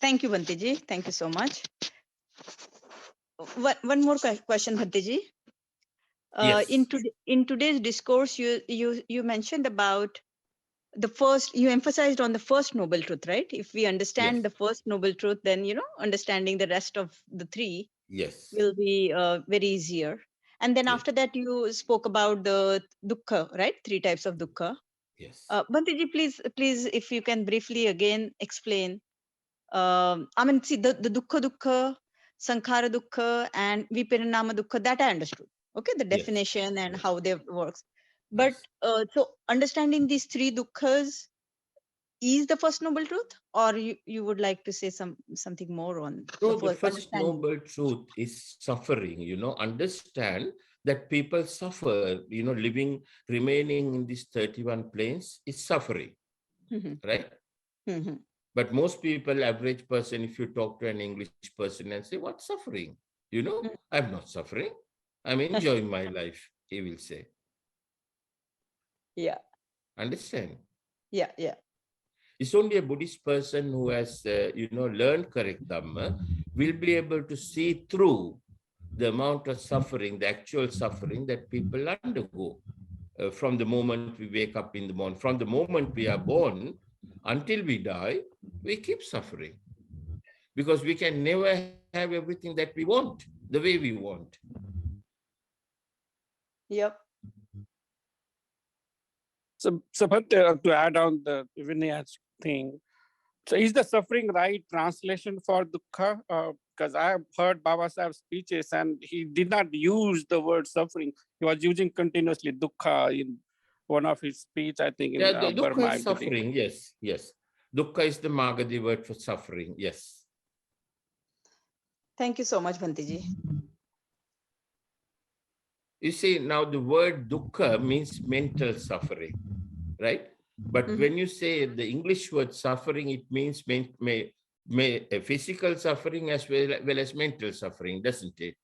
[SPEAKER 8] Thank you, Bhante. Thank you so much. One more question, Bhante.
[SPEAKER 1] Yes.
[SPEAKER 8] In today's discourse, you mentioned about you emphasized on the first noble truth, right? If we understand the first noble truth, then understanding the rest of the three will be very easier. And then after that, you spoke about the dukkha, right? 3 types of dukkha.
[SPEAKER 1] Yes.
[SPEAKER 8] Bhante, please, if you can briefly again explain. See, the dukkha, sankhara dukkha, and viparinama dukkha, that I understood. Okay, the definition and how they works. But so understanding these 3 dukkhas is the first noble truth, or you would like to say something more on
[SPEAKER 1] the first noble truth is suffering. Understand that people suffer, remaining in these 31 planes is suffering, right? But most people, average person, if you talk to an English person and say, what's suffering? I'm not suffering. I'm enjoying my life, he will say.
[SPEAKER 8] Yeah.
[SPEAKER 1] Understand?
[SPEAKER 8] Yeah.
[SPEAKER 1] It's only a Buddhist person who has, learned correct Dhamma will be able to see through the amount of suffering, the actual suffering that people undergo from the moment we wake up in the morning. From the moment we are born until we die, we keep suffering, because we can never have everything that we want the way we want.
[SPEAKER 8] Yep.
[SPEAKER 3] So but to add on the Vinay's thing, so is the suffering right translation for dukkha? Because I have heard Baba Sahib's speeches and he did not use the word suffering. He was using continuously dukkha in one of his speech, I think.
[SPEAKER 1] Yeah, the dukkha is suffering. Yes. Dukkha is the MARGA word for suffering. Yes.
[SPEAKER 8] Thank you so much, Bhante.
[SPEAKER 1] You see, now the word dukkha means mental suffering, right? But when you say the English word suffering, it means physical suffering as well as mental suffering, doesn't it?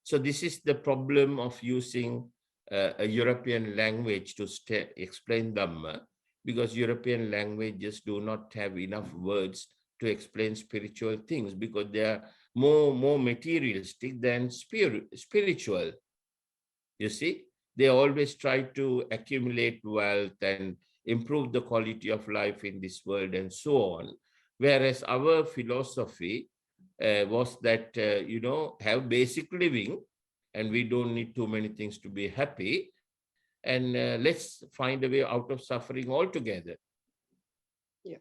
[SPEAKER 1] So this is the problem of using a European language to explain Dhamma, because European languages do not have enough words to explain spiritual things, because they are more materialistic than spiritual. You see, they always try to accumulate wealth and improve the quality of life in this world and so on. Whereas our philosophy was that, have basic living, and we don't need too many things to be happy. And let's find a way out of suffering altogether.
[SPEAKER 8] Yeah.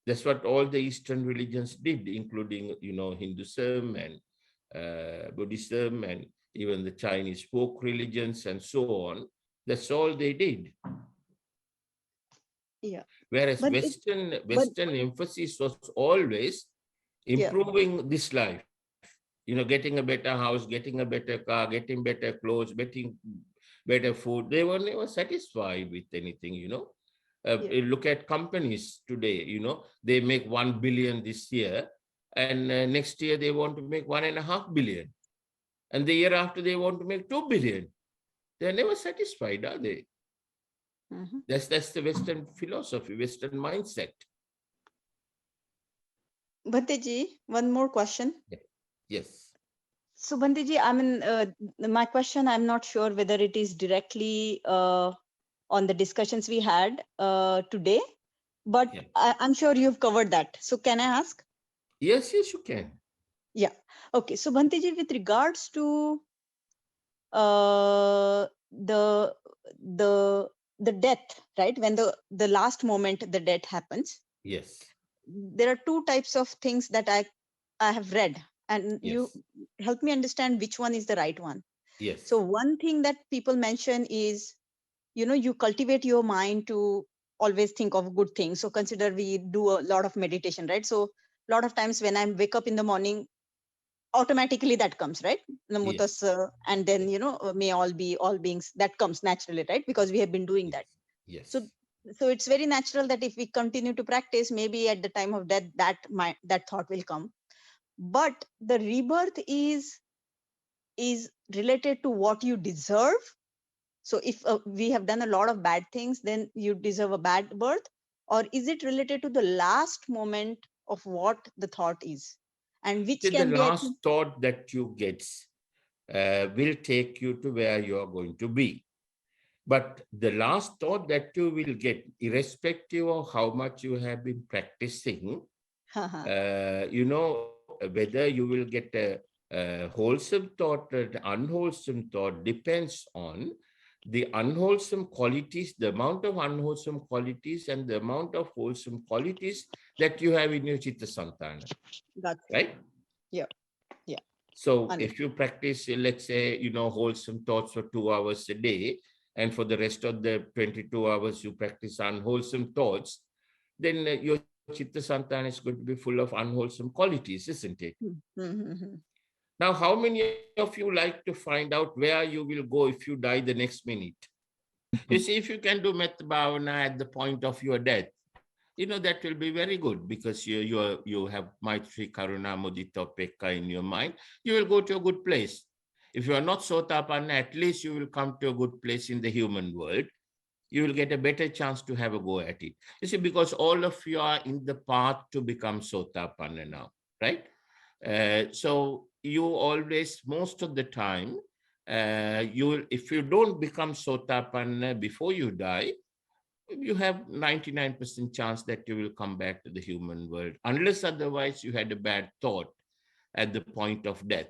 [SPEAKER 1] That's what all the Eastern religions did, including, Hinduism and Buddhism and even the Chinese folk religions and so on. That's all they did.
[SPEAKER 8] Yeah.
[SPEAKER 1] Whereas Western emphasis was always improving this life. Getting a better house, getting a better car, getting better clothes, getting better food. They were never satisfied with anything, Look at companies today, they make 1 billion this year, and next year they want to make 1.5 billion. And the year after, they want to make 2 billion. They're never satisfied, are they?
[SPEAKER 8] Mhm.
[SPEAKER 1] That's the Western philosophy, Western mindset.
[SPEAKER 8] Bhante ji, one more question.
[SPEAKER 1] Yes.
[SPEAKER 8] So Bhante ji, I mean, my question, I'm not sure whether it is directly on the discussions we had today, but
[SPEAKER 1] Yeah.
[SPEAKER 8] I'm sure you've covered that. So can I ask?
[SPEAKER 1] Yes, you can.
[SPEAKER 8] Yeah. Okay. So Bhante ji, with regards to the death, right? When the last moment the death happens,
[SPEAKER 1] Yes.
[SPEAKER 8] there are two types of things that I have read, and you
[SPEAKER 1] Yes.
[SPEAKER 8] help me understand which one is the right one.
[SPEAKER 1] Yes.
[SPEAKER 8] So one thing that people mention is, you cultivate your mind to always think of good things. So consider we do a lot of meditation, right? So a lot of times when I wake up in the morning, automatically that comes, right? Namo
[SPEAKER 1] Yes.
[SPEAKER 8] tassa, and then may all beings, that comes naturally, right? Because we have been doing that.
[SPEAKER 1] Yes.
[SPEAKER 8] So it's very natural that if we continue to practice, maybe at the time of death, that thought will come. But the rebirth is related to what you deserve. So if we have done a lot of bad things, then you deserve a bad birth, or is it related to the last moment of what the thought is, and which
[SPEAKER 1] See, the
[SPEAKER 8] can be, I
[SPEAKER 1] last
[SPEAKER 8] think,
[SPEAKER 1] thought that you get will take you to where you are going to be. But the last thought that you will get, irrespective of how much you have been practicing, whether you will get a wholesome thought or an unwholesome thought depends on the unwholesome qualities, the amount of unwholesome qualities and the amount of wholesome qualities that you have in your Vitakkasanthana.
[SPEAKER 8] that's
[SPEAKER 1] right?
[SPEAKER 8] Yeah.
[SPEAKER 1] So
[SPEAKER 8] Understood.
[SPEAKER 1] if you practice, let's say, wholesome thoughts for 2 hours a day, and for the rest of the 22 hours you practice unwholesome thoughts, then your Vitakkasanthana is going to be full of unwholesome qualities, isn't it? Now, how many of you like to find out where you will go if you die the next minute? You see, if you can do Metta Bhavana at the point of your death, that will be very good, because you have Maitri, Karuna, Mudita, Upekkha in your mind. You will go to a good place. If you are not Sotapanna, at least you will come to a good place in the human world. You will get a better chance to have a go at it. You see, because all of you are in the path to become Sotapanna now, right? So you always, most of the time, if you don't become Sotapanna before you die, you have 99% chance that you will come back to the human world, unless otherwise you had a bad thought at the point of death.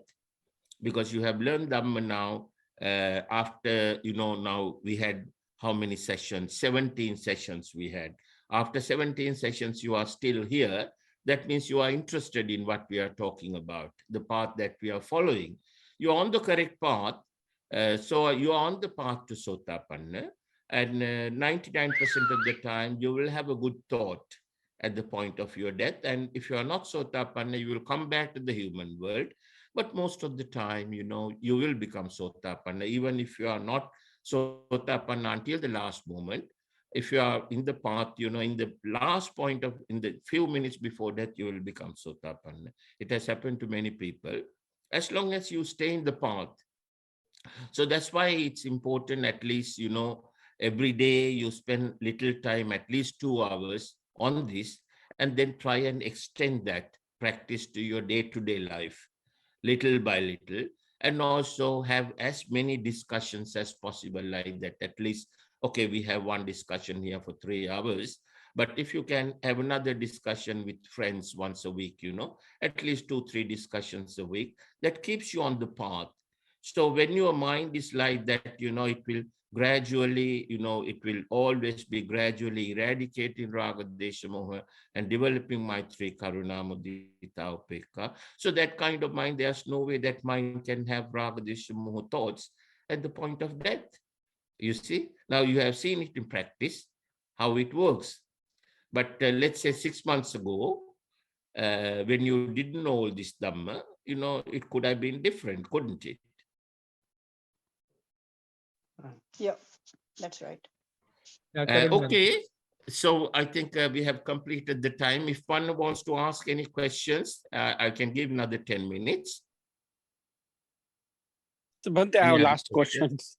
[SPEAKER 1] Because you have learned Dhamma now, after, now we had how many sessions? 17 sessions we had. After 17 sessions, you are still here. That means you are interested in what we are talking about, the path that we are following. You are on the correct path. So you are on the path to Sotapanna. And 99% of the time, you will have a good thought at the point of your death. And if you are not Sotapanna, you will come back to the human world. But most of the time, you will become Sotapanna, even if you are not Sotapanna until the last moment. If you are in the path, in the last point in the few minutes before death, you will become Sotapanna. It has happened to many people. As long as you stay in the path. So that's why it's important, at least, every day you spend little time, at least 2 hours on this, and then try and extend that practice to your day-to-day life, little by little, and also have as many discussions as possible like that. At least, okay, we have one discussion here for 3 hours, but if you can have another discussion with friends once a week, at least 2-3 discussions a week, that keeps you on the path. So when your mind is like that, it will gradually, it will always be gradually eradicating Raga, Desha, Moha, and developing Maitri, Karuna, Mudita, Upekkha. So that kind of mind, there's no way that mind can have Raga, Desha, Moha thoughts at the point of death. You see? Now you have seen it in practice, how it works. But let's say 6 months ago, when you didn't know all this Dhamma, it could have been different, couldn't it?
[SPEAKER 8] Yeah, that's right.
[SPEAKER 1] Okay, so I think we have completed the time. If one wants to ask any questions, I can give another 10 minutes.
[SPEAKER 3] So Bhante, I have
[SPEAKER 1] Yeah,
[SPEAKER 3] last
[SPEAKER 1] okay.
[SPEAKER 3] questions.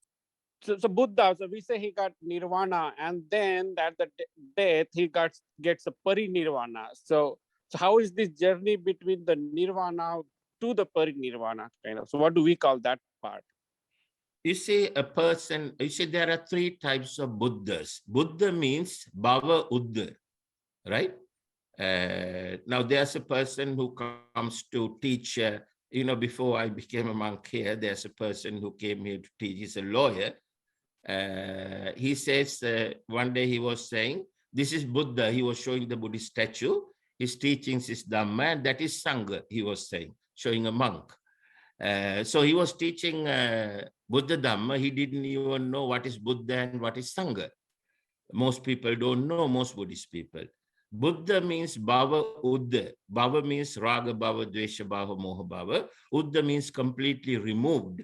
[SPEAKER 3] So Buddha, so we say he got nirvana, and then at the death he gets a parinirvana. So how is this journey between the nirvana to the parinirvana kind of? So what do we call that part?
[SPEAKER 1] You see, there are three types of Buddhas. Buddha means Bhava Uddha, right? Now there's a person who comes to teach, before I became a monk here, there's a person who came here to teach. He's a lawyer. He says, one day he was saying, this is Buddha. He was showing the Buddhist statue. His teachings is Dhamma, and that is Sangha, he was saying, showing a monk. So he was teaching Buddha Dhamma. He didn't even know what is Buddha and what is Sangha. Most people don't know, most Buddhist people. Buddha means Bhava Uddha. Bhava means Raga Bhava, Dvesha Bhava, Moha Bhava. Uddha means completely removed.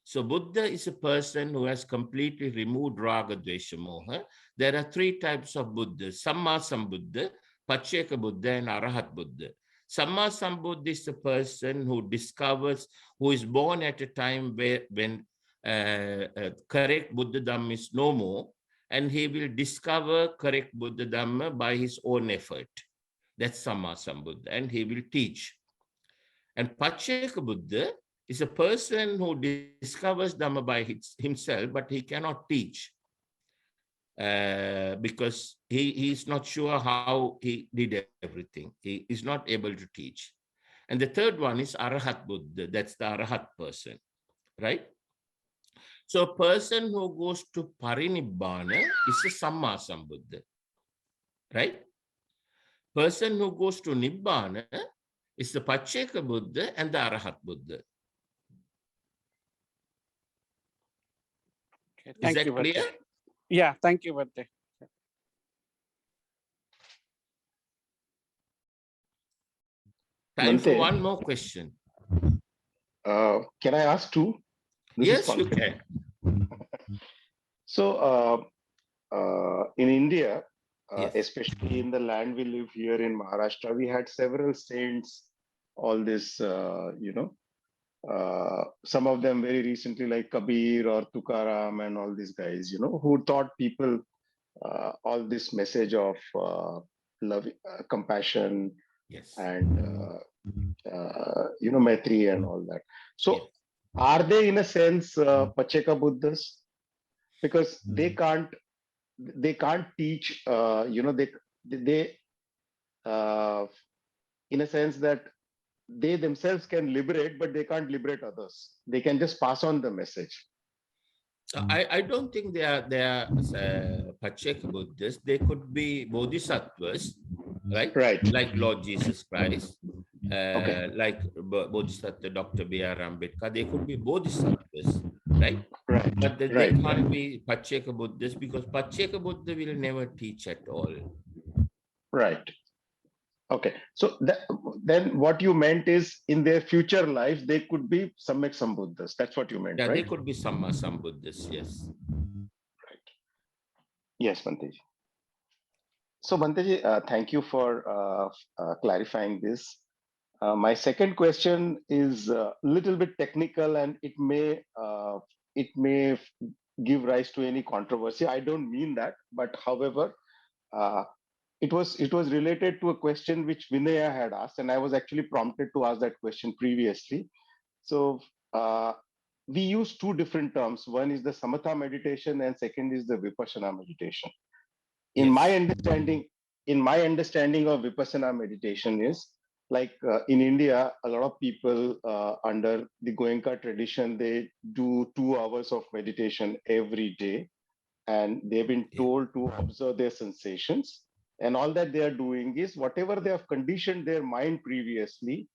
[SPEAKER 1] So Buddha is a person who has completely removed Raga, Dvesha, Moha. There are three types of Buddha: Samma Sambuddha, Pacceka Buddha, and Arahat Buddha. Samma Sambuddha is the person who discovers, who is born at a time when correct Buddha Dhamma is no more, and he will discover correct Buddha Dhamma by his own effort. That's Samma Sambuddha, and he will teach. And Pacceka Buddha is a person who discovers Dhamma by himself, but he cannot teach because he is not sure how he did everything. He is not able to teach. And the third one is Arahat Buddha. That's the Arahat person, right? So a person who goes to Parinibbana is a Samma Sambuddha, right? Person who goes to Nibbana is the Pacceka Buddha and the Arahat Buddha.
[SPEAKER 3] Okay,
[SPEAKER 1] Is that
[SPEAKER 3] you,
[SPEAKER 1] clear?
[SPEAKER 3] Bhante. Yeah, thank you, Bhante.
[SPEAKER 1] Time for
[SPEAKER 7] Bhante,
[SPEAKER 1] one more question.
[SPEAKER 7] Can I ask two?
[SPEAKER 1] Yes, you can.
[SPEAKER 7] So in India,
[SPEAKER 1] Yes.
[SPEAKER 7] especially in the land we live here in Maharashtra, we had several saints, all this, some of them very recently like Kabir or Tukaram and all these guys, who taught people all this message of love, compassion,
[SPEAKER 1] Yes.
[SPEAKER 7] and, Maitri and all that. So
[SPEAKER 1] Yes.
[SPEAKER 7] are they in a sense Pacceka Buddhas? Because they can't teach, they in a sense that they themselves can liberate, but they can't liberate others. They can just pass on the message.
[SPEAKER 1] I don't think they are Pacceka Buddhists. They could be bodhisattvas, right?
[SPEAKER 7] Right.
[SPEAKER 1] Like Lord Jesus Christ,
[SPEAKER 7] Okay.
[SPEAKER 1] like Bodhisattva Dr. B.R. Ambedkar. They could be bodhisattvas, right?
[SPEAKER 7] Right.
[SPEAKER 1] But they
[SPEAKER 7] Right.
[SPEAKER 1] can't be Pacceka Buddhists because Pacceka Buddha will never teach at all.
[SPEAKER 7] Right. Okay. So then what you meant is in their future lives, they could be Samyak Sambuddhas. That's what you meant,
[SPEAKER 1] Yeah,
[SPEAKER 7] right?
[SPEAKER 1] they could be Samma Sambuddhas, yes.
[SPEAKER 7] Right. Yes, Bhanteji. So Bhanteji, thank you for clarifying this. My second question is a little bit technical, and it may give rise to any controversy. I don't mean that, but however, it was related to a question which Vinaya had asked, and I was actually prompted to ask that question previously. So we use two different terms. One is the samatha meditation, and second is the vipassana meditation. In my understanding of vipassana meditation is like in India, a lot of people under the Goenka tradition, they do 2 hours of meditation every day, and they've been told to observe their sensations. And all that they are doing is whatever they have conditioned their mind previously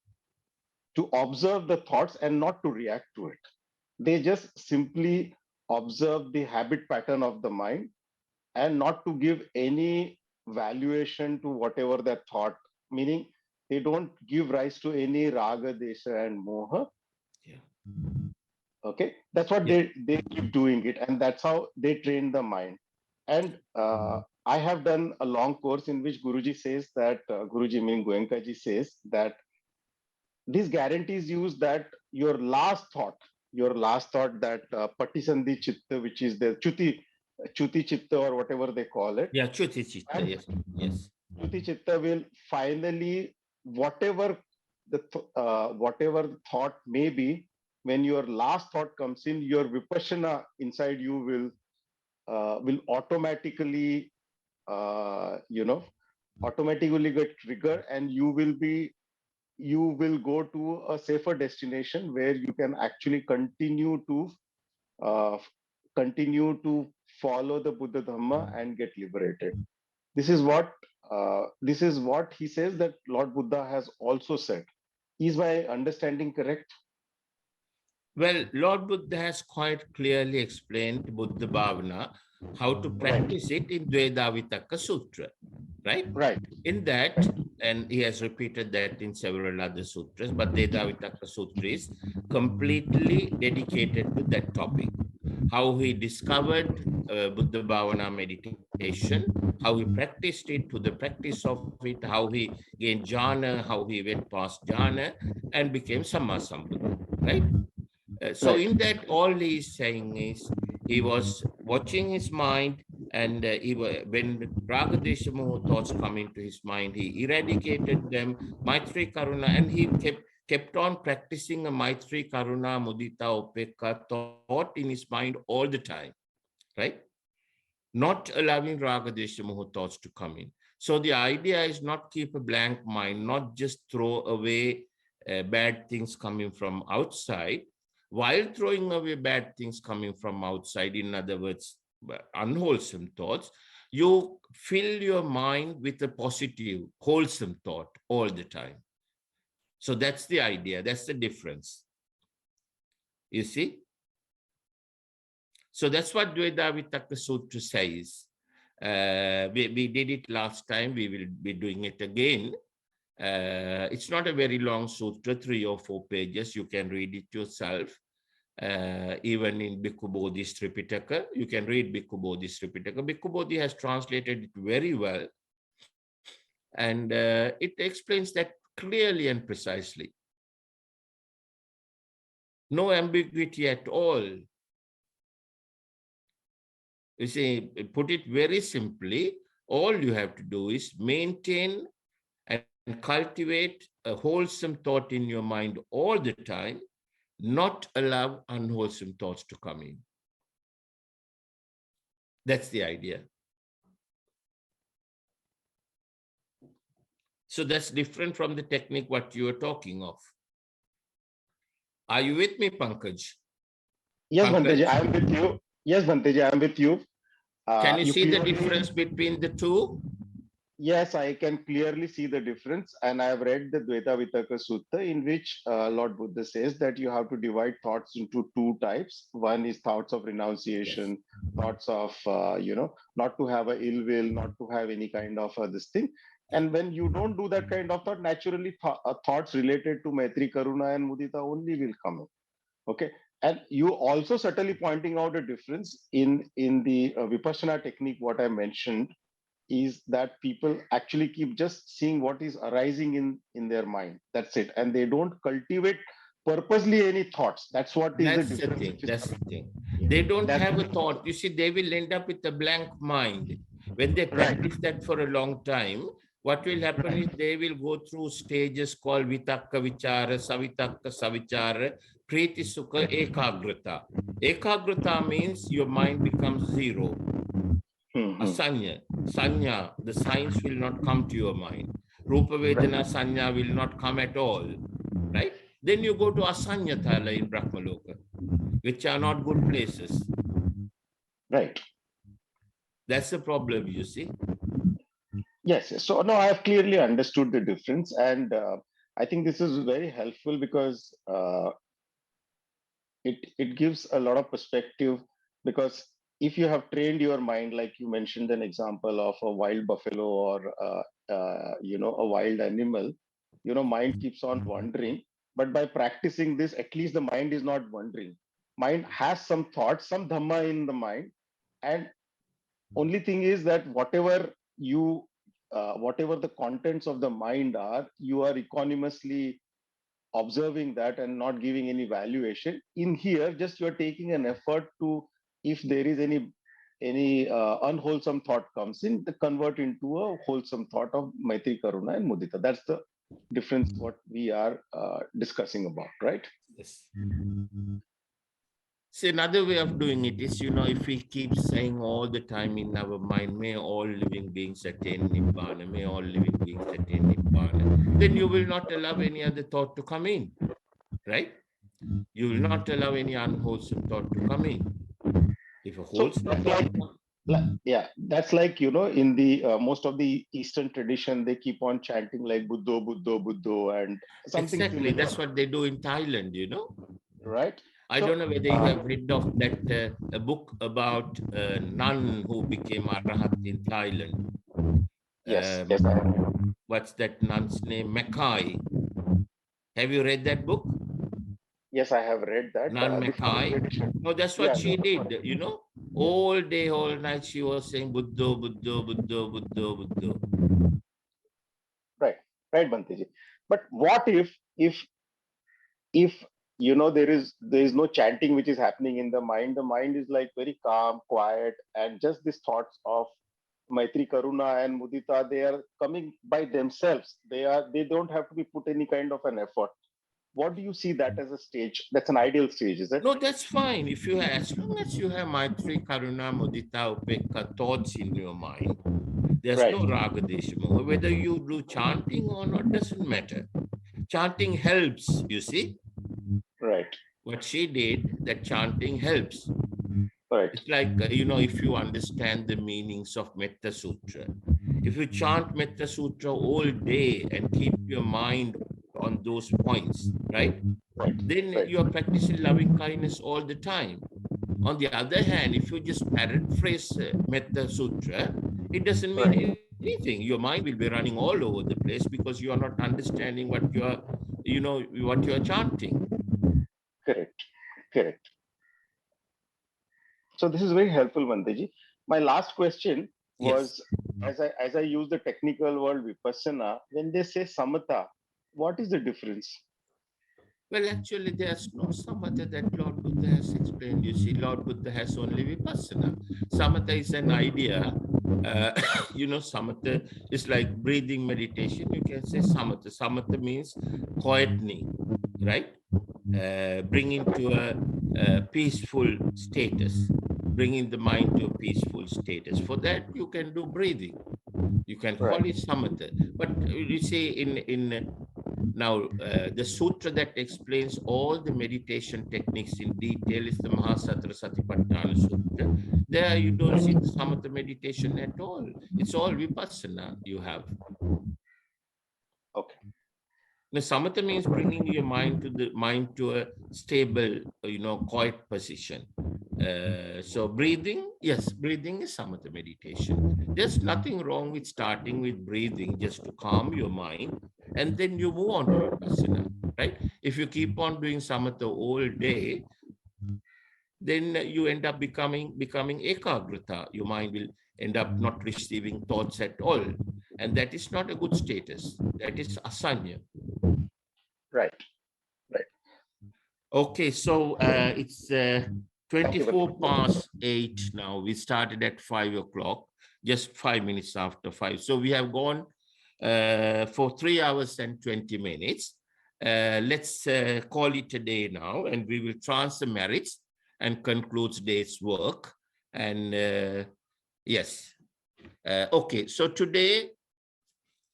[SPEAKER 7] to observe the thoughts and not to react to it. They just simply observe the habit pattern of the mind and not to give any valuation to whatever that thought, meaning they don't give rise to any raga, desha, and moha. Okay, that's what they keep doing it, and that's how they train the mind. And I have done a long course in which Guruji says that, Guruji meaning Goenkaji says that these guarantees use that your last thought, your last thought, that Patisandhi Chitta, which is the Chuti Chitta or whatever they call it.
[SPEAKER 1] Yeah, Chuti Chitta,
[SPEAKER 7] And
[SPEAKER 1] yes, yes.
[SPEAKER 7] Chuti Chitta will finally, whatever whatever thought may be, when your last thought comes in, your vipassana inside you will automatically automatically get triggered, and you will go to a safer destination where you can actually uh, continue to follow the Buddha Dhamma and get liberated. This is what he says that Lord Buddha has also said. Is my understanding correct?
[SPEAKER 1] Well, Lord Buddha has quite clearly explained Buddha Bhavana, how to practice it in Dvedhavitakka Sutra, right?
[SPEAKER 7] Right.
[SPEAKER 1] In that, and he has repeated that in several other sutras, but Dvedhavitakka Sutra is completely dedicated to that topic. How he discovered Buddha Bhavana meditation, how he practiced it, to the practice of it, how he gained jhana, how he went past jhana and became Sammasambuddha, right? So
[SPEAKER 7] Right.
[SPEAKER 1] in that, all he is saying is he was watching his mind, and when Raga Desha Moha thoughts come into his mind, he eradicated them, Maitri Karuna, and he kept on practicing a Maitri Karuna Mudita Upekka thought in his mind all the time, right? Not allowing Raga Desha Moha thoughts to come in. So the idea is not keep a blank mind, not just throw away bad things coming from outside. While throwing away bad things coming from outside, in other words, unwholesome thoughts, you fill your mind with a positive, wholesome thought all the time. So that's the idea. That's the difference. You see? So that's what Dvedhavitakka Sutra says. We did it last time. We will be doing it again. It's not a very long sutra, 3 or 4 pages. You can read it yourself. Even in Bhikkhu Bodhi's Tipitaka, you can read Bhikkhu Bodhi's Tipitaka. Bhikkhu Bodhi has translated it very well, and it explains that clearly and precisely. No ambiguity at all. You see, put it very simply, all you have to do is maintain and cultivate a wholesome thought in your mind all the time, not allow unwholesome thoughts to come in. That's the idea. So that's different from the technique what you are talking of. Are you with me, Pankaj?
[SPEAKER 7] Yes,
[SPEAKER 1] Pankaj?
[SPEAKER 7] Bhanteji, I am with you. Yes, Bhanteji, I am with you.
[SPEAKER 1] Can you see the
[SPEAKER 7] clearly,
[SPEAKER 1] difference between the two?
[SPEAKER 7] Yes, I can clearly see the difference. And I have read the Dvedhavitakka Sutta, in which Lord Buddha says that you have to divide thoughts into 2 types. One is thoughts of renunciation, thoughts of, not to have a ill will, not to have any kind of this thing. And when you don't do that kind of thought, naturally thoughts related to Maitri, Karuna and Mudita only will come in. Okay. And you also certainly pointing out a difference in the Vipassana technique, what I mentioned, is that people actually keep just seeing what is arising in their mind. That's it. And they don't cultivate purposely any thoughts. That's what is
[SPEAKER 1] That's
[SPEAKER 7] the
[SPEAKER 1] the
[SPEAKER 7] difference.
[SPEAKER 1] thing. That's the thing. They don't
[SPEAKER 7] That's
[SPEAKER 1] have a thought. You see, they will end up with a blank mind. When they practice that for a long time, what will happen is they will go through stages called Vitakka Vichara, Savitakka Savichara, Priti Sukha, Ekagrata. Ekagrata means your mind becomes zero. Asanya, Sanya, the signs will not come to your mind. Rupa Vedana Sanya will not come at all, right? Then you go to Asanya Thala in Brahmaloka, which are not good places.
[SPEAKER 7] Right.
[SPEAKER 1] That's the problem, you see.
[SPEAKER 7] Yes. So no, I have clearly understood the difference. And I think this is very helpful because it gives a lot of perspective, because if you have trained your mind, like you mentioned an example of a wild buffalo or a wild animal, mind keeps on wandering, but by practicing this, at least the mind is not wandering. Mind has some thoughts, some dhamma in the mind, and only thing is that whatever the contents of the mind are, you are equanimously observing that and not giving any valuation. In here, just you're taking an effort to, if there is any unwholesome thought comes in, to convert into a wholesome thought of Maitri, Karuna, and Mudita. That's the difference what we are discussing about, right?
[SPEAKER 1] Yes. See, another way of doing it is, if we keep saying all the time in our mind, may all living beings attain Nibbana, may all living beings attain Nibbana, then you will not allow any other thought to come in, right? You will not allow any unwholesome thought to come in. If a wholesome
[SPEAKER 7] that's like, in the most of the Eastern tradition, they keep on chanting like Buddho, Buddho, Buddho, and something
[SPEAKER 1] exactly,
[SPEAKER 7] similar.
[SPEAKER 1] that's what they do in Thailand,
[SPEAKER 7] Right?
[SPEAKER 1] I don't know whether you have read of that a book about a nun who became Arahat in Thailand.
[SPEAKER 7] Yes.
[SPEAKER 1] What's that nun's name? Mackay. Have you read that book?
[SPEAKER 7] Yes, I have read that.
[SPEAKER 1] Nun Mackay. No, that's what she did, all day, all night she was saying Buddho, Buddho, Buddho, Buddho, Buddho.
[SPEAKER 7] Right, Bhanteji. But what if there is no chanting which is happening in the mind is like very calm, quiet, and just these thoughts of Maitri, Karuna, and Mudita, they are coming by themselves. They don't have to be put any kind of an effort. What do you see that as a stage? That's an ideal stage, is it?
[SPEAKER 1] No, that's fine. As long as you have Maitri, Karuna, Mudita, Upekka thoughts in your mind, there's no Raga Desha Moha. Whether you do chanting or not doesn't matter. Chanting helps, you see.
[SPEAKER 7] Right.
[SPEAKER 1] What she did, that chanting helps.
[SPEAKER 7] Right.
[SPEAKER 1] It's like, if you understand the meanings of Metta Sutra, if you chant Metta Sutra all day and keep your mind on those points, right? Then you are practicing loving kindness all the time. On the other hand, if you just paraphrase Metta Sutra, it doesn't mean anything. Your mind will be running all over the place because you are not understanding what you are chanting.
[SPEAKER 7] Correct. So this is very helpful, Bhanteji. My last question was, as I use the technical word Vipassana, when they say Samatha, what is the difference?
[SPEAKER 1] Well, actually, there's no samatha that Lord Buddha has explained. You see, Lord Buddha has only vipassana. Samatha is an idea. Samatha is like breathing meditation. You can say samatha. Samatha means quietening, right? Bringing to a peaceful status, bringing the mind to a peaceful status. For that, you can do breathing. You can call it samatha. But you see, now, the sutra that explains all the meditation techniques in detail is the Satipatthana Sutra. There you don't see the samatha meditation at all. It's all vipassana you have.
[SPEAKER 7] Okay.
[SPEAKER 1] The samatha means bringing your mind to a stable, quiet position. So breathing, yes, breathing is samatha meditation. There's nothing wrong with starting with breathing just to calm your mind, and then you move on to vipassana, right? If you keep on doing samatha all day, then you end up becoming ekagrata. Your mind will end up not receiving thoughts at all, and that is not a good status. That is asanya.
[SPEAKER 7] Right.
[SPEAKER 1] Okay, so it's 24 past 8 now. We started at 5 o'clock, just 5 minutes after 5. So we have gone for 3 hours and 20 minutes. Let's call it a day now, and we will transfer merits and conclude today's work. And yes. Okay, so today,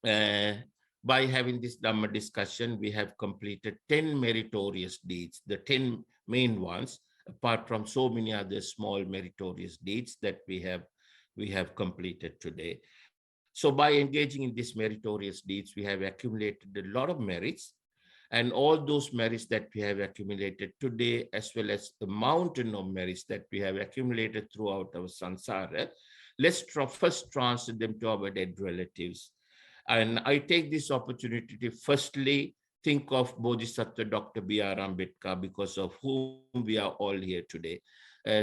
[SPEAKER 1] by having this Dhamma discussion, we have completed 10 meritorious deeds, the 10 main ones, apart from so many other small meritorious deeds that we have completed today. So by engaging in these meritorious deeds, we have accumulated a lot of merits, and all those merits that we have accumulated today, as well as the mountain of merits that we have accumulated throughout our samsara, let's first transfer them to our dead relatives. And I take this opportunity to firstly think of Bodhisattva Dr. B.R. Ambedkar, because of whom we are all here today.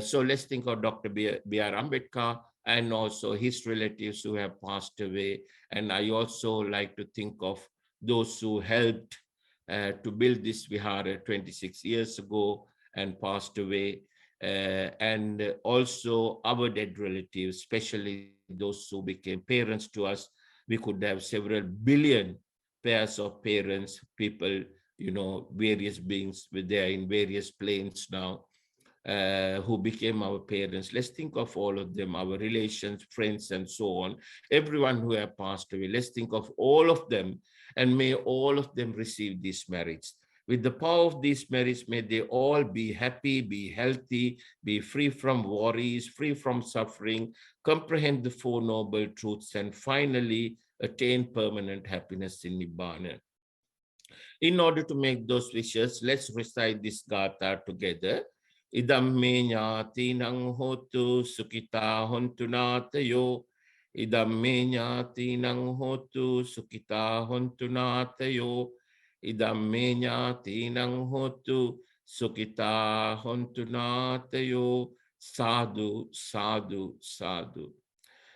[SPEAKER 1] So let's think of Dr. B.R. Ambedkar and also his relatives who have passed away. And I also like to think of those who helped to build this vihara 26 years ago and passed away. And also our dead relatives, especially those who became parents to us. We could have several billion pairs of parents, people, various beings, they are in various planes now, who became our parents. Let's think of all of them, our relations, friends, and so on. Everyone who have passed away, let's think of all of them, and may all of them receive these merits. With the power of these merits, may they all be happy, be healthy, be free from worries, free from suffering, comprehend the Four Noble Truths, and finally attain permanent happiness in Nibbana. In order to make those wishes, let's recite this Gatha together. Idam me ñātīnaṁ hotu sukhita hontu nātayo. Idam me ñātīnaṁ hotu sukhita hontu nātayo. Idam me ñātīnaṁ hotu sukhita hontu nātayo. Sadhu, sadhu, sadhu.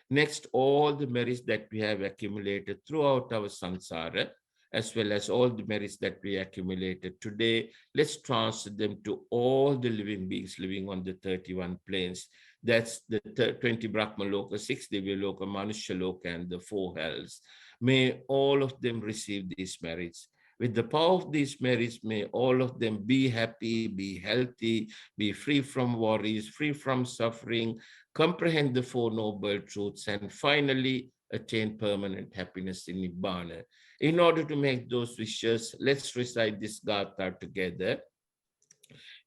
[SPEAKER 1] Next, all the merits that we have accumulated throughout our samsara, as well as all the merits that we accumulated today, let's transfer them to all the living beings living on the 31 planes. That's the 20 Brahma Loka, 6 Divya Loka, Manusha Loka, and the 4 hells. May all of them receive these merits. With the power of these merits, may all of them be happy, be healthy, be free from worries, free from suffering, comprehend the Four Noble Truths, and finally attain permanent happiness in Nibbana. In order to make those wishes, let's recite this Gatha together.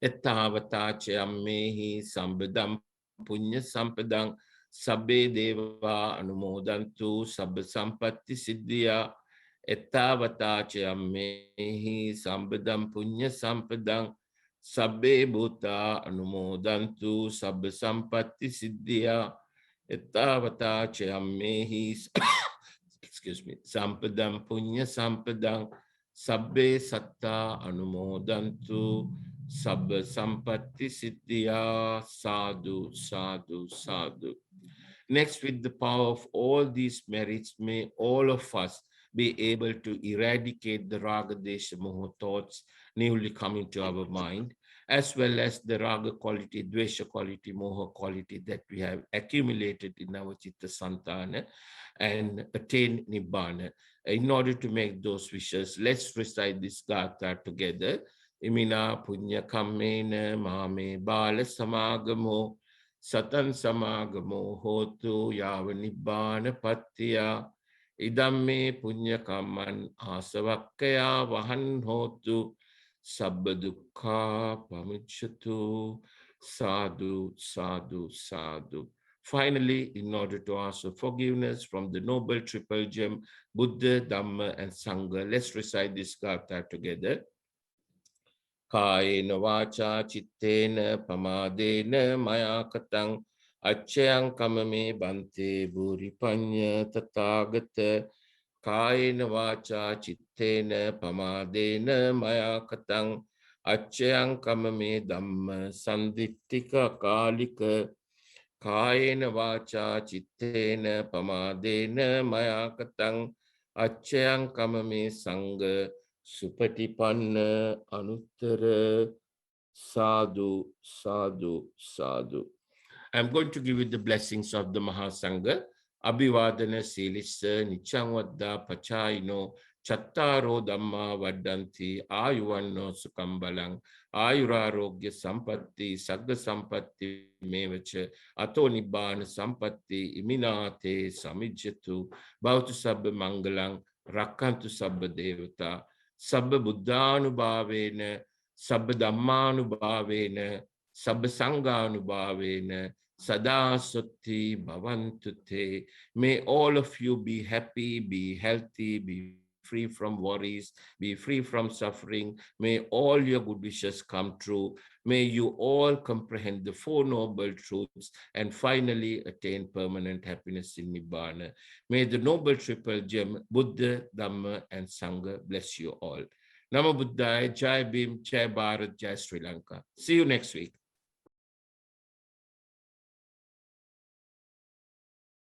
[SPEAKER 1] Ettavata ammehi sambadam punya sampadang sabbe deva anumodantu sabba sampatti siddhya. Ettavata ammehi sambadam punya sampadang sabbe bhuta anumodantu sabba sampatti siddhya. Ettavata ammehi excuse me, sampadam punya sampadang sabbe satta anumodantu sabba sampatti siddhya. Sadhu, sadhu, sadhu. Next, with the power of all these merits, may all of us be able to eradicate the raga desha moha thoughts newly coming to our mind, as well as the raga quality, dvesha quality, moha quality that we have accumulated in our Vitakkasanthana, and attain Nibbana. In order to make those wishes, let's recite this Gatha together. Imina punya kammena mame bala samagamo satan samagamo hotu yava Nibbana pattiya. Idam me punya kamman asavakkaya vahan hotu sabba dukkha pamicchatu. Sadhu, sadhu, sadhu. Finally, in order to ask for forgiveness from the Noble Triple Gem, Buddha, Dhamma, and Sangha, let's recite this Gatha together. Kayena vacha chittena pamadena maya katang acchayang kamame bhante buripanya tathagata. Kayena vacha chittena pamadena maya katang acchayang kamame dhamma sandittika kalika. Kayena vacha chittena pamadena maya katang acchayang kamame sangha supatipanna anuttara. Sadhu, sadhu, sadhu. I'm going to give you the blessings of the Mahasangha. Abhivadana silissa nichang vadda pachayino chattaro dhamma vaddanti ayuvanno sukambalang ayurarogya sampatti sagga sampatti mevacha ato nibbana sampatti iminate samijjatu bhavatu sabba mangalang rakkantu sabba devata sabba buddhanubhavena sabba dhammanubhavena sabba sanghanubhavena sada sutti bhavantu te. May all of you be happy, be healthy, be free from worries, be free from suffering. May all your good wishes come true. May you all comprehend the Four Noble Truths and finally attain permanent happiness in Nibbana. May the Noble Triple Gem, Buddha, Dhamma, and Sangha bless you all. Namo Buddhaya, Jai Bhim, Jai Bharat, Jai Sri Lanka. See you next week.